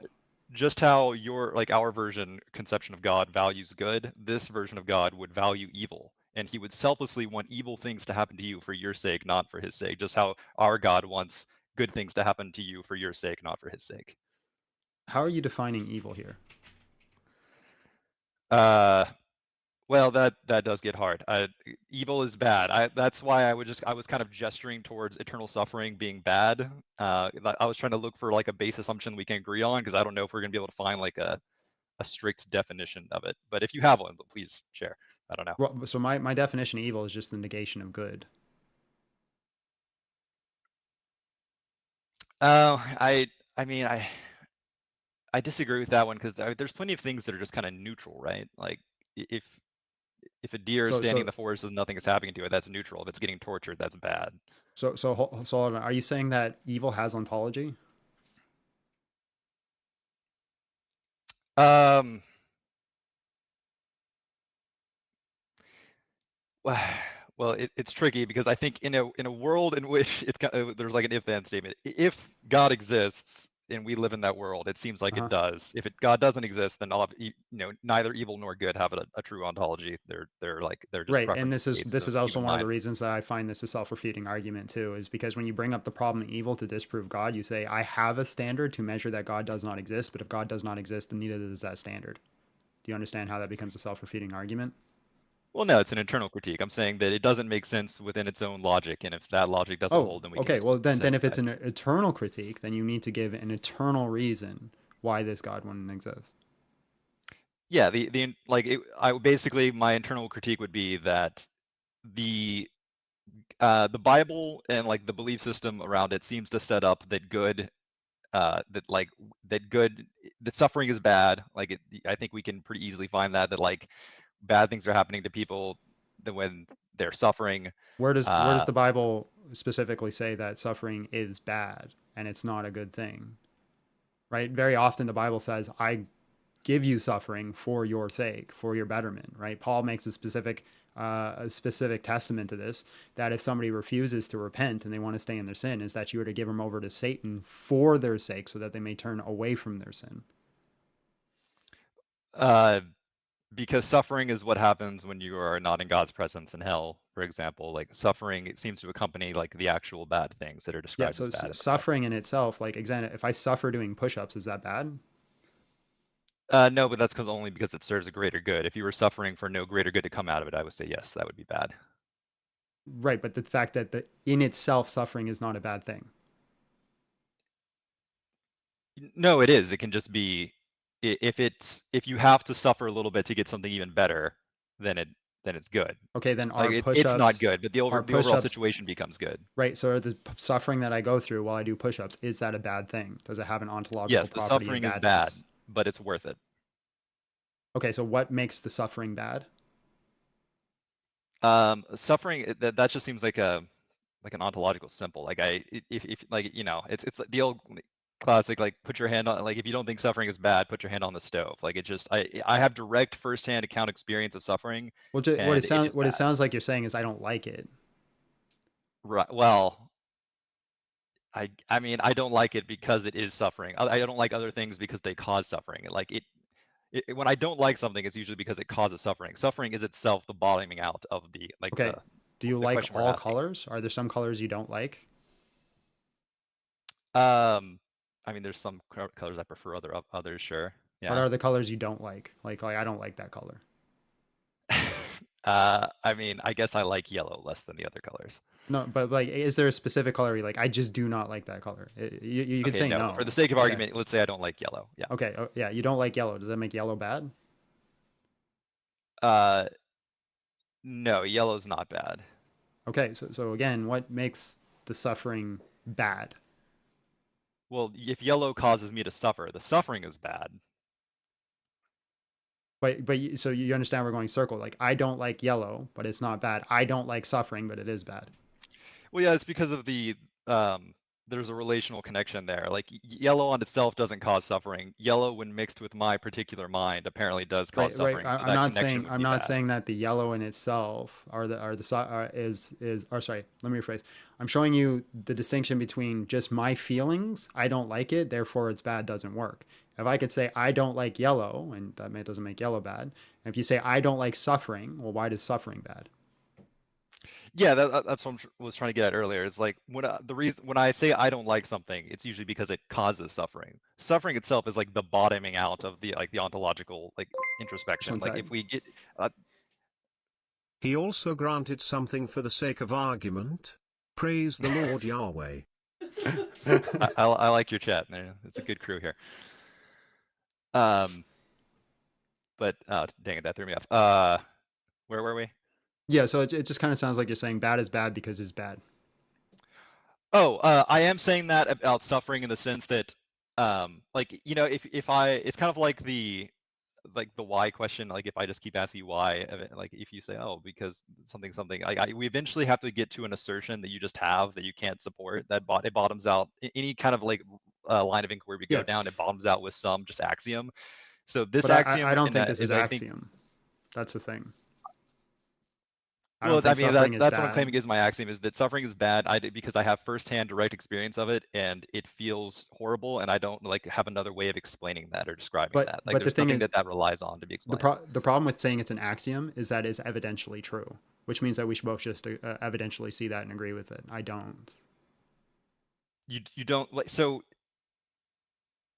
just how your like our version conception of God values good, this version of God would value evil. And he would selflessly want evil things to happen to you for your sake, not for his sake. Just how our God wants good things to happen to you for your sake, not for his sake. How are you defining evil here? Uh well, that does get hard. Evil is bad. That's why I was kind of gesturing towards eternal suffering being bad. I was trying to look for like a base assumption we can agree on because I don't know if we're gonna be able to find like a strict definition of it. But if you have one, please share. I don't know. Well, so my definition of evil is just the negation of good. Uh, I I mean I disagree with that one because there's plenty of things that are just kind of neutral, right? Like if a deer is So standing in so the forest and nothing is happening to it, that's neutral. If it's getting tortured, that's bad. so hold on. Are you saying that evil has ontology? Um, well, it's tricky because I think in a world in which there's like an if then statement. If God exists, and we live in that world, it seems like Uh-huh. it does. If God doesn't exist, then neither evil nor good have a true ontology. They're just Right, and preference this states is of also human one of the minds. reasons that I find this a self-refuting argument too, is because when you bring up the problem of evil to disprove God, you say I have a standard to measure that God does not exist, but if God does not exist, then neither does that standard. Do you understand how that becomes a self-refuting argument? Well, no, it's an internal critique. I'm saying that it doesn't make sense within its own logic, and if that logic doesn't Oh, hold, then we can okay. just Well, then set it if it's aside. an eternal critique, then you need to give an eternal reason why this God wouldn't exist. Yeah, I basically my internal critique would be that the Bible and like the belief system around it seems to set up that good that good that suffering is bad. I think we can pretty easily find that like bad things are happening to people that when they're suffering. Where does Uh, the Bible specifically say that suffering is bad and it's not a good thing? Right? Very often the Bible says, "I give you suffering for your sake, for your betterment." Right? Paul makes a specific testament to this, that if somebody refuses to repent and they want to stay in their sin, is that you are to give them over to Satan for their sake, so that they may turn away from their sin. uh, because suffering is what happens when you are not in God's presence in hell, for example. Like suffering, it seems to accompany like the actual bad things that are Yeah. described So as bad in the Bible. suffering in itself, like example, if I suffer doing push-ups, is that bad? No, but that's only because it serves a greater good. If you were suffering for no greater good to come out of it, I would say yes, that would be bad. Right, but the fact that in itself suffering is not a bad thing. No, it is. It can just be if you have to suffer a little bit to get something even better, then it's good. Okay, then Like it's not good, but the overall situation becomes good. right? So the suffering that I go through while I do push-ups, is that a bad thing? Does it have an ontological Yes, the property of suffering is bad, badness? but it's worth it. Okay, so what makes the suffering bad? Suffering that just seems like an ontological symbol. Like if like it's the old classic like put your hand on, like if you don't think suffering is bad, put your hand on the stove. Like it just I have direct firsthand account experience of suffering, Well, and it is what it bad. sounds like you're saying is I don't like it. Right. Well, I mean I don't like it because it is suffering. I don't like other things because they cause suffering. Like when I don't like something, it's usually because it causes suffering. Suffering is itself the bottoming out of Okay, do you the like question we're all asking. colors? Are there some colors you don't like? I mean, there's some colors I prefer, others, sure. What Yeah. are the colors you don't like? Like I don't like that color. I mean, I guess I like yellow less than the other colors. No, but like, is there a specific color you like? I just do not like that color. You could Okay, say no. For no. the sake of Okay. argument, let's say I don't like yellow. Yeah. Okay. Oh, yeah, you don't like yellow. Does that make yellow bad? Uh, no, yellow's not bad. Okay. So again, what makes the suffering bad? Well, if yellow causes me to suffer, the suffering is bad. So you understand we're going circle. Like I don't like yellow, but it's not bad. I don't like suffering, but it is bad. Well, yeah, it's because of there's a relational connection there. Like yellow on itself doesn't cause suffering. Yellow, when mixed with my particular mind, apparently does cause Right. suffering. So that connection would I'm be not bad. saying that the yellow in itself is or sorry, let me rephrase. I'm showing you the distinction between just my feelings. I don't like it, therefore it's bad, doesn't work. If I could say I don't like yellow, and doesn't make yellow bad. And if you say I don't like suffering, well, why does suffering bad? Yeah, that's what I was trying to get at earlier. It's like the reason when I say I don't like something, it's usually because it causes suffering. Suffering itself is like the bottoming out of the ontological like Just introspection. one Like sec. if we get uh, He also granted something for the sake of argument. Praise the Lord Yahweh. I like your chat, man. It's a good crew here. But dang it, that threw me off. Where were we? Yeah, so it just kind of sounds like you're saying bad is bad because it's bad. Oh, I am saying that about suffering in the sense that, like, if I, it's kind of like the why question. Like, if I just keep asking you why, like, if you say, oh, because something, we eventually have to get to an assertion that you just have that you can't support. It bottoms out any kind of like line of inquiry we go Yeah, down. It bottoms out with some just axiom. So this but I axiom don't and think this is I think axiom. That's the thing. I don't Well, I think mean suffering is that's what I'm bad. claiming is my axiom is that suffering is bad. Because I have firsthand direct experience of it, and it feels horrible, and I don't like have another way of explaining that or describing that. Like, But the there's thing nothing is, that relies on to be explained. the problem with saying it's an axiom is that it's evidentially true, which means that we should both just evidentially see that and agree with it. I don't. You don't like so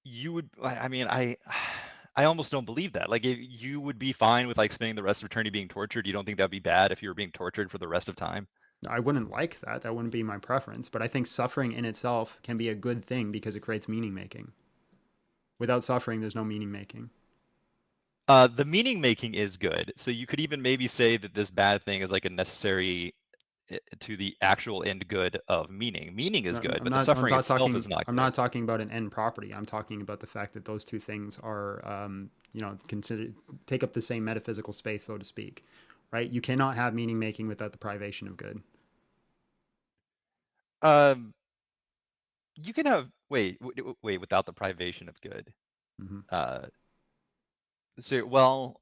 you would I mean I almost don't believe that. Like, if you would be fine with like spending the rest of eternity being tortured, you don't think that'd be bad if you were being tortured for the rest of time? I wouldn't like that. That wouldn't be my preference. But I think suffering in itself can be a good thing because it creates meaning making. Without suffering, there's no meaning making. The meaning making is good. So you could even maybe say that this bad thing is like a necessary to the actual end good of meaning. Meaning is good, but the suffering itself is not I'm good. not talking about an end property. I'm talking about the fact that those two things are, considered take up the same metaphysical space, so to speak. Right? You cannot have meaning making without the privation of good. Um, you can have wait without the privation of good. Hmm. Uh, so well,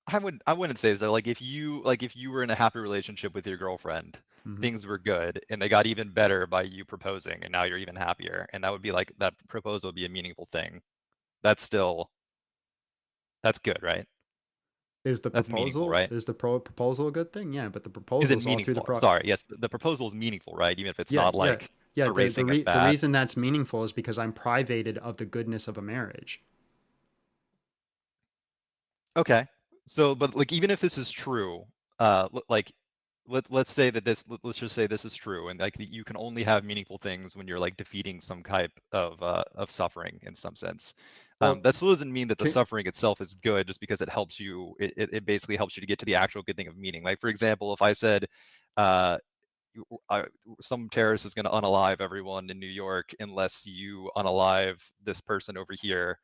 I wouldn't say so. Like if you were in a happy relationship with your girlfriend, Hmm. things were good, and they got even better by you proposing, and now you're even happier, and that would be like that proposal would be a meaningful thing. That's still that's good, right? That's meaningful, right? Is the proposal a good thing? Yeah, but the Is it proposal is all through the meaningful? pro. Sorry, yes, the proposal is meaningful, right? Even if it's Yeah, not yeah, like yeah. erasing a The bad. reason that's meaningful is because I'm privated of the goodness of a marriage. Okay. So, but like even if this is true, like let's say that let's just say this is true, and like you can only have meaningful things when you're like defeating some type of suffering in some sense. Well, That still doesn't mean that the can, suffering itself is good just because it helps you. It basically helps you to get to the actual good thing of meaning. Like for example, if I said, uh, I, some terrorist is going to unalive everyone in New York unless you unalive this person over here,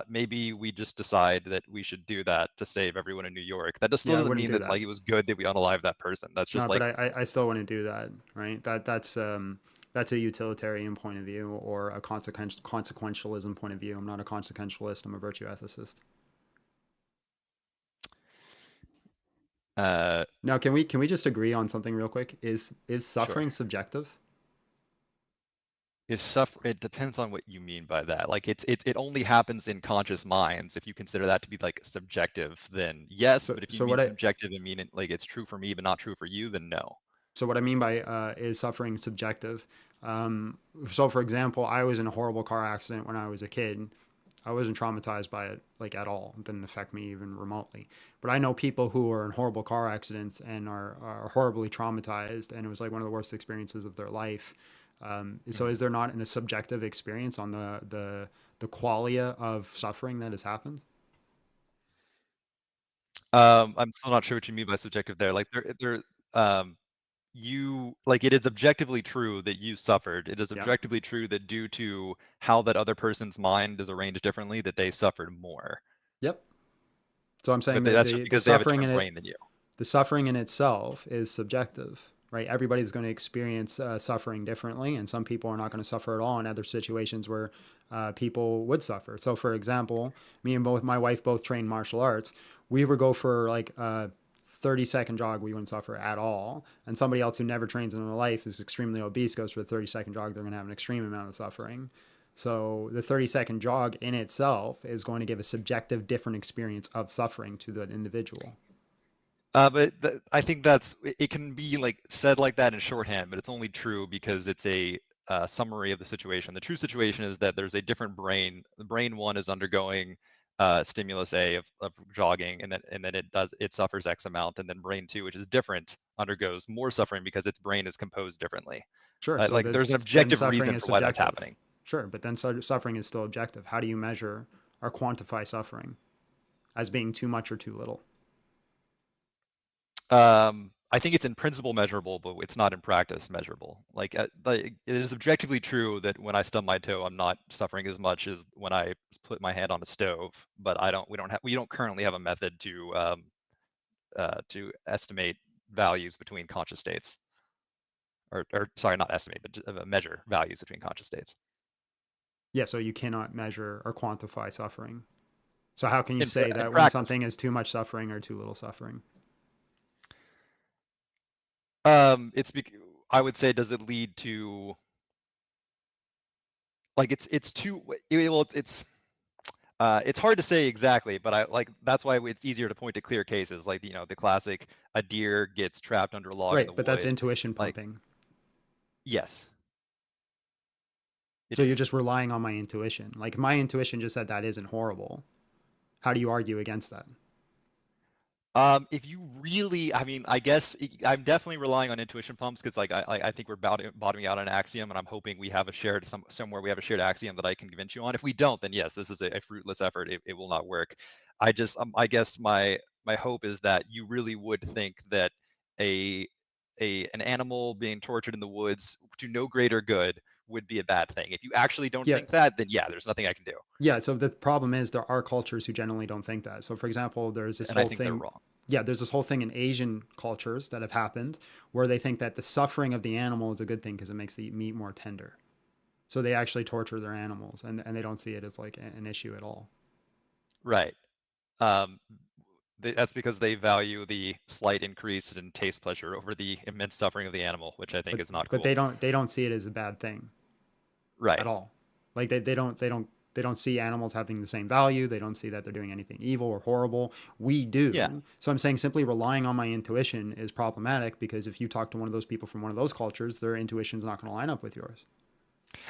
maybe we just decide that we should do that to save everyone in New York. That just still yeah, I doesn't wouldn't mean do that that. like it was good that we unalive that person. That's No, just but like I still wouldn't do that, right? That's a utilitarian point of view or a consequentialism point of view. I'm not a consequentialist. I'm a virtue ethicist. uh, Now, can we just agree on something real quick? Is sure. suffering subjective? Is suffer? It depends on what you mean by that. Like it only happens in conscious minds. If you consider that to be like subjective, then yes. So But if you so mean what I subjective and mean it like it's true for me but not true for you, then no. so what I mean by is suffering subjective? Um, so for example, I was in a horrible car accident when I was a kid. I wasn't traumatized by it like at all. It didn't affect me even remotely. But I know people who are in horrible car accidents and are horribly traumatized, and it was like one of the worst experiences of their life. So Mhm. is there not a subjective experience on the qualia of suffering that has happened? I'm still not sure what you mean by subjective there. Like um, you like it is objectively true that you suffered. It is Yeah. objectively true that due to how that other person's mind is arranged differently, that they suffered more. Yep. So I'm saying But that that's just the because they have a suffering in different it, brain than you. the suffering in itself is subjective, right? Everybody's going to experience suffering differently, and some people are not going to suffer at all in other situations where people would suffer. So, for example, me and both my wife both train martial arts. We would go for like a 30-second jog, we wouldn't suffer at all. And somebody else who never trains in their life is extremely obese goes for a 30-second jog, they're going to have an extreme amount of suffering. So the 30-second jog in itself is going to give a subjective different experience of suffering to the individual. But I think it can be like said like that in shorthand, but it's only true because it's a summary of the situation. The true situation is that there's a different brain. The brain one is undergoing stimulus A of jogging, and then it suffers X amount, and then brain two, which is different, undergoes more suffering because its brain is composed differently. Sure. So Like there's an then objective suffering reason is for why that's subjective. happening. Sure, but then suffering is still objective. How do you measure or quantify suffering as being too much or too little? I think it's in principle measurable, but it's not in practice measurable. Like it is objectively true that when I stub my toe, I'm not suffering as much as when I put my hand on a stove. But we don't currently have a method to estimate values between conscious states, or sorry, not estimate, but measure values between conscious states. Yeah, so you cannot measure or quantify suffering. So how can you In say in that when practice, something is too much suffering or too little suffering? I would say, does it lead to like it's too well it's hard to say exactly, but I like that's why it's easier to point to clear cases like the classic a deer gets trapped under a log in Right, the but that's wood. intuition Like pumping. yes, it So you're is. just relying on my intuition. Like my intuition just said that isn't horrible. How do you argue against that? If you really, I mean, I guess I'm definitely relying on intuition pumps because, like, I think we're bottoming out on an axiom, and I'm hoping we have a shared somewhere we have a shared axiom that I can convince you on. If we don't, then yes, this is a fruitless effort. It will not work. I guess my hope is that you really would think that a an animal being tortured in the woods to no greater good would be a bad thing. If you actually don't Yeah, think that, then yeah, there's nothing I can do, yeah. So the problem is there are cultures who generally don't think that. So for example, there's this and I whole think they're thing. wrong. Yeah, there's this whole thing in Asian cultures that have happened where they think that the suffering of the animal is a good thing because it makes the meat more tender. So they actually torture their animals, and they don't see it as like an issue at all. Right. Um, that's because they value the slight increase in taste pleasure over the immense suffering of the animal, which I think But is not but cool. they don't see it as a bad thing Right. at all. Like they don't see animals having the same value. They don't see that they're doing anything evil or horrible. We Yeah. do. So I'm saying simply relying on my intuition is problematic because if you talk to one of those people from one of those cultures, their intuition is not going to line up with yours.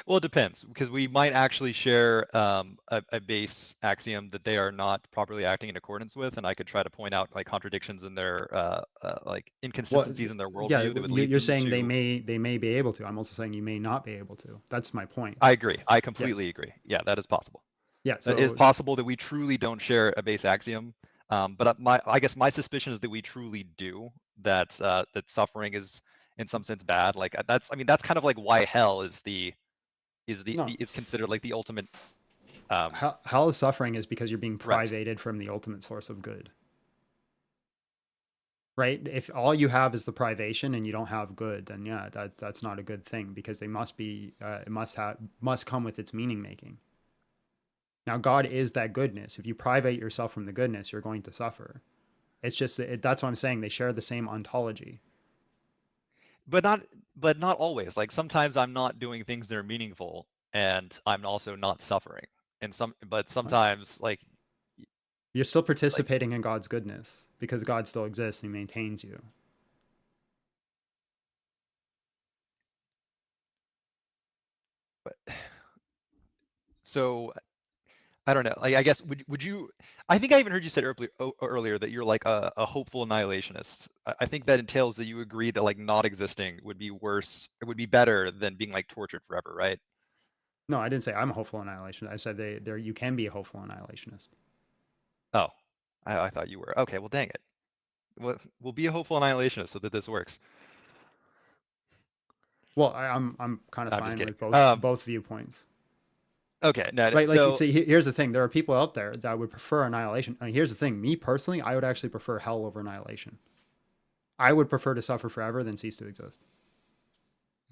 Well, it depends because we might actually share a base axiom that they are not properly acting in accordance with, and I could try to point out like contradictions in their like Well, inconsistencies in their yeah, worldview that would lead you're them saying to. they may be able to. I'm also saying you may not be able to. That's my point. I agree. I Yes. completely agree. Yeah, that is possible. Yeah. It is So possible that we truly don't share a base axiom, but I guess my suspicion is that we truly do. That suffering is in some sense bad. Like that's I mean that's kind of like why hell no, is considered like the ultimate. Um, hell is suffering is because you're being right. privated from the ultimate source of good. Right? If all you have is the privation and you don't have good, then yeah, that's not a good thing because they must be it must come with its meaning making. Now God is that goodness. If you private yourself from the goodness, you're going to suffer. It's just that's what I'm saying. They share the same ontology. But not always. Like sometimes I'm not doing things that are meaningful, and I'm also not suffering. And but What? sometimes You're still like participating in God's goodness because God still exists and maintains you. so I don't know. Like I guess would you? I think I even heard you said earlier that you're like a hopeful annihilationist. I think that entails that you agree that like not existing would be worse. It would be better than being like tortured forever, right? No, I didn't say I'm a hopeful annihilationist. I said there you can be a hopeful annihilationist. Oh, I thought you were. Okay, well, dang it. We'll be a hopeful annihilationist so that this works. Well, I'm kind of I'm just fine kidding. with both viewpoints. Okay, no, Right, like so see, here's the thing: there are people out there that would prefer annihilation. And here's the thing: me personally, I would actually prefer hell over annihilation. I would prefer to suffer forever than cease to exist.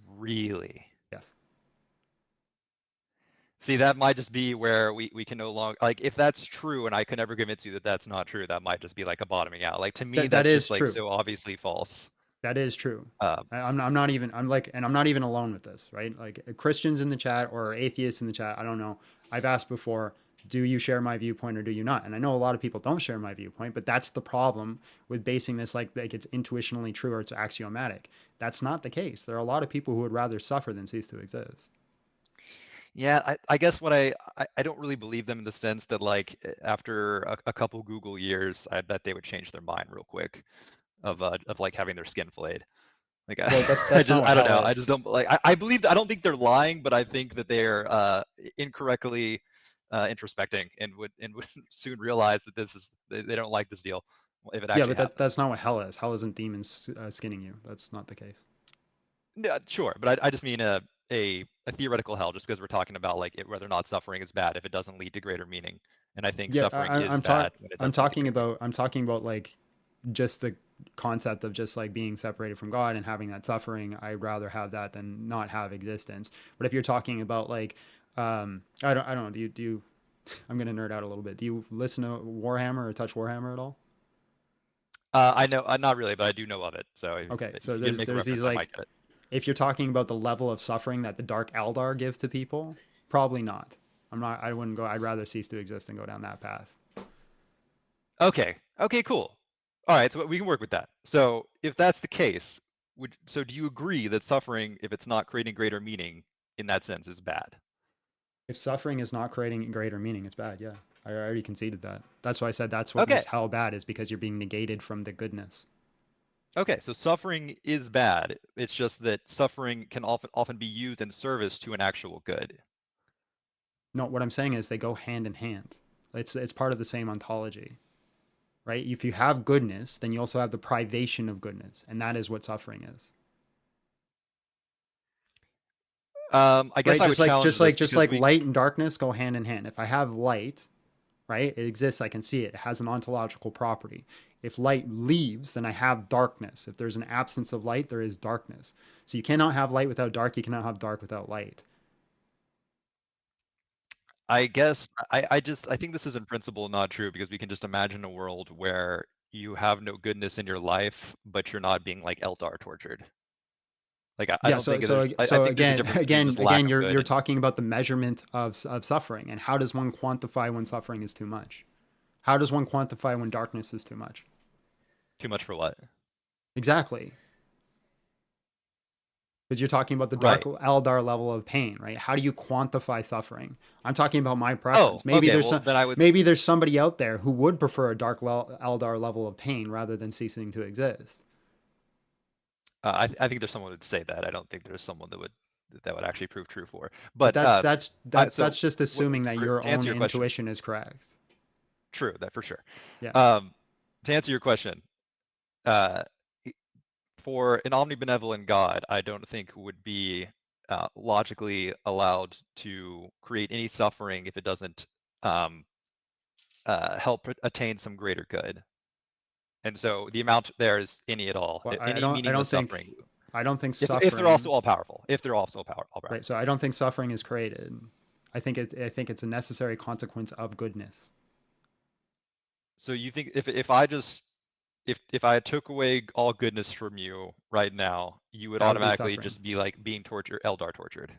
really. Yes, See, that might just be where we can no longer like if that's true and I can never convince you that that's not true, that might just be like a bottoming out. Like to me, that that's is just like true. so obviously false. That is true. Um, I'm not even I'm like and I'm not even alone with this, right? Like Christians in the chat or atheists in the chat, I don't know. I've asked before, do you share my viewpoint or do you not? And I know a lot of people don't share my viewpoint, but that's the problem with basing this like it's intuitionally true or it's axiomatic. That's not the case. There are a lot of people who would rather suffer than cease to exist. yeah, I guess what I don't really believe them in the sense that like after a couple Google years, I bet they would change their mind real quick of like having their skin filleted. Like Well, I that's not just what I don't hell know. I just is. don't like I believe I don't think they're lying, but I think that they're incorrectly introspecting and would soon realize that they don't like this deal if it Yeah, actually but happened. that's not what hell is. Hell isn't demons skinning you. That's not the case. Yeah, sure, but I just mean a theoretical hell just because we're talking about like whether or not suffering is bad if it doesn't lead to greater meaning. And I think Yeah, suffering is bad when it doesn't lead to greater meaning. I'm talking about like just the concept of just like being separated from God and having that suffering. I'd rather have that than not have existence. But if you're talking about like I don't know, do you I'm gonna nerd out a little bit. Do you listen to Warhammer or touch Warhammer at all? I know, not really, but I do know of it. So Okay, if so you did make a there's these reference, I like, might get it. if you're talking about the level of suffering that the Dark Eldar give to people, probably not. I'm not. I wouldn't go. I'd rather cease to exist than go down that path. Okay. Okay. Cool. All right. So we can work with that. So if that's the case, so do you agree that suffering, if it's not creating greater meaning in that sense, is bad? If suffering is not creating greater meaning, it's bad. Yeah, I already conceded that. That's why I said that's what Okay. makes hell bad, is because you're being negated from the goodness. Okay. So suffering is bad. It's just that suffering can often be used in service to an actual good. No, what I'm saying is they go hand in hand. It's part of the same ontology, right? If you have goodness, then you also have the privation of goodness, and that is what suffering is. I guess Right? I would challenge this Just because like we. light and darkness go hand in hand. If I have light, right, it exists, I can see it. It has an ontological property. If light leaves, then I have darkness. If there's an absence of light, there is darkness. So you cannot have light without dark. You cannot have dark without light. I guess I think this is in principle not true because we can just imagine a world where you have no goodness in your life, but you're not being like Eldar tortured. Like I Yeah. don't think there's I So think there's a again, difference between just lack of good you're and talking about the measurement of suffering, and how does one quantify when suffering is too much? How does one quantify when darkness is too much? too much for what? Exactly. Because you're talking about the dark Right. Eldar level of pain, right? How do you quantify suffering? I'm talking about my Oh, preference. okay. Well, then I would. Maybe there's somebody out there who would prefer a dark Eldar level of pain rather than ceasing to exist. I think there's someone who would say that. I don't think there's someone that would actually prove true for. But But so that's just assuming that your to own answer your question, intuition is correct. true that for sure. Yeah. To answer your question, uh, for an omnibenevolent God, I don't think would be logically allowed to create any suffering if it doesn't help attain some greater good. And so the amount there is any at all, Well, any meaningless suffering. I don't think If they're also suffering, all powerful, if they're also all powerful. right? So I don't think suffering is created. I think it's a necessary consequence of goodness. So you think if I just if I took away all goodness from you right now, you would That would be automatically suffering. just be like being tortured, Eldar tortured.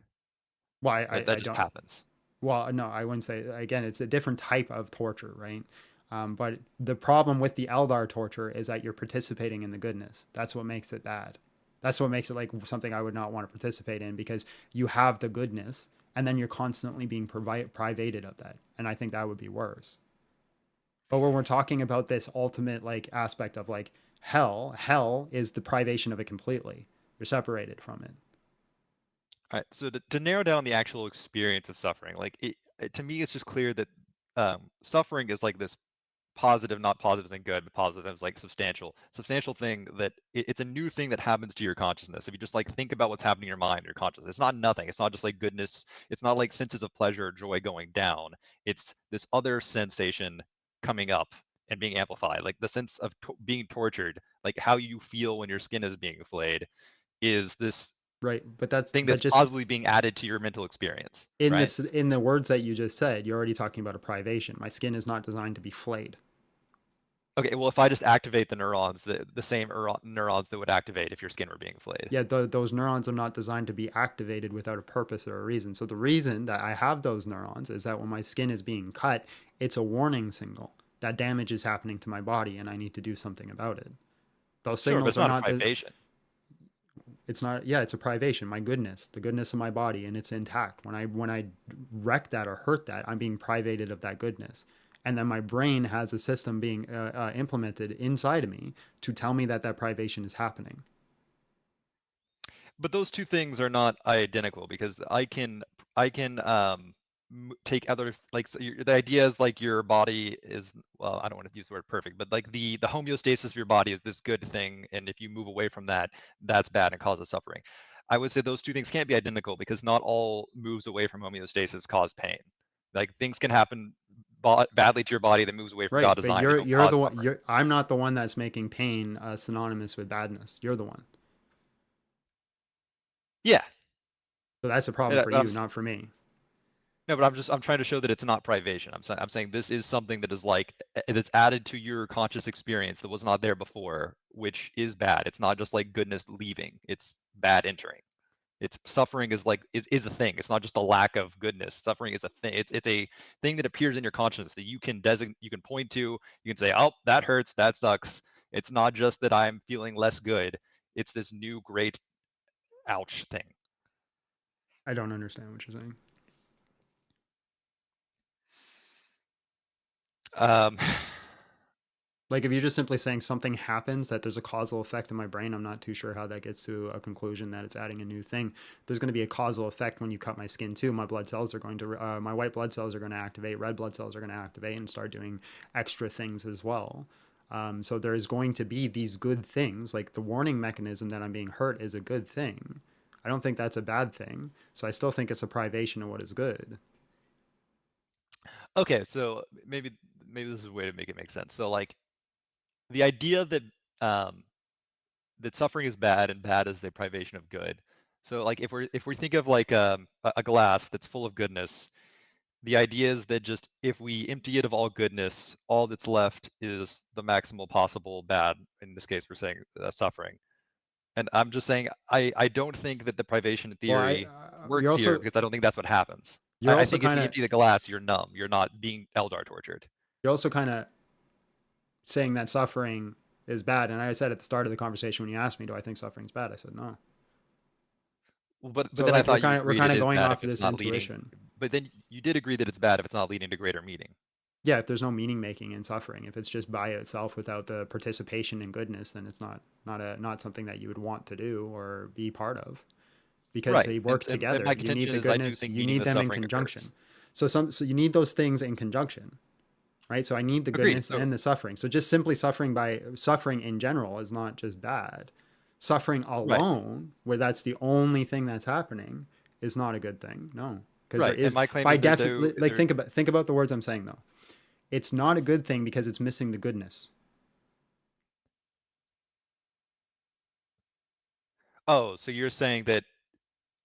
Well, That I just don't. happens. Well, no, I wouldn't say. Again, it's a different type of torture, right? But the problem with the Eldar torture is that you're participating in the goodness. That's what makes it bad. That's what makes it like something I would not want to participate in, because you have the goodness and then you're constantly being privated of that. And I think that would be worse. But when we're talking about this ultimate like aspect of like hell is the privation of it completely. You're separated from it. All right. So to narrow down the actual experience of suffering, like to me, it's just clear that suffering is like this positive, not positive as in good, but positive as like substantial thing that it's a new thing that happens to your consciousness. If you just like think about what's happening in your mind, your consciousness, it's not nothing. It's not just like goodness. It's not like senses of pleasure or joy going down. It's this other sensation coming up and being amplified, like the sense of being tortured, like how you feel when your skin is being flayed, is this Right. But thing that that's just positively being added to your mental experience, right? in the words that you just said, you're already talking about a privation. My skin is not designed to be flayed. Okay, well, if I just activate the neurons, the same neurons that would activate if your skin were being flayed. Yeah, those neurons are not designed to be activated without a purpose or a reason. So the reason that I have those neurons is that when my skin is being cut, it's a warning signal that damage is happening to my body and I need to do something about it. Those Sure, but signals it's are not a not privation. it's not, yeah, it's a privation. My goodness, the goodness of my body, and it's intact. When I wreck that or hurt that, I'm being privated of that goodness. And then my brain has a system being implemented inside of me to tell me that that privation is happening. But those two things are not identical because I can take other like so the idea is like your body is, well, I don't want to use the word perfect, but like the homeostasis of your body is this good thing, and if you move away from that, that's bad and causes suffering. I would say those two things can't be identical because not all moves away from homeostasis cause pain. Like things can happen badly to your body that moves away from God Right, but design and don't you're the cause one. suffering. I'm not the one that's making pain synonymous with badness. You're the one. Yeah, So that's a problem yeah, for you, not for me. No, but I'm trying to show that it's not privation. I'm saying this is something that is like that's added to your conscious experience that was not there before, which is bad. It's not just like goodness leaving; it's bad entering. It's suffering is like is a thing. It's not just a lack of goodness. Suffering is a thing. It's a thing that appears in your consciousness that you can you can point to. You can say, "Oh, that hurts. That sucks." It's not just that I'm feeling less good. It's this new great ouch thing. I don't understand what you're saying. Um, Like if you're just simply saying something happens, that there's a causal effect in my brain, I'm not too sure how that gets to a conclusion that it's adding a new thing. There's going to be a causal effect when you cut my skin too. My blood cells are going to, my white blood cells are going to activate, red blood cells are going to activate and start doing extra things as well. So there is going to be these good things, like the warning mechanism that I'm being hurt is a good thing. I don't think that's a bad thing. So I still think it's a privation of what is good. okay, so maybe this is a way to make it make sense. So like the idea that um, that suffering is bad and bad is the privation of good. So like if we think of like a glass that's full of goodness, the idea is that just if we empty it of all goodness, all that's left is the maximal possible bad. In this case, we're saying suffering. And I'm just saying I don't think that the privation Well, theory works here because I don't think that's what happens. you're I also think if kind you of, empty the glass, you're numb. You're not being Eldar tortured. you're also kind of saying that suffering is bad. And I said at the start of the conversation when you asked me, do I think suffering's bad? I said no. But So then I like thought you we're agreed kind it of is going bad off if of it's this not leading. intuition. But then you did agree that it's bad if it's not leading to greater meaning. Yeah, if there's no meaning making in suffering, if it's just by itself without the participation in goodness, then it's not something that you would want to do or be part of, because Right. they And, work and together. my You need contention the is I do goodness, think you need meaningless them in suffering conjunction. occurs. So you need those things in conjunction, right? So I need the Agreed. goodness So and the suffering. So just simply suffering in general is not just bad. Suffering right, alone, where that's the only thing that's happening, is not a good thing. No, because there right. And is my claim by is that definitely like there think about the words I'm saying though. It's not a good thing because it's missing the goodness. oh, so you're saying that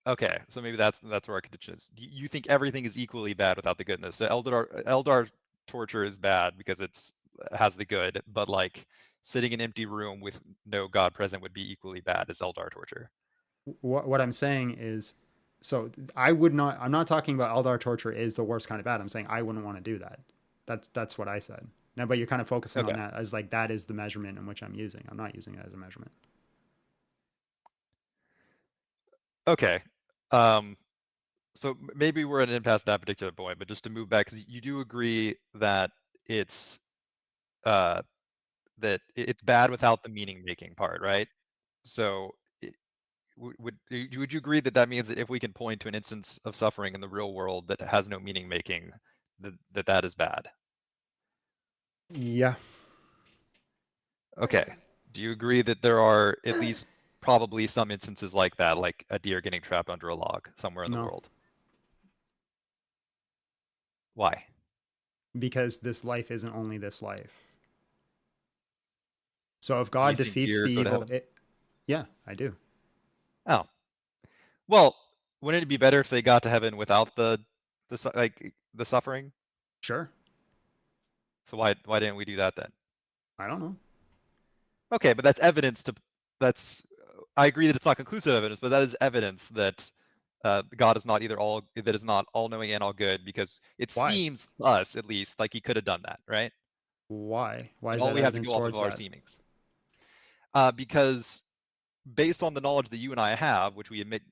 okay, so maybe that's where our contention is. You think everything is equally bad without the goodness. So Eldar torture is bad because it's has the good, but like sitting in an empty room with no God present would be equally bad as Eldar torture. What I'm saying is, so I would not. I'm not talking about Eldar torture is the worst kind of bad. I'm saying I wouldn't want to do that. That's what I said. Now, but you're kind of focusing on Okay. that as like that is the measurement in which I'm using. I'm not using it as a measurement. Okay. So maybe we're at an impasse at that particular point, but just to move back, because you do agree that it's uh it's bad without the meaning making part, right? So would you agree that that means that if we can point to an instance of suffering in the real world that has no meaning making, that is bad? Yeah. Okay. Do you agree that there are at least probably some instances like that, like a deer getting trapped under a log somewhere in the No, world? Why? because this life isn't only this life. So if Do God you think defeats deer the go to evil, heaven? yeah, I do. Oh, well, wouldn't it be better if they got to heaven without like the suffering? Sure. So why didn't we do that then? I don't know. Okay, but that's evidence to that's I agree that it's not conclusive evidence, but that is evidence that God is not either all that is not all knowing and all good because it Why? seems to us at least like he could have done that, right? Why? Why But is all that we have to evidence go off of towards our that? seemings. Because based on the knowledge that you and I have, which we admit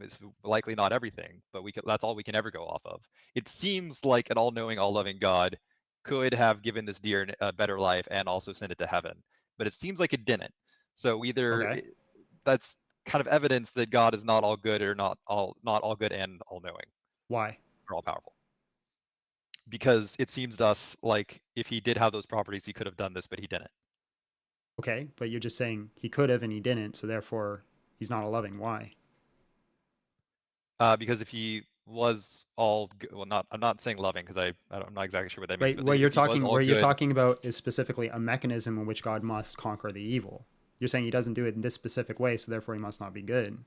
is likely not everything, but that's all we can ever go off of. It seems like an all-knowing, all-loving God could have given this deer a better life and also sent it to heaven, but it seems like it didn't. So either Okay. that's kind of evidence that God is not all good or not all good and all-knowing Why? or all-powerful. Because it seems to us like if he did have those properties, he could have done this, but he didn't. Okay, but you're just saying he could have and he didn't, so therefore he's not a loving. Why? Because if he was all good, well, not I'm not saying loving because I'm not exactly sure what that means, Right, but if he was all where you're good, talking about is specifically a mechanism in which God must conquer the evil. You're saying he doesn't do it in this specific way, so therefore he must not be good.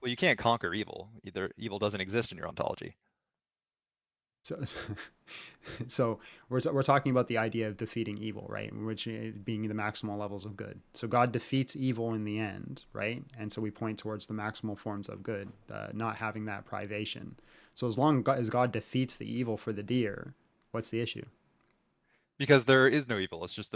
well, you can't conquer evil. Either evil doesn't exist in your ontology. So, so we're talking about the idea of defeating evil, right? Which being the maximal levels of good. So God defeats evil in the end, right? And so we point towards the maximal forms of good, not having that privation. So as long as God defeats the evil for the deer, what's the issue, Because there is no evil. It's just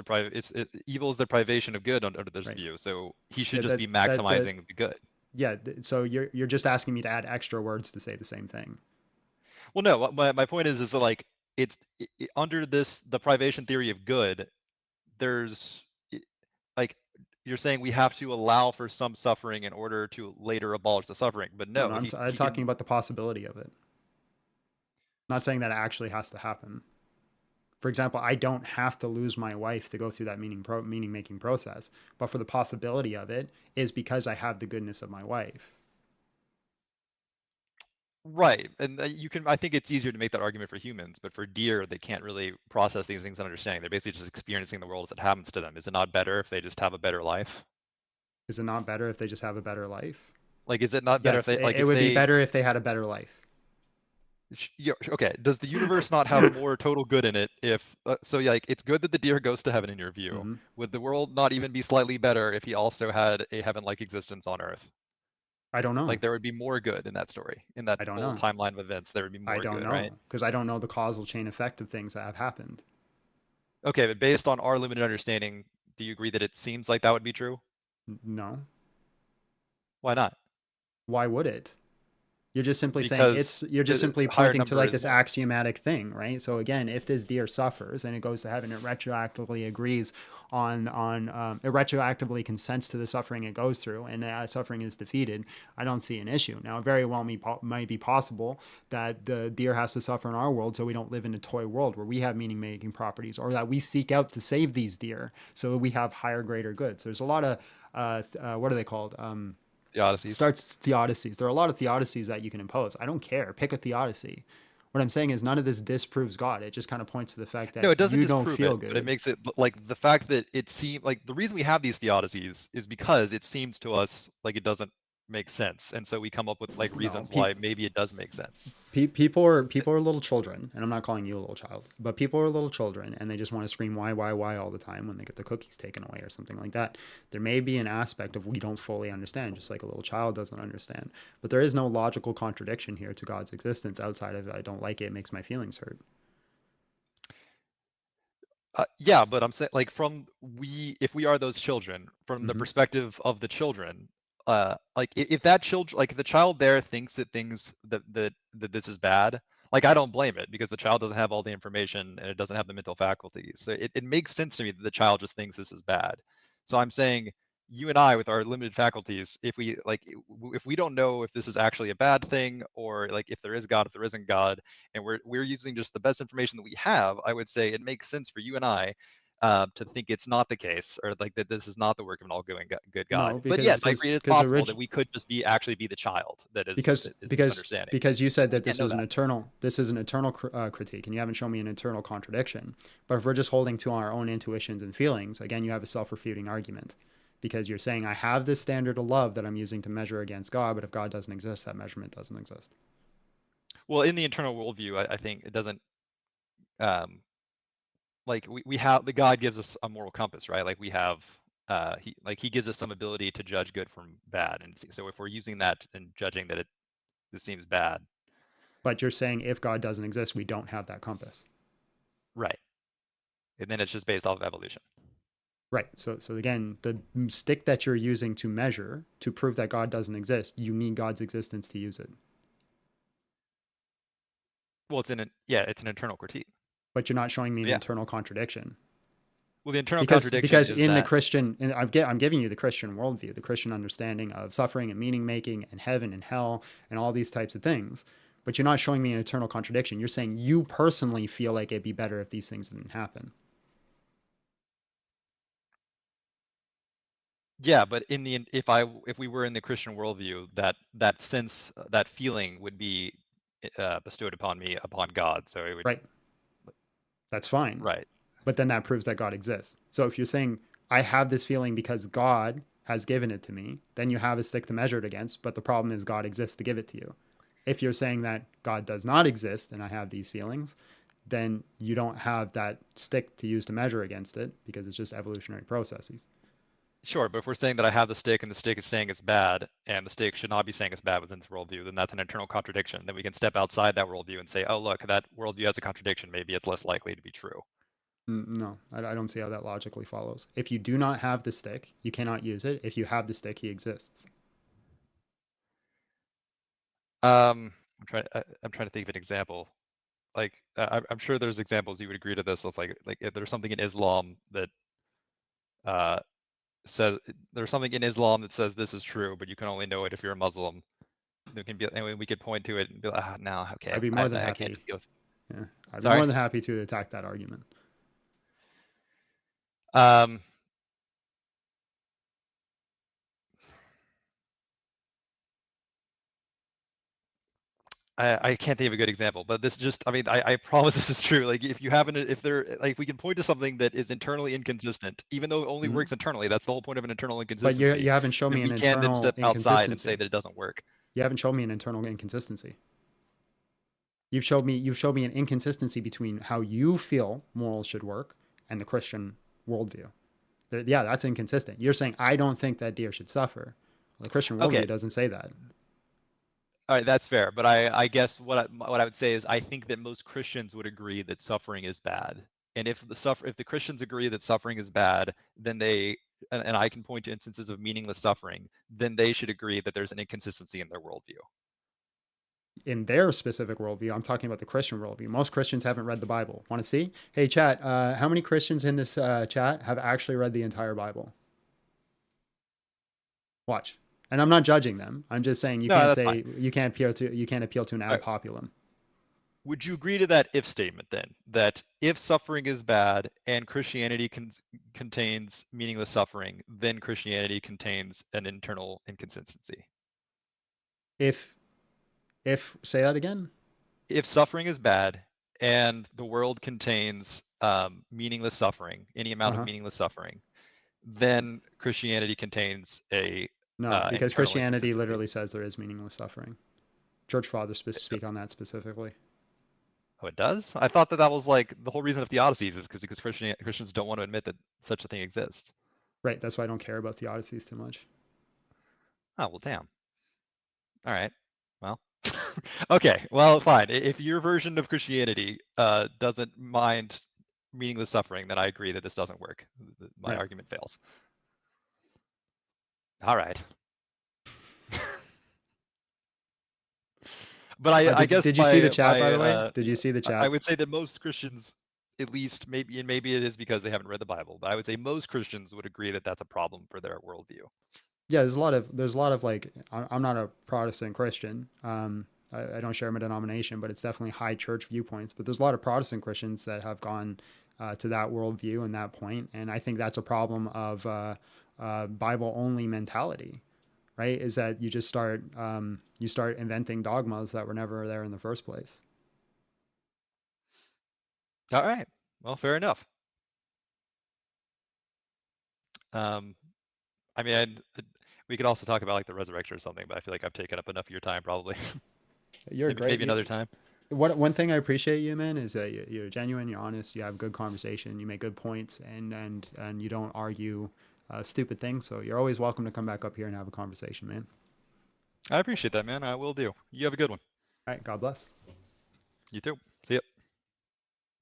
evil is the privation of good under this right? view. So he should Yeah, just be maximizing the good. yeah. So you're just asking me to add extra words to say the same thing. Well, no, my point is that like under the privation theory of good, there's like you're saying we have to allow for some suffering in order to later abolish the suffering, but No, no, no, I'm he talking can. about the possibility of it. Not saying that it actually has to happen. For example, I don't have to lose my wife to go through that meaning making process, but for the possibility of it is because I have the goodness of my wife. Right, and you can. I think it's easier to make that argument for humans, but for deer, they can't really process these things and understanding. They're basically just experiencing the world as it happens to them. Is it not better if they just have a better life? Is it not better if they just have a better life? Like, is it not better if Yes, they like it if would be they? better if they had a better life. Yeah, okay. Does the universe not have more total good in it? If so, yeah, like it's good that the deer goes to heaven in your view. Hmm. Would the world not even be slightly better if he also had a heaven-like existence on Earth? I don't know. Like there would be more good in that story, in that I don't full know. timeline of events. There would be I more don't good, right? know because I don't know the causal chain effect of things that have happened. Okay, but based on our limited understanding, do you agree that it seems like that would be true? No. Why not? Why would it? You're just simply saying Because you're just the simply higher pointing to number like is this more. axiomatic thing, right? So again, if this deer suffers and it goes to heaven, it retroactively agrees on it retroactively consents to the suffering it goes through, and suffering is defeated. I don't see an issue. Now, it very well might be possible that the deer has to suffer in our world, so we don't live in a toy world where we have meaning making properties, or that we seek out to save these deer so we have higher, greater goods. There's a lot of what are they called? The Odysseys. Starts theodicies. There are a lot of theodicies that you can impose. I don't care. Pick a theodicy. What I'm saying is none of this disproves God. It just kind of points to the fact No, that it doesn't you don't disprove feel it, but it good. makes it like the fact that it seems like the reason we have these theodicies is because it seems to us like it doesn't make sense, and so we come up with like No, reasons why maybe it does make sense. people are little children, and I'm not calling you a little child, but people are little children, and they just want to scream why all the time when they get their cookies taken away or something like that. There may be an aspect of we don't fully understand, just like a little child doesn't understand. But there is no logical contradiction here to God's existence outside of I don't like it, it makes my feelings hurt. Yeah, but I'm saying like if we are those children, from the Hmm. perspective of the children, like if that children like the child there thinks that things that this is bad, like I don't blame it because the child doesn't have all the information and it doesn't have the mental faculties. So it makes sense to me that the child just thinks this is bad. So I'm saying you and I with our limited faculties, if we like if we don't know if this is actually a bad thing or like if there is God, if there isn't God, and we're using just the best information that we have, I would say it makes sense for you and I to think it's not the case, or like that this is not the work of an all-good good God. No, But yes, I agree. It is possible that orig- we could just be actually be the child because that is because misunderstanding. because you said We that can't know that. this is an eternal critique, and you haven't shown me an internal contradiction. But if we're just holding to our own intuitions and feelings, again, you have a self-refuting argument, because you're saying I have this standard of love that I'm using to measure against God, but if God doesn't exist, that measurement doesn't exist. Well, in the internal worldview, I think it doesn't. Um, like we have the God gives us a moral compass, right? Like we have he gives us some ability to judge good from bad, and so if we're using that and judging that this seems bad, But you're saying if God doesn't exist, we don't have that compass. right? And then it's just based off of evolution. Right. So again, the stick that you're using to measure to prove that God doesn't exist, you need God's existence to use it. Well, it's an internal critique. But you're not showing me So an yeah. internal contradiction. Well, the internal contradiction Because is in the that Christian, and I'm giving you the Christian worldview, the Christian understanding of suffering and meaning making and heaven and hell and all these types of things. But you're not showing me an internal contradiction. You're saying you personally feel like it'd be better if these things didn't happen. yeah, but in the if we were in the Christian worldview, that sense that feeling would be bestowed upon me upon God. So it would Right. That's fine. right. But then that proves that God exists. So if you're saying I have this feeling because God has given it to me, then you have a stick to measure it against. But the problem is God exists to give it to you. If you're saying that God does not exist and I have these feelings, then you don't have that stick to use to measure against it because it's just evolutionary processes. Sure, but if we're saying that I have the stick and the stick is saying it's bad, and the stick should not be saying it's bad within this worldview, then that's an internal contradiction. Then we can step outside that worldview and say, oh, look, that worldview has a contradiction. Maybe it's less likely to be true. No, I don't see how that logically follows. If you do not have the stick, you cannot use it. If you have the stick, he exists. I'm trying to think of an example. Like, I'm sure there's examples you would agree to this of like if there's something in Islam that uh, says there's something in Islam that says this is true, but you can only know it if you're a Muslim. There can be, and we could point to it and be like, no, okay, I'd be more than I happy. can't just go. Yeah, I'd be Sorry? more than happy to attack that argument. Um, I can't think of a good example, but this just, I mean, I promise this is true. Like, if you haven't, if there, like, if we can point to something that is internally inconsistent, even though it only works internally, that's the whole point of an internal But inconsistency. you haven't shown me Then an we can then internal step outside and say inconsistency. that it doesn't work. You haven't shown me an internal inconsistency. You've showed me an inconsistency between how you feel morals should work and the Christian worldview. Yeah, that's inconsistent. You're saying I don't think that deer should suffer. Well, the Christian worldview Okay. doesn't say that. All right, that's fair. But I guess what I would say is I think that most Christians would agree that suffering is bad. And if the Christians agree that suffering is bad, then they, and I can point to instances of meaningless suffering, then they should agree that there's an inconsistency in their worldview. In their specific worldview, I'm talking about the Christian worldview. Most Christians haven't read the Bible. Want to see? Hey, chat, how many Christians in this chat have actually read the entire Bible? Watch. And I'm not judging them. I'm just saying you can't say fine. you can't appeal to an ad populum. Would you agree to that if statement then? That if suffering is bad and Christianity contains meaningless suffering, then Christianity contains an internal inconsistency. If say that again. If suffering is bad and the world contains meaningless suffering, any amount of meaningless suffering, then Christianity contains a no, because Christianity literally says there is meaningless suffering. Church fathers speak on that specifically. Oh, it does? I thought that was like the whole reason of theodicies is because Christians don't want to admit that such a thing exists. Right. That's why I don't care about theodicies too much. Oh, well, damn. All right. Well, okay. Well, fine. If your version of Christianity doesn't mind meaningless suffering, then I agree that this doesn't work. My argument fails. All right. But I guess did you see the chat, by the way? Did you see the chat? I would say that most Christians, at least maybe it is because they haven't read the Bible, but I would say most Christians would agree that that's a problem for their worldview. Yeah, there's a lot of like, I'm not a Protestant Christian. I don't share my denomination, but it's definitely high church viewpoints. But there's a lot of Protestant Christians that have gone to that worldview and that point, and I think that's a problem of Bible only mentality. Right, is that you just start inventing dogmas that were never there in the first place. All right, well, fair enough. I mean, we could also talk about like the resurrection or something, but I feel like I've taken up enough of your time, probably. You're great. Maybe another time. One thing I appreciate you, man, is that you're genuine, you're honest, you have good conversation, you make good points, and you don't argue stupid things. So you're always welcome to come back up here and have a conversation, man. I appreciate that, man. I will do. You have a good one. All right. God bless. You too. See ya.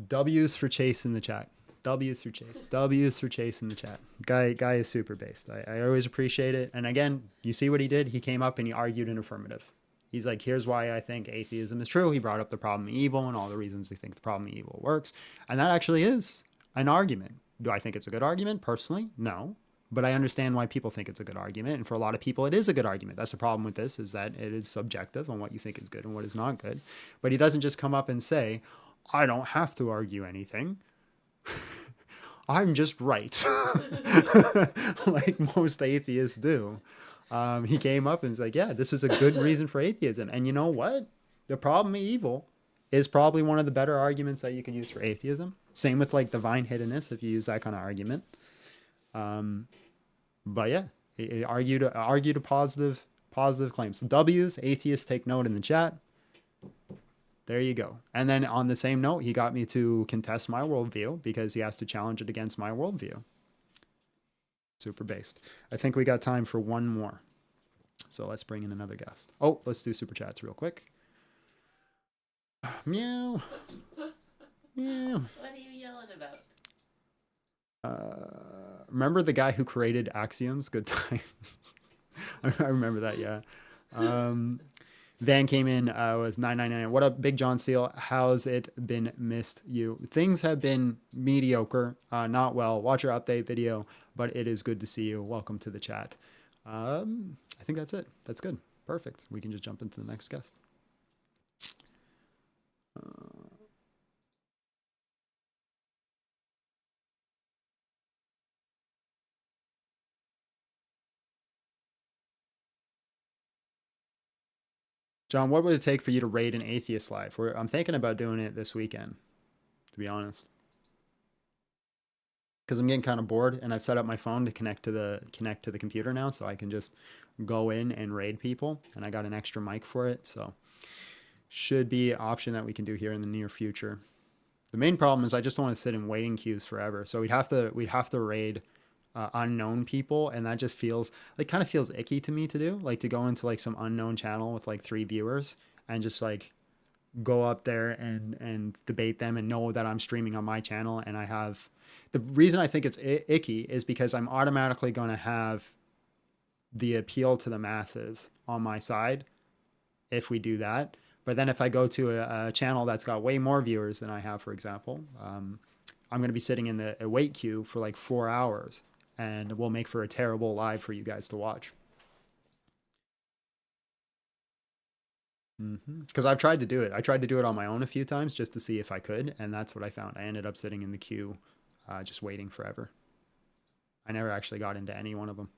W's for Chase in the chat. W's for Chase. W's for Chase in the chat. Guy is super based. I always appreciate it. And again, you see what he did? He came up and he argued in affirmative. He's like, here's why I think atheism is true. He brought up the problem of evil and all the reasons he thinks the problem of evil works. And that actually is an argument. Do I think it's a good argument? Personally, no. But I understand why people think it's a good argument. And for a lot of people, it is a good argument. That's the problem with this, is that it is subjective on what you think is good and what is not good. But he doesn't just come up and say, I don't have to argue anything. I'm just right. Like most atheists do. He came up and was like, yeah, this is a good reason for atheism. And you know what? The problem of evil is probably one of the better arguments that you can use for atheism. Same with like divine hiddenness, if you use that kind of argument. But yeah, it argued a positive claims. W's, atheists, take note in the chat. There you go. And then on the same note, he got me to contest my worldview because he has to challenge it against my worldview. Super based. I think we got time for one more. So let's bring in another guest. Oh, let's do super chats real quick. Meow. Meow. What are you yelling about? Remember the guy who created axioms? Good times. I remember that, yeah. Van came in with 999. What up, Big John Steele? How's it been? Missed you. Things have been mediocre, not well. Watch your update video, but it is good to see you. Welcome to the chat. I think that's it. That's good. Perfect. We can just jump into the next guest. John, what would it take for you to raid an atheist live? I'm thinking about doing it this weekend, to be honest, because I'm getting kind of bored, and I've set up my phone to connect to the computer now, so I can just go in and raid people, and I got an extra mic for it, so should be an option that we can do here in the near future. The main problem is I just don't want to sit in waiting queues forever, so we'd have to raid unknown people, and that just feels like kind of feels icky to me to do, like to go into like some unknown channel with like 3 viewers and just like go up there and debate them and know that I'm streaming on my channel. And I have the reason I think it's icky is because I'm automatically going to have the appeal to the masses on my side if we do that. But then if I go to a channel that's got way more viewers than I have, for example, I'm going to be sitting in the wait queue for like 4 hours, and we'll make for a terrible live for you guys to watch. Because I've tried to do it. I tried to do it on my own a few times just to see if I could, and that's what I found. I ended up sitting in the queue just waiting forever. I never actually got into any one of them.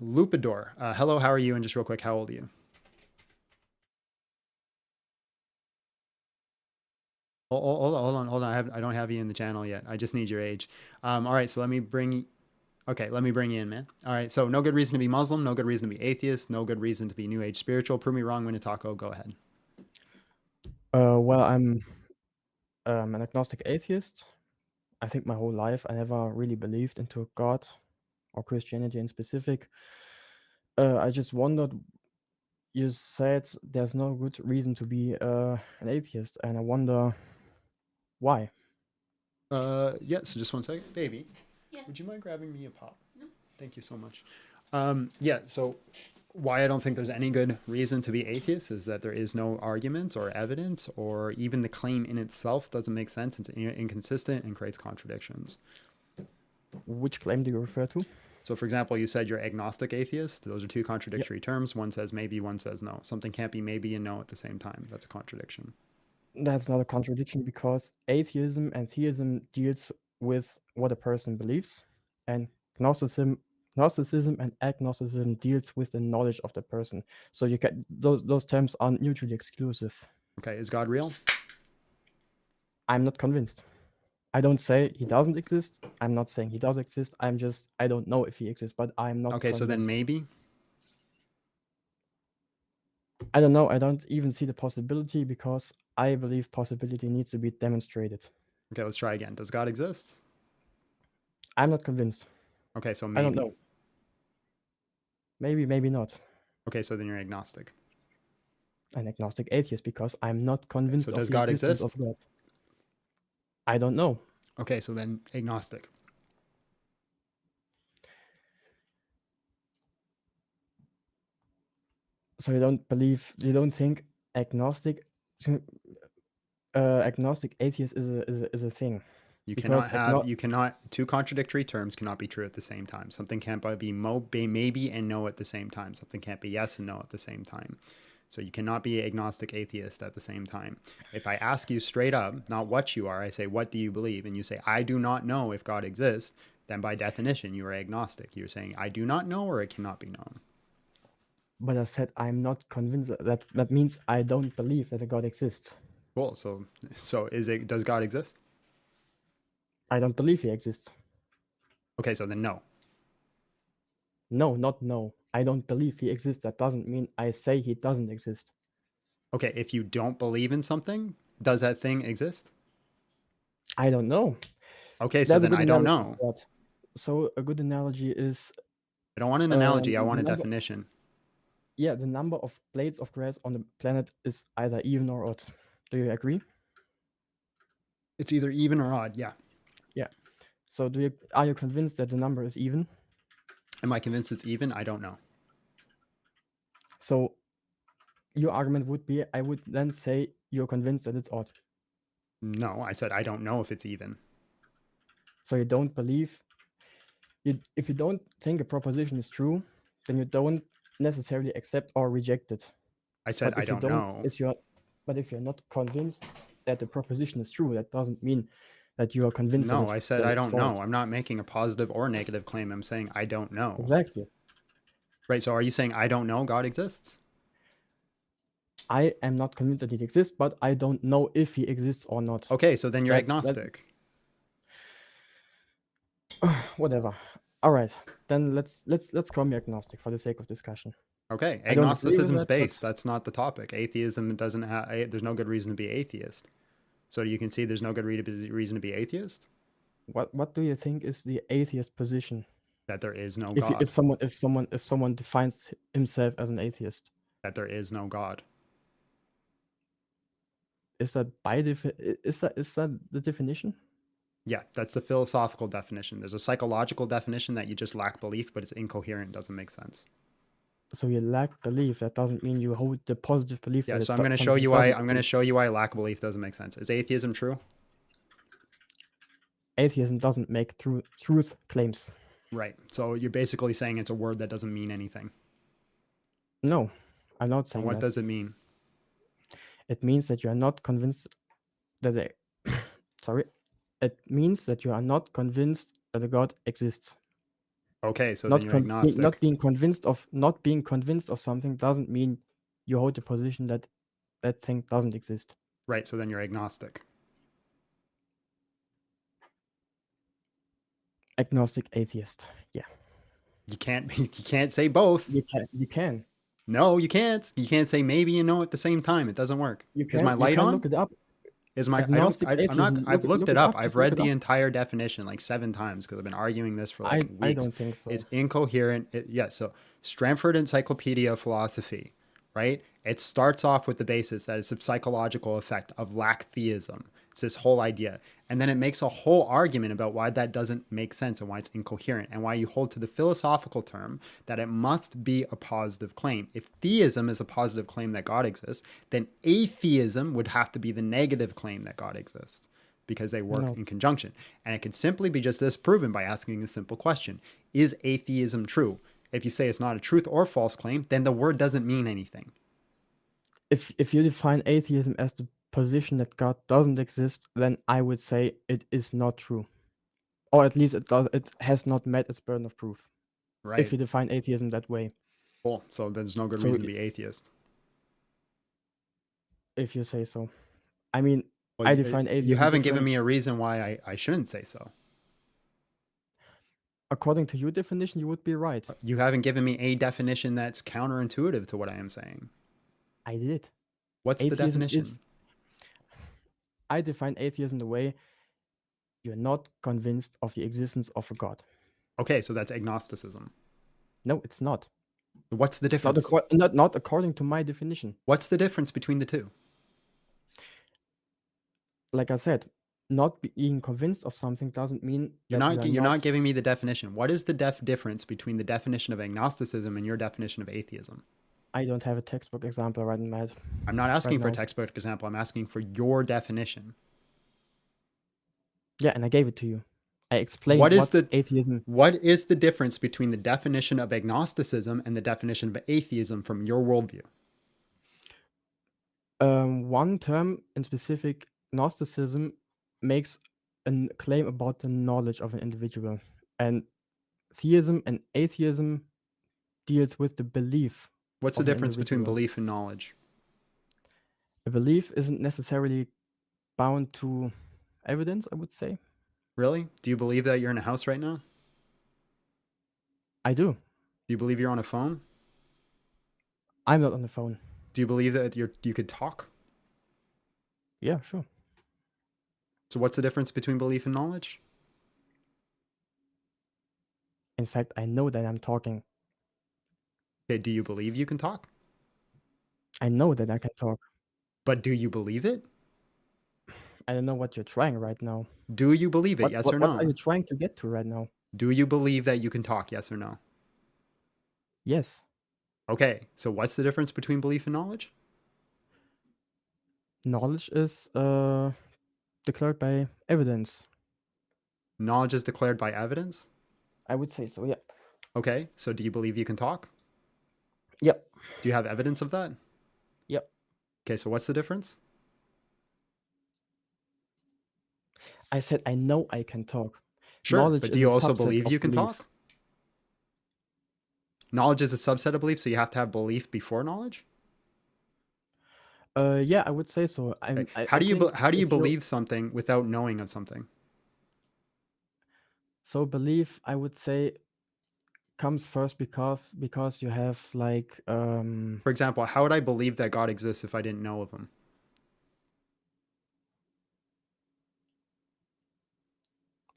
Lupador. Hello, how are you? And just real quick, how old are you? Hold on. I don't have you in the channel yet. I just need your age. All right, so let me bring you in, man. All right, so no good reason to be Muslim, no good reason to be atheist, no good reason to be New Age spiritual. Prove me wrong, Minutaco, go ahead. Well, I'm an agnostic atheist. I think my whole life I never really believed into God or Christianity in specific. I just wondered, you said there's no good reason to be an atheist, and I wonder why. Yeah, so just one second. Baby, Yeah. would you mind grabbing me a pop? No. Thank you so much. Yeah, so why I don't think there's any good reason to be atheist is that there is no arguments or evidence, or even the claim in itself doesn't make sense. It's inconsistent and creates contradictions. Which claim do you refer to? So, for example, you said you're agnostic atheist. Those are two contradictory terms. One says maybe, one says no. Something can't be maybe and no at the same time. That's a contradiction. That's not a contradiction, because atheism and theism deals with what a person believes, and Gnosticism and agnosticism deals with the knowledge of the person. So you can those terms are mutually exclusive. Okay, is God real? I'm not convinced. I don't say he doesn't exist. I'm not saying he does exist. I don't know if he exists, but I'm not Okay, convinced. so then maybe? I don't know. I don't even see the possibility, because I believe possibility needs to be demonstrated. Okay, let's try again. Does God exist? I'm not convinced. Okay, so maybe. I don't know. Maybe, maybe not. Okay, so then you're agnostic. An agnostic atheist, because I'm not convinced So of does the God existence exist? of God. I don't know. Okay, so then agnostic. So you don't think agnostic atheist is a thing? You Because cannot two contradictory terms cannot be true at the same time. Something can't be maybe and no at the same time. Something can't be yes and no at the same time. So you cannot be agnostic atheist at the same time. If I ask you straight up, not what you are, I say, what do you believe? And you say, I do not know if God exists, then by definition, you are agnostic. You're saying, I do not know, or it cannot be known. But I said I'm not convinced. That means I don't believe that a God exists. Cool. So does God exist? I don't believe he exists. Okay, so then no. No, not no. I don't believe he exists. That doesn't mean I say he doesn't exist. Okay, if you don't believe in something, does that thing exist? I don't know. Okay, so There's a then good I don't analogy know. for that. So a good analogy is I don't want an analogy, I the want a number, definition. yeah, the number of blades of grass on the planet is either even or odd. Do you agree? It's either even or odd, yeah. Yeah. So are you convinced that the number is even? Am I convinced it's even? I don't know. So your argument would be, I would then say you're convinced that it's odd. No, I said I don't know if it's even. So you don't believe, if you don't think a proposition is true, then you don't necessarily accept or reject it. I said I don't know. But if you're not convinced that the proposition is true, that doesn't mean that you are convinced No, that I said that I it's don't false. know. I'm not making a positive or negative claim. I'm saying I don't know. Exactly. Right, so are you saying I don't know God exists? I am not convinced that he exists, but I don't know if he exists or not. Okay, so then you're That's- agnostic. Whatever. All right, then let's call me agnostic for the sake of discussion. Okay, I don't agree with agnosticism's that, but- based. That's not the topic. Atheism doesn't have. There's no good reason to be atheist. So you can see there's no good reason to be atheist. What do you think is the atheist position? That there is no If God. if someone defines himself as an atheist, That there is no God. is that is that the definition? Yeah, that's the philosophical definition. There's a psychological definition that you just lack belief, but it's incoherent, doesn't make sense. So you lack belief. That doesn't mean you hold the positive belief. Yeah, that so I'm going to show something you why. doesn't I'm going to exist. show you why lack belief doesn't make sense. Is atheism true? Atheism doesn't make truth claims. Right. So you're basically saying it's a word that doesn't mean anything. No, I'm not So saying what that. does it mean? It means that you are not convinced that sorry. It means that you are not convinced that a God exists. Okay, so then you're agnostic. Not being convinced of something doesn't mean you hold the position that that thing doesn't exist. Right, so then you're agnostic. Agnostic atheist. Yeah. You can't say both. You can. No, you can't. You can't say maybe and no at the same time. It doesn't work. You can. Is my light you can on? Look it up. Is my Agnostic I'm not atheism. I've looked it up. I've just read look it the up. entire definition like 7 times because I've been arguing this for like weeks. I don't think so. It's incoherent. So Stratford Encyclopedia of Philosophy, right? It starts off with the basis that it's a psychological effect of lack theism. It's this whole idea. And then it makes a whole argument about why that doesn't make sense and why it's incoherent and why you hold to the philosophical term that it must be a positive claim. If theism is a positive claim that God exists, then atheism would have to be the negative claim that God exists because they work in conjunction. And it can simply be just disproven by asking a simple question. Is atheism true? If you say it's not a truth or false claim, then the word doesn't mean anything. If you define atheism as the position that God doesn't exist, then I would say it is not true, or at least it has not met its burden of proof. Right. If you define atheism that way. Cool. So there's no good reason to be atheist. If you say so. I mean, well, I define atheism. You haven't given me a reason why I shouldn't say so. According to your definition, you would be right. You haven't given me a definition that's counterintuitive to what I am saying. I did. What's the definition? I define atheism the way you're not convinced of the existence of a God. Okay, so that's agnosticism. No, it's not. What's the difference? Not according to my definition. What's the difference between the two? Like I said, not being convinced of something doesn't mean you're not giving me the definition. What is the difference between the definition of agnosticism and your definition of atheism? I don't have a textbook example right in my head. I'm not asking for a textbook example. I'm asking for your definition. Yeah, and I gave it to you. I explained what atheism. What is the difference between the definition of agnosticism and the definition of atheism from your worldview? One term in specific, Gnosticism, makes a claim about the knowledge of an individual, and theism and atheism deals with the belief. What's the difference between belief and knowledge? A belief isn't necessarily bound to evidence, I would say. Really? Do you believe that you're in a house right now? I do. Do you believe you're on a phone? I'm not on the phone. Do you believe that you could talk? Yeah, sure. So what's the difference between belief and knowledge? In fact, I know that I'm talking. Okay, do you believe you can talk? I know that I can talk. But do you believe it? I don't know what you're trying right now. Do you believe it? Yes or What are no? you trying to get to right now? Do you believe that you can talk? Yes or no? Yes. Okay, so what's the difference between belief and knowledge? Knowledge is declared by evidence. Knowledge is declared by evidence? I would say so, yeah. Okay, so do you believe you can talk? Yep. Do you have evidence of that? Yep. Okay, so what's the difference? I said I know I can talk. Sure, Knowledge but is do you a also subset believe of you can belief. talk? Knowledge is a subset of belief, so you have to have belief before knowledge? Yeah, I would say so. Okay. I How do you think how do you if you believe something without knowing of something? so belief, I would say, comes first because you have like For example, how would I believe that God exists if I didn't know of him?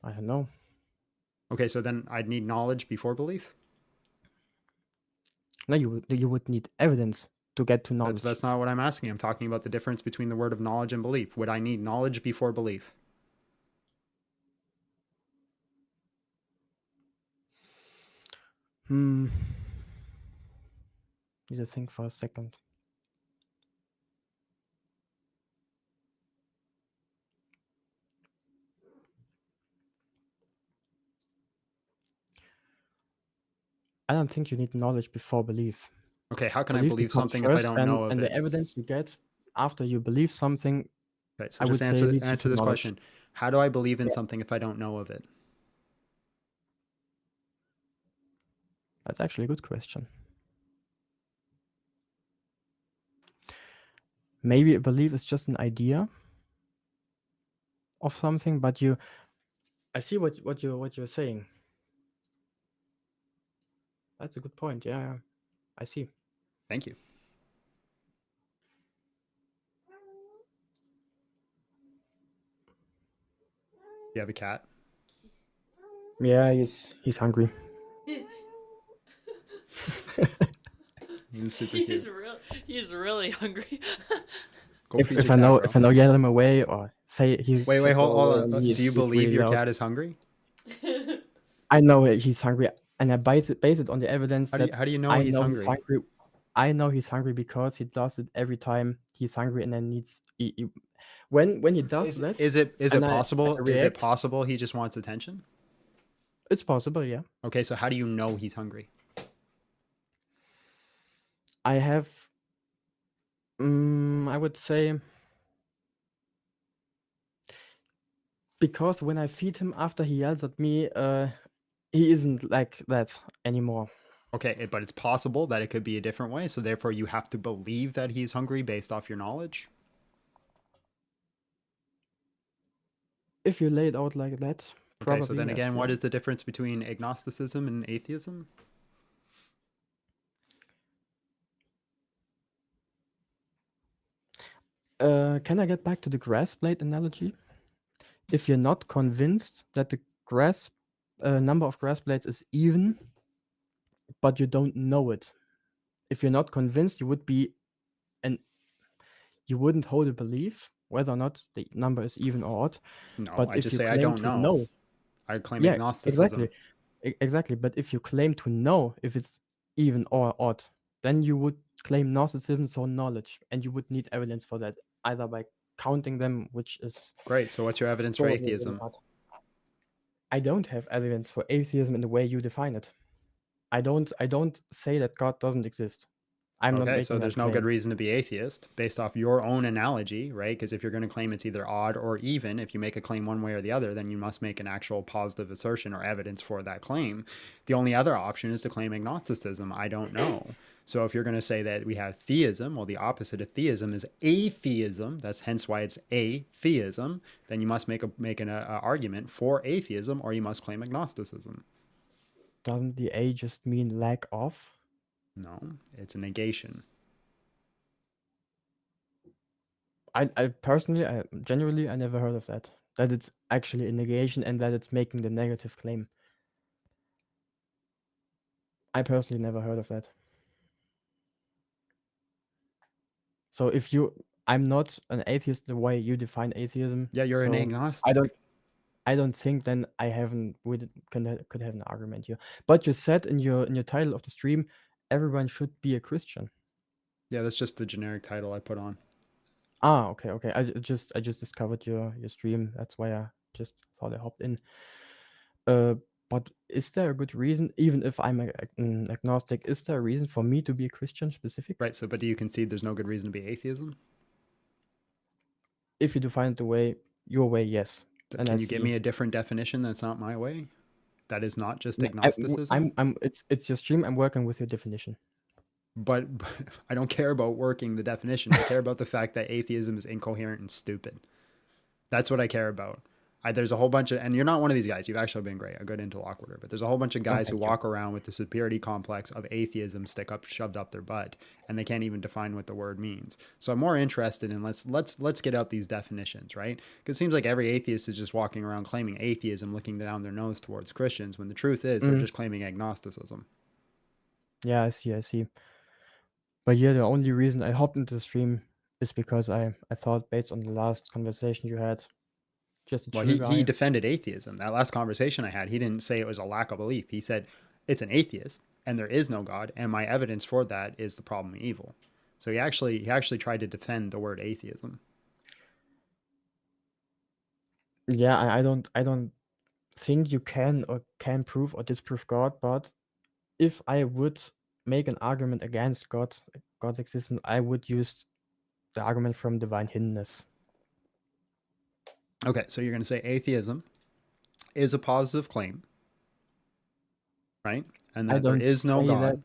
I don't know. Okay, so then I'd need knowledge before belief? No, you would need evidence to get to knowledge. That's not what I'm asking. I'm talking about the difference between the word of knowledge and belief. Would I need knowledge before belief? Need to think for a second. I don't think you need knowledge before belief. Okay, how can I Belief believe comes something if I first, don't know of and it? the evidence you get after you believe something, Okay, so I would just say, leads you answer to this knowledge. question. How do I believe in Yeah. something if I don't know of it? That's actually a good question. Maybe a belief is just an idea of something, but I see what you're saying. That's a good point. Yeah, I see. Thank you. You have a cat? Yeah, he's hungry. He's super cute. He's really hungry. Go feed If your I cat, know bro. if I know get him away or say he Wait, should go hold away on. and Do you he's believe really your loud. cat is hungry? I know he's hungry, and I base it on the evidence that How do you know I he's know he's hungry? hungry. I know he's hungry because he does it every time he's hungry, and then when he does that, Is it and possible? I Is it react. possible he just wants attention? It's possible, yeah. Okay, so how do you know he's hungry? I have, I would say, because when I feed him after he yells at me, he isn't like that anymore. Okay, but it's possible that it could be a different way, so therefore you have to believe that he's hungry based off your knowledge? If you lay it out like that, probably. Okay, so then yes, again, what yeah. is the difference between agnosticism and atheism? Can I get back to the grass blade analogy? If you're not convinced that the number of grass blades is even, but you don't know it, if you're not convinced, you wouldn't hold a belief whether or not the number is even or odd. No, But I if just you say I claim don't to know. I claim yeah, agnosticism. exactly. But if you claim to know if it's even or odd, then you would claim Gnosticism, so knowledge, and you would need evidence for that, either by counting them, which is Great. So what's your evidence for probably really atheism? hard. I don't have evidence for atheism in the way you define it. I don't say that God doesn't exist. I'm not Okay, making so there's that no good claim. reason to be atheist based off your own analogy, right? Because if you're going to claim it's either odd or even, if you make a claim one way or the other, then you must make an actual positive assertion or evidence for that claim. The only other option is to claim agnosticism. I don't know. So if you're going to say that we have theism, well, the opposite of theism is atheism. That's hence why it's atheism. Then you must make an argument for atheism, or you must claim agnosticism. doesn't the A just mean lack of? No, it's a negation. I personally, genuinely, I never heard of that. That it's actually a negation and that it's making the negative claim. I personally never heard of that. So I'm not an atheist the way you define atheism. Yeah, you're an so agnostic. I don't think then could have an argument here. But you said in your title of the stream, everyone should be a Christian. Yeah, that's just the generic title I put on. Ah, okay. I just discovered your stream. That's why I just thought I hopped in. But is there a good reason, even if I'm an agnostic, is there a reason for me to be a Christian specific? Right. So, but do you concede there's no good reason to be atheism? If you define it your way, yes. And Can you give me a different definition that's not my way? That is not just agnosticism? It's your stream. I'm working with your definition. But I don't care about working the definition. I care about the fact that atheism is incoherent and stupid. That's what I care about. There's a whole bunch of, and you're not one of these guys. You've actually been great, a good interlocutor. But there's a whole bunch of guys who walk around with the superiority complex of atheism shoved up their butt, and they can't even define what the word means. So I'm more interested in let's get out these definitions, right? Because it seems like every atheist is just walking around claiming atheism, looking down their nose towards Christians, when the truth is they're just claiming agnosticism. Yeah, I see. But yeah, the only reason I hopped into the stream is because I thought, based on the last conversation you had, just a well, chill guy. he defended atheism. That last conversation I had, he didn't say it was a lack of belief. He said it's an atheist and there is no God, and my evidence for that is the problem of evil. So he actually tried to defend the word atheism. Yeah, I don't think you can prove or disprove God, but if I would make an argument against God's existence, I would use the argument from divine hiddenness. Okay, so you're going to say atheism is a positive claim, right? And that there is no God.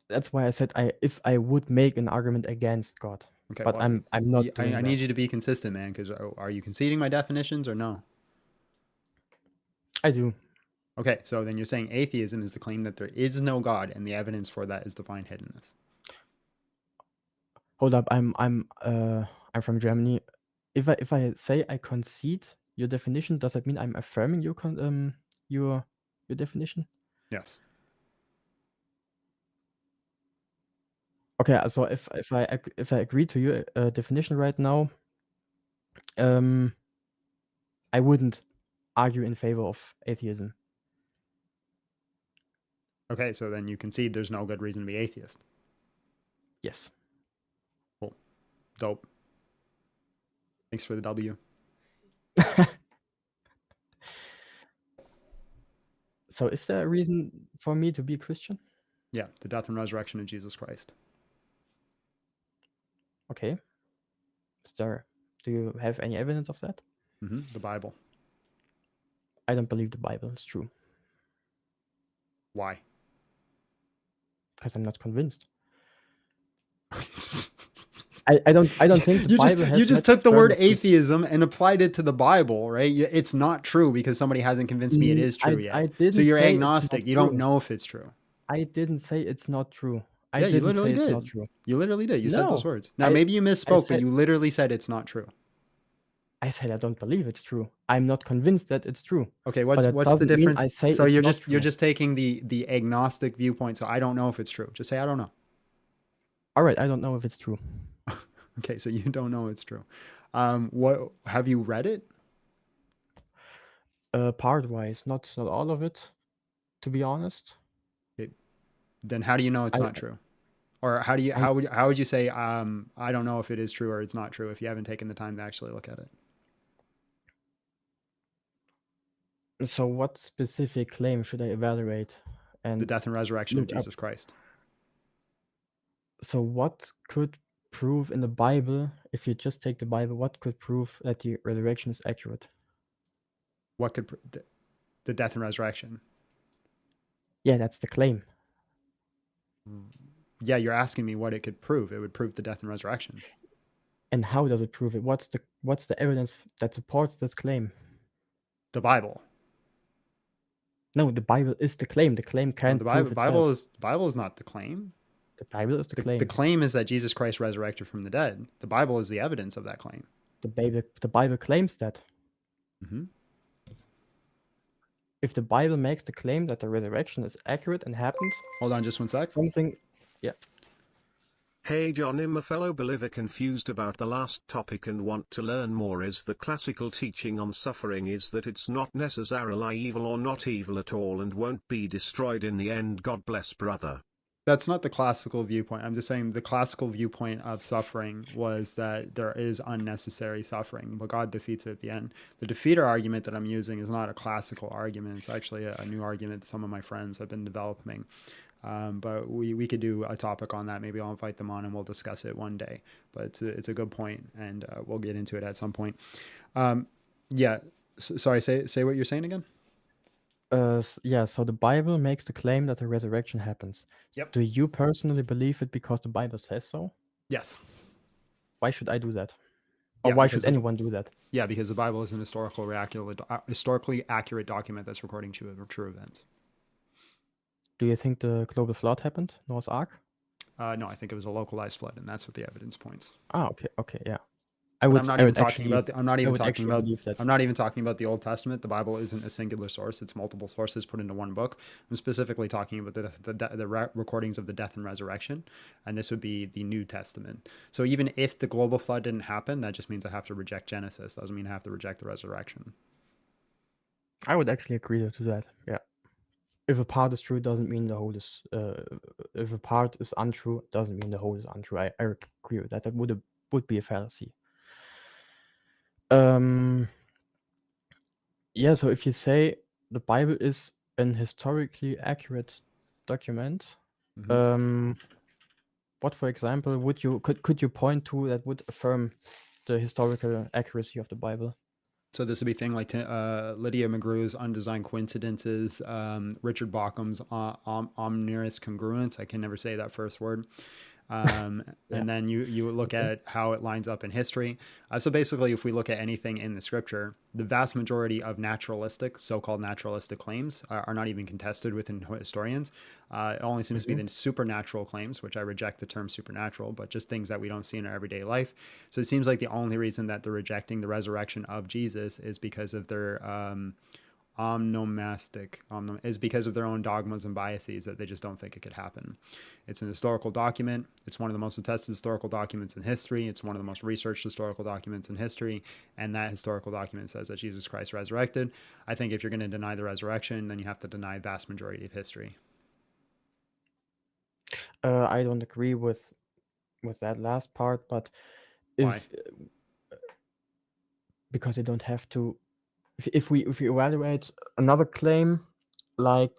That's why I said if I would make an argument against God. Okay, but well, I'm not doing I need you to be consistent, man, because are you conceding my definitions or no? I do. Okay, so then you're saying atheism is the claim that there is no God, and the evidence for that is divine hiddenness. Hold up, I'm from Germany. If I say I concede your definition, does that mean I'm affirming your definition? Yes. Okay, so if I agree to your definition right now, I wouldn't argue in favor of atheism. Okay, so then you concede there's no good reason to be atheist. Yes. Cool. Dope. Thanks for the W. So is there a reason for me to be a Christian? Yeah, the death and resurrection of Jesus Christ. Okay. Do you have any evidence of that? The Bible. I don't believe the Bible is true. Why? Because I'm not convinced. I don't think the Bible has. You just took the word atheism and applied it to the Bible, right? It's not true because somebody hasn't convinced me it is true yet. So you're agnostic. You don't know if it's true. I didn't say it's not true. Yeah, you literally did. Not true. You literally did. You said those words. Now maybe you misspoke, but you literally said it's not true. I said I don't believe it's true. I'm not convinced that it's true. Okay, what's the difference? So you're just taking the agnostic viewpoint. So I don't know if it's true. Just say I don't know. All right, I don't know if it's true. Okay, so you don't know it's true. What have you read it? Part-wise, not all of it, to be honest. Okay. Then how do you know it's not true? Or how would you say I don't know if it is true or it's not true if you haven't taken the time to actually look at it? So what specific claim should I evaluate? And the death and resurrection of Jesus Christ. So what could prove in the Bible, if you just take the Bible, what could prove that the resurrection is accurate? What could the death and resurrection? Yeah, that's the claim. Yeah, you're asking me what it could prove. It would prove the death and resurrection. And how does it prove it? What's the evidence that supports this claim? The Bible. No, the Bible is the claim. The claim No, can't the prove Bible itself. the Bible is not the claim. The Bible is the The claim. claim is that Jesus Christ resurrected from the dead. The Bible is the evidence of that claim. The Bible claims that. Hmm. If the Bible makes the claim that the resurrection is accurate and happened, Hold on just one sec. something, yeah. Hey John, I'm a fellow believer confused about the last topic and want to learn more. Is the classical teaching on suffering is that it's not necessarily evil or not evil at all and won't be destroyed in the end? God bless, brother. That's not the classical viewpoint. I'm just saying the classical viewpoint of suffering was that there is unnecessary suffering, but God defeats it at the end. The defeater argument that I'm using is not a classical argument. It's actually a new argument that some of my friends have been developing. But we could do a topic on that. Maybe I'll invite them on and we'll discuss it one day. But it's a good point, and we'll get into it at some point. Yeah. Sorry, say what you're saying again. Yeah, so the Bible makes the claim that the resurrection happens. Yep. Do you personally believe it because the Bible says so? Yes. Why should I do that? Or Yeah, why because should anyone do that? Yeah, because the Bible is an historically accurate document that's recording true events. Do you think the global flood happened? Noah's Ark? No, I think it was a localized flood, and that's what the evidence points. Ah, okay, yeah. I'm not even talking about the Old Testament. The Bible isn't a singular source; it's multiple sources put into one book. I'm specifically talking about the recordings of the death and resurrection, and this would be the New Testament. So even if the global flood didn't happen, that just means I have to reject Genesis. Doesn't mean I have to reject the resurrection. I would actually agree to that. Yeah. If a part is true, doesn't mean the whole is. If a part is untrue, doesn't mean the whole is untrue. I agree with that. That would be a fallacy. Yeah, so if you say the Bible is an historically accurate document, what, for example, could you point to that would affirm the historical accuracy of the Bible? So this would be things like Lydia McGrew's Undesigned Coincidences, Richard Bauckham's Omnivorous Congruence. I can never say that first word. And then you look at how it lines up in history. So basically, if we look at anything in the scripture, the vast majority of so-called naturalistic claims are not even contested within historians. It only seems to be the supernatural claims, which I reject the term supernatural, but just things that we don't see in our everyday life. So it seems like the only reason that they're rejecting the resurrection of Jesus is because of their is because of their own dogmas and biases that they just don't think it could happen. It's an historical document. It's one of the most attested historical documents in history. It's one of the most researched historical documents in history. And that historical document says that Jesus Christ resurrected. I think if you're going to deny the resurrection, then you have to deny the vast majority of history. I don't agree with that last part, but Why? Because you don't have to. If we evaluate another claim, like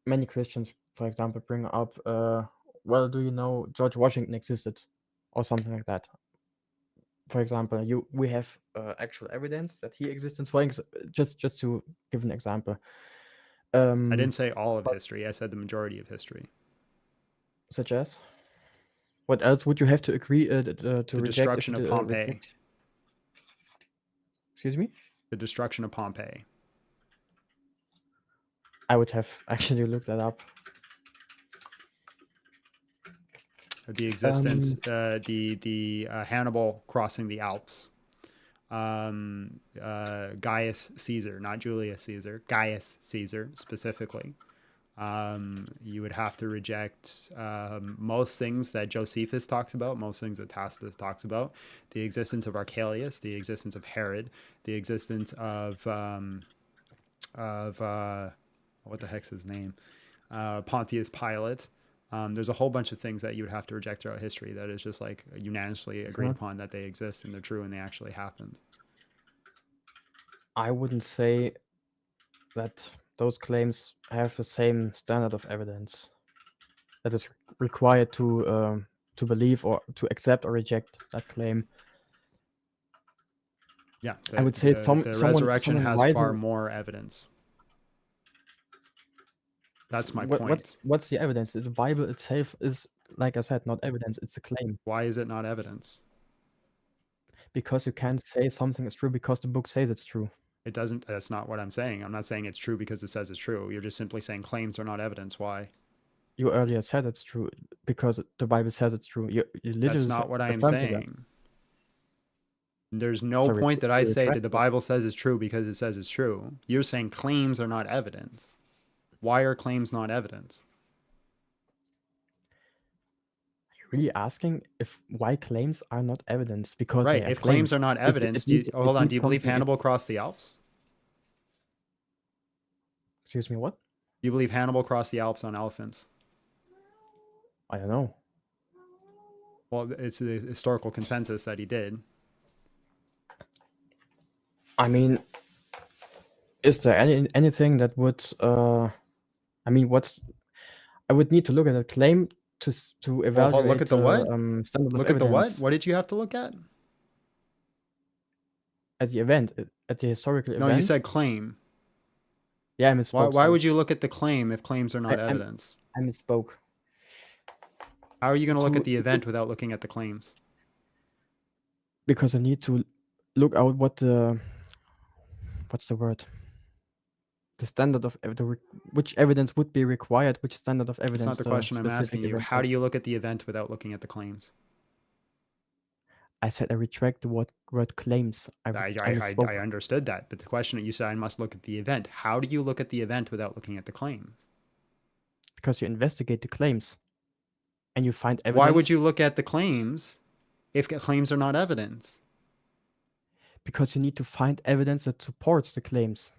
many Christians, for example, bring up, well, do you know George Washington existed, or something like that? For example, we have actual evidence that he existed. Just to give an example. I didn't say all of history. I said the majority of history. Such as? What else would you have to agree to the reject? Destruction of Pompeii. Excuse me? The destruction of Pompeii. I would have actually looked that up. The existence, the Hannibal crossing the Alps. Gaius Caesar, not Julius Caesar, Gaius Caesar specifically. You would have to reject most things that Josephus talks about, most things that Tacitus talks about, the existence of Archelaus, the existence of Herod, the existence of what the heck's his name, Pontius Pilate. There's a whole bunch of things that you would have to reject throughout history that is just like unanimously agreed upon that they exist and they're true and they actually happened. I wouldn't say that those claims have the same standard of evidence that is required to believe or to accept or reject that claim. Yeah, I would say the resurrection has far more evidence. That's my point. What's the evidence? The Bible itself is, like I said, not evidence, it's a claim. Why is it not evidence? Because you can't say something is true because the book says it's true. It doesn't. That's not what I'm saying. I'm not saying it's true because it says it's true. You're just simply saying claims are not evidence. Why? You earlier said it's true because the Bible says it's true. You literally That's not what I am affirmed that. saying. There's no So point that I say that the retracted. Bible says it's true because it says it's true. You're saying claims are not evidence. Why are claims not evidence? Really asking if why claims are not evidence because Right. they are If claims claims. are not evidence, hold on. Do you believe Hannibal crossed the Alps? Excuse me, what? Do you believe Hannibal crossed the Alps on elephants? I don't know. Well, it's the historical consensus that he did. I mean, is there anything that would I mean, I would need to look at a claim to evaluate look at the what? standard Look of at the what? evidence What did you have to look at? at the event, at the historical No, event. you said claim. Yeah, I misspoke. Why would you look at the claim if claims are not I- I'm- evidence? I misspoke. How are you going to look To- at the event without looking at the claims? Because I need to look out what's the word? The standard of which evidence would be required, which standard of evidence. That's not the question I'm asking you. How do you look at the event without looking at the claims? I said I retract the word claims. I misspoke. I understood that, but the question that you said I must look at the event. How do you look at the event without looking at the claims? Because you investigate the claims, and you find evidence. Why would you look at the claims if claims are not evidence? Because you need to find evidence that supports the claims.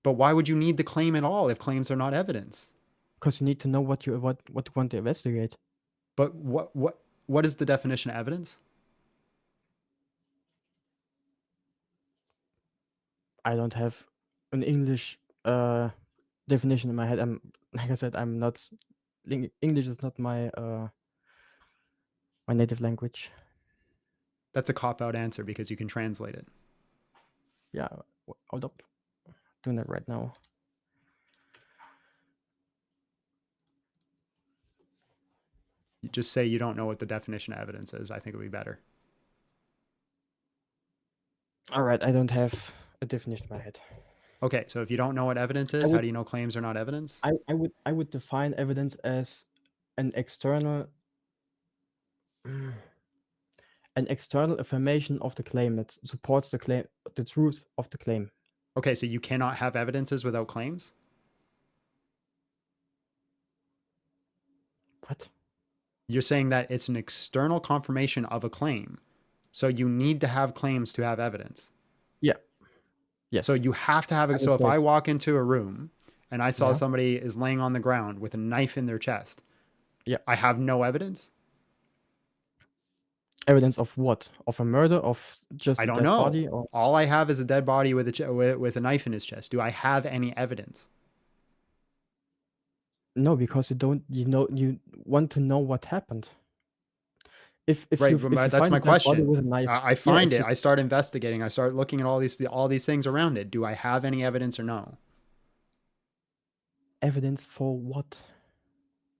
But why would you need the claim at all if claims are not evidence? Because you need to know what you want to investigate. But what is the definition of evidence? I don't have an English definition in my head. Like I said, I'm not. English is not my my native language. That's a cop-out answer because you can translate it. Yeah, hold up. Doing that right now. You just say you don't know what the definition of evidence is. I think it would be better. All right, I don't have a definition in my head. Okay, so if you don't know what evidence is, how do you know claims are not evidence? I would define evidence as an external affirmation of the claim that supports the claim, the truth of the claim. Okay, so you cannot have evidences without claims? What? You're saying that it's an external confirmation of a claim. So you need to have claims to have evidence. Yeah. Yes. So you have to have it. So if I walk into a room and I saw somebody is laying on the ground with a knife in their chest, yeah, I have no evidence. Evidence of what? Of a murder? Of just I a don't dead know. body? Or... All I have is a dead body with a knife in his chest. Do I have any evidence? No, because you want to know what happened. If that's my question. With a knife, I find it. I start investigating. I start looking at all these things around it. Do I have any evidence or no? Evidence for what?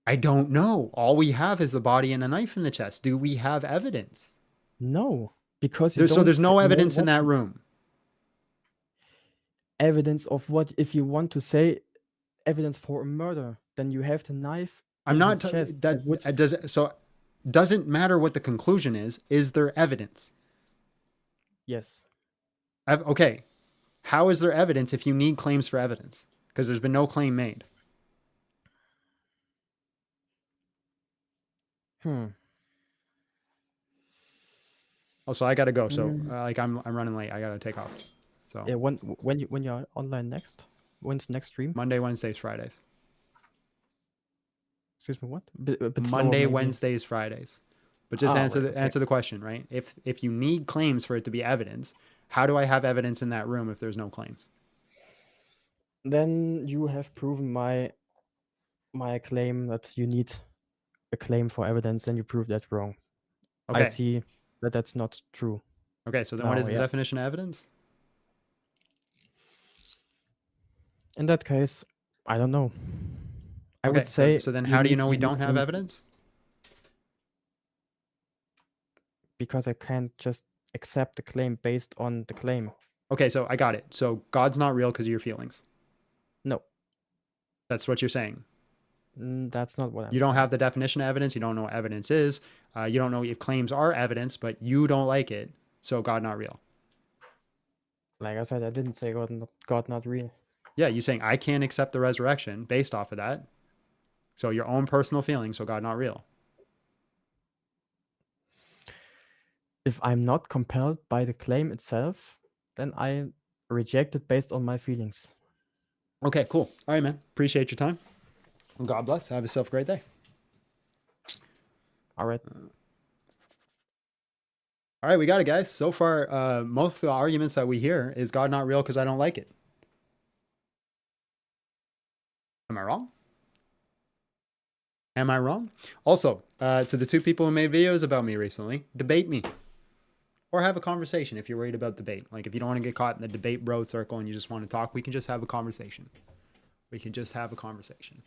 I don't know. All we have is a body and a knife in the chest. Do we have evidence? No, because there's no evidence in that room. Evidence of what? If you want to say evidence for a murder, then you have the knife. I'm not doesn't matter what the conclusion is. Is there evidence? Yes. Okay. How is there evidence if you need claims for evidence? Because there's been no claim made. Also, I gotta go. So, I'm running late. I gotta take off. So. Yeah. When you're online next? When's next stream? Monday, Wednesdays, Fridays. Excuse me. What? A bit Monday, Wednesdays, Fridays. But just answer the question, right? If you need claims for it to be evidence, how do I have evidence in that room if there's no claims? Then you have proven my claim that you need a claim for evidence, and you prove that wrong. Okay. I see that that's not true. Okay, so then what is the definition of evidence? In that case, I don't know. I would say. So then how do you know we don't have evidence? Because I can't just accept the claim based on the claim. Okay, so I got it. So God's not real because of your feelings. No, That's what you're saying. that's not what I'm You don't saying. have the definition of evidence. You don't know what evidence is. You don't know if claims are evidence, but you don't like it. So God not real. Like I said, I didn't say God not real. Yeah, you're saying I can't accept the resurrection based off of that. So your own personal feelings, so God not real. If I'm not compelled by the claim itself, then I reject it based on my feelings. Okay, cool. All right, man. Appreciate your time. God bless. Have yourself a great day. All right. All right, we got it, guys. So far, most of the arguments that we hear is God not real because I don't like it. Am I wrong? Am I wrong? Also, to the two people who made videos about me recently, debate me. Or have a conversation if you're worried about debate. Like if you don't want to get caught in the debate bro circle and you just want to talk, we can just have a conversation. We can just have a conversation.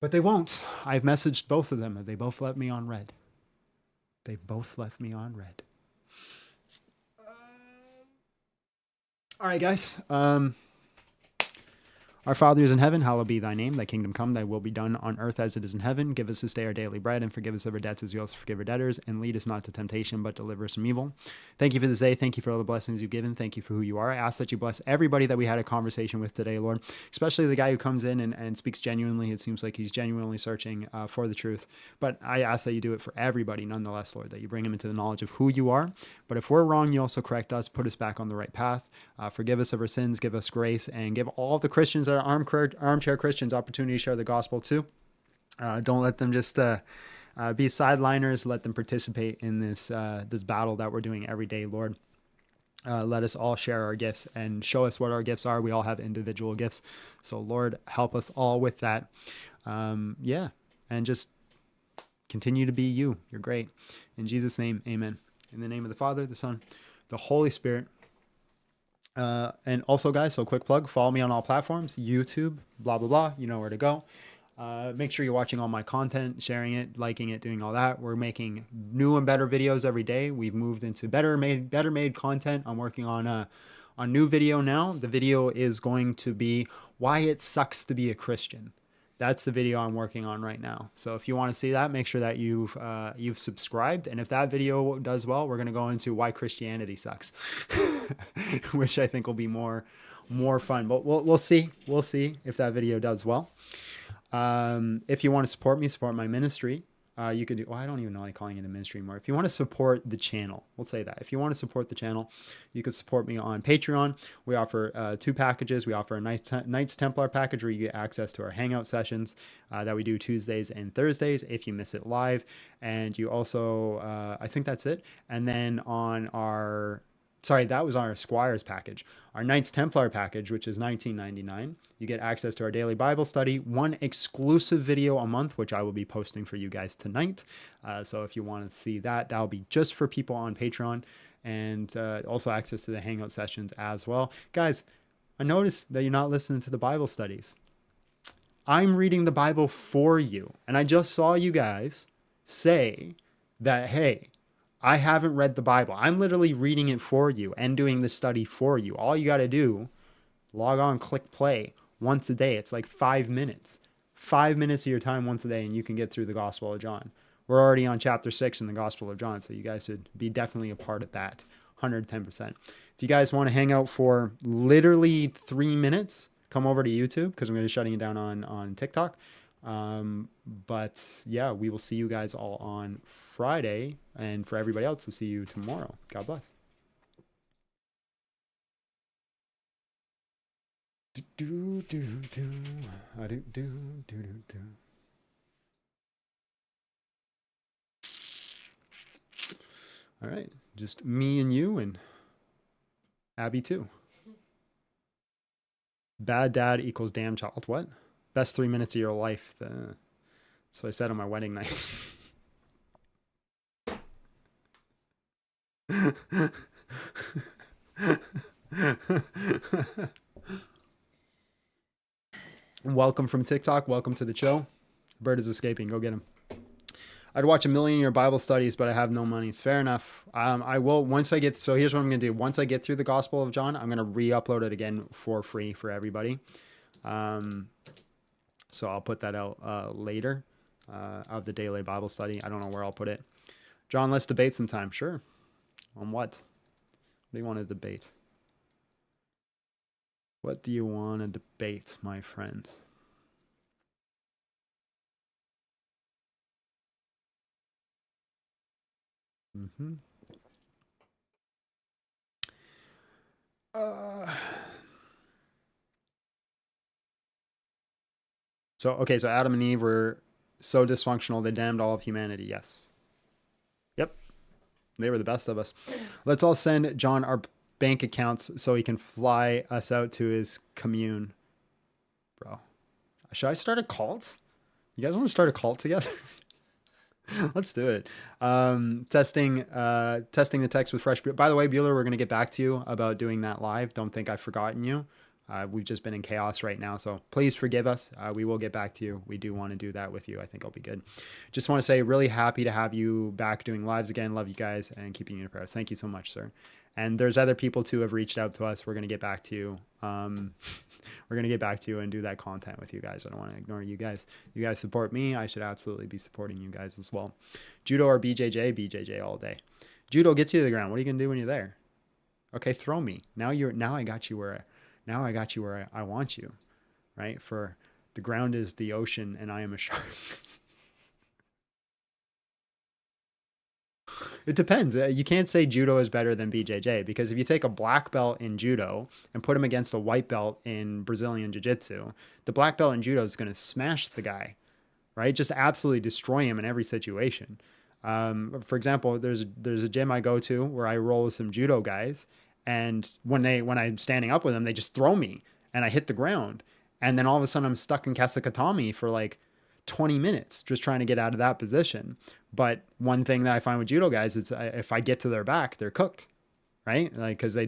But they won't. I've messaged both of them and they both left me on red. They both left me on red. All right, guys. Our Father who is in heaven, hallowed be thy name. Thy kingdom come, thy will be done on earth as it is in heaven. Give us this day our daily bread, and forgive us of our debts as we also forgive our debtors. And lead us not to temptation, but deliver us from evil. Thank you for this day. Thank you for all the blessings you've given. Thank you for who you are. I ask that you bless everybody that we had a conversation with today, Lord, especially the guy who comes in and speaks genuinely. It seems like he's genuinely searching for the truth. But I ask that you do it for everybody nonetheless, Lord, that you bring him into the knowledge of who you are. But if we're wrong, you also correct us, put us back on the right path. Forgive us of our sins, give us grace, and give all the Christians that are armchair Christians opportunity to share the gospel too. Don't let them just be sideliners. Let them participate in this battle that we're doing every day, Lord. Let us all share our gifts and show us what our gifts are. We all have individual gifts. So Lord, help us all with that. And just continue to be you. You're great. In Jesus' name, amen. In the name of the Father, the Son, the Holy Spirit. And also, guys, so quick plug, follow me on all platforms, YouTube, blah, blah, blah. You know where to go. Make sure you're watching all my content, sharing it, liking it, doing all that. We're making new and better videos every day. We've moved into better made content. I'm working on a new video now. The video is going to be why it sucks to be a Christian. That's the video I'm working on right now. So if you want to see that, make sure that you've subscribed. And if that video does well, we're going to go into why Christianity sucks, which I think will be more fun. But we'll see. We'll see if that video does well. If you want to support me, support my ministry, you could do, well, I don't even know like calling it a ministry anymore. If you want to support the channel, we'll say that. If you want to support the channel, you could support me on Patreon. We offer 2 packages. We offer a Knights Templar package where you get access to our hangout sessions that we do Tuesdays and Thursdays if you miss it live. And you also, I think that's it. And then on that was our Squires package. Our Knights Templar package, which is $19.99, you get access to our daily Bible study, 1 exclusive video a month, which I will be posting for you guys tonight. So if you want to see that, that'll be just for people on Patreon, and also access to the Hangout sessions as well. Guys, I noticed that you're not listening to the Bible studies. I'm reading the Bible for you, and I just saw you guys say that, hey, I haven't read the Bible. I'm literally reading it for you and doing the study for you. All you got to do, log on, click play once a day. It's like 5 minutes. 5 minutes of your time once a day, and you can get through the Gospel of John. We're already on chapter 6 in the Gospel of John, so you guys should be definitely a part of that. 110%. If you guys want to hang out for literally 3 minutes, come over to YouTube because I'm going to be shutting it down on TikTok. But yeah, we will see you guys all on Friday, and for everybody else, we'll see you tomorrow. God bless. All right, just me and you and Abby too. Bad dad equals damn child. What? Best 3 minutes of your life. That's what I said on my wedding night. Welcome from TikTok. Welcome to the show. Bird is escaping. Go get him. I'd watch a million of your Bible studies, but I have no money. It's fair enough. I will once I get. So here's what I'm gonna do. Once I get through the Gospel of John, I'm gonna re-upload it again for free for everybody. So I'll put that out later of the daily Bible study. I don't know where I'll put it. John, let's debate sometime. Sure. On what? What do you want to debate? What do you want to debate, my friend? Mm-hmm. So Adam and Eve were so dysfunctional they damned all of humanity. Yes. Yep. They were the best of us. Let's all send John our bank accounts so he can fly us out to his commune. Bro. Should I start a cult? You guys want to start a cult together? Let's do it. Testing the text with fresh. By the way, Bueller, we're going to get back to you about doing that live. Don't think I've forgotten you. We've just been in chaos right now, so please forgive us. We will get back to you. We do want to do that with you. I think it'll be good. Just want to say, really happy to have you back doing lives again. Love you guys and keeping you in prayers. Thank you so much, sir. And there's other people too who have reached out to us. We're going to get back to you. We're going to get back to you and do that content with you guys. I don't want to ignore you guys. You guys support me. I should absolutely be supporting you guys as well. Judo or BJJ? BJJ all day. Judo gets you to the ground. What are you going to do when you're there? Okay, throw me. Now I got you where I want you, right? For the ground is the ocean and I am a shark. It depends. You can't say judo is better than BJJ because if you take a black belt in judo and put him against a white belt in Brazilian jiu-jitsu, the black belt in judo is going to smash the guy, right? Just absolutely destroy him in every situation. For example, there's a gym I go to where I roll with some judo guys, and when I'm standing up with them, they just throw me and I hit the ground, and then all of a sudden I'm stuck in kasakatami for like 20 minutes just trying to get out of that position. But one thing that I find with judo guys is if I get to their back, they're cooked, right? Like, cause they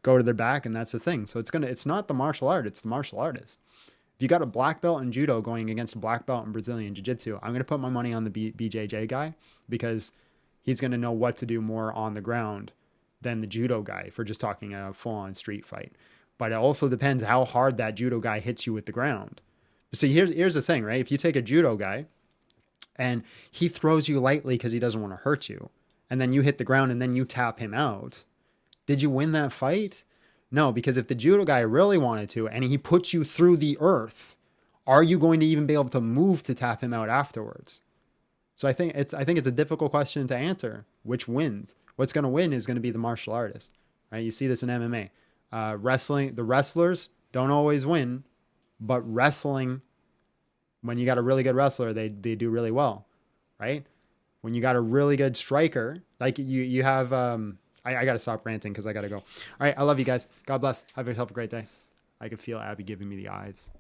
go to their back and that's the thing. So it's not the martial art, it's the martial artist. If you got a black belt in judo going against a black belt in Brazilian jiu-jitsu, I'm going to put my money on the BJJ guy because he's going to know what to do more on the ground than the judo guy for just talking a full-on street fight. But it also depends how hard that judo guy hits you with the ground. See, here's the thing, right? If you take a judo guy and he throws you lightly because he doesn't want to hurt you, and then you hit the ground and then you tap him out, did you win that fight? No, because if the judo guy really wanted to and he puts you through the earth, are you going to even be able to move to tap him out afterwards? So I think it's a difficult question to answer. Which wins? What's going to win is going to be the martial artist, right? You see this in MMA. Wrestling, the wrestlers don't always win, but wrestling, when you got a really good wrestler, they do really well, right? When you got a really good striker, like you have, I got to stop ranting because I got to go. All right, I love you guys. God bless. Have yourself a great day. I can feel Abby giving me the eyes.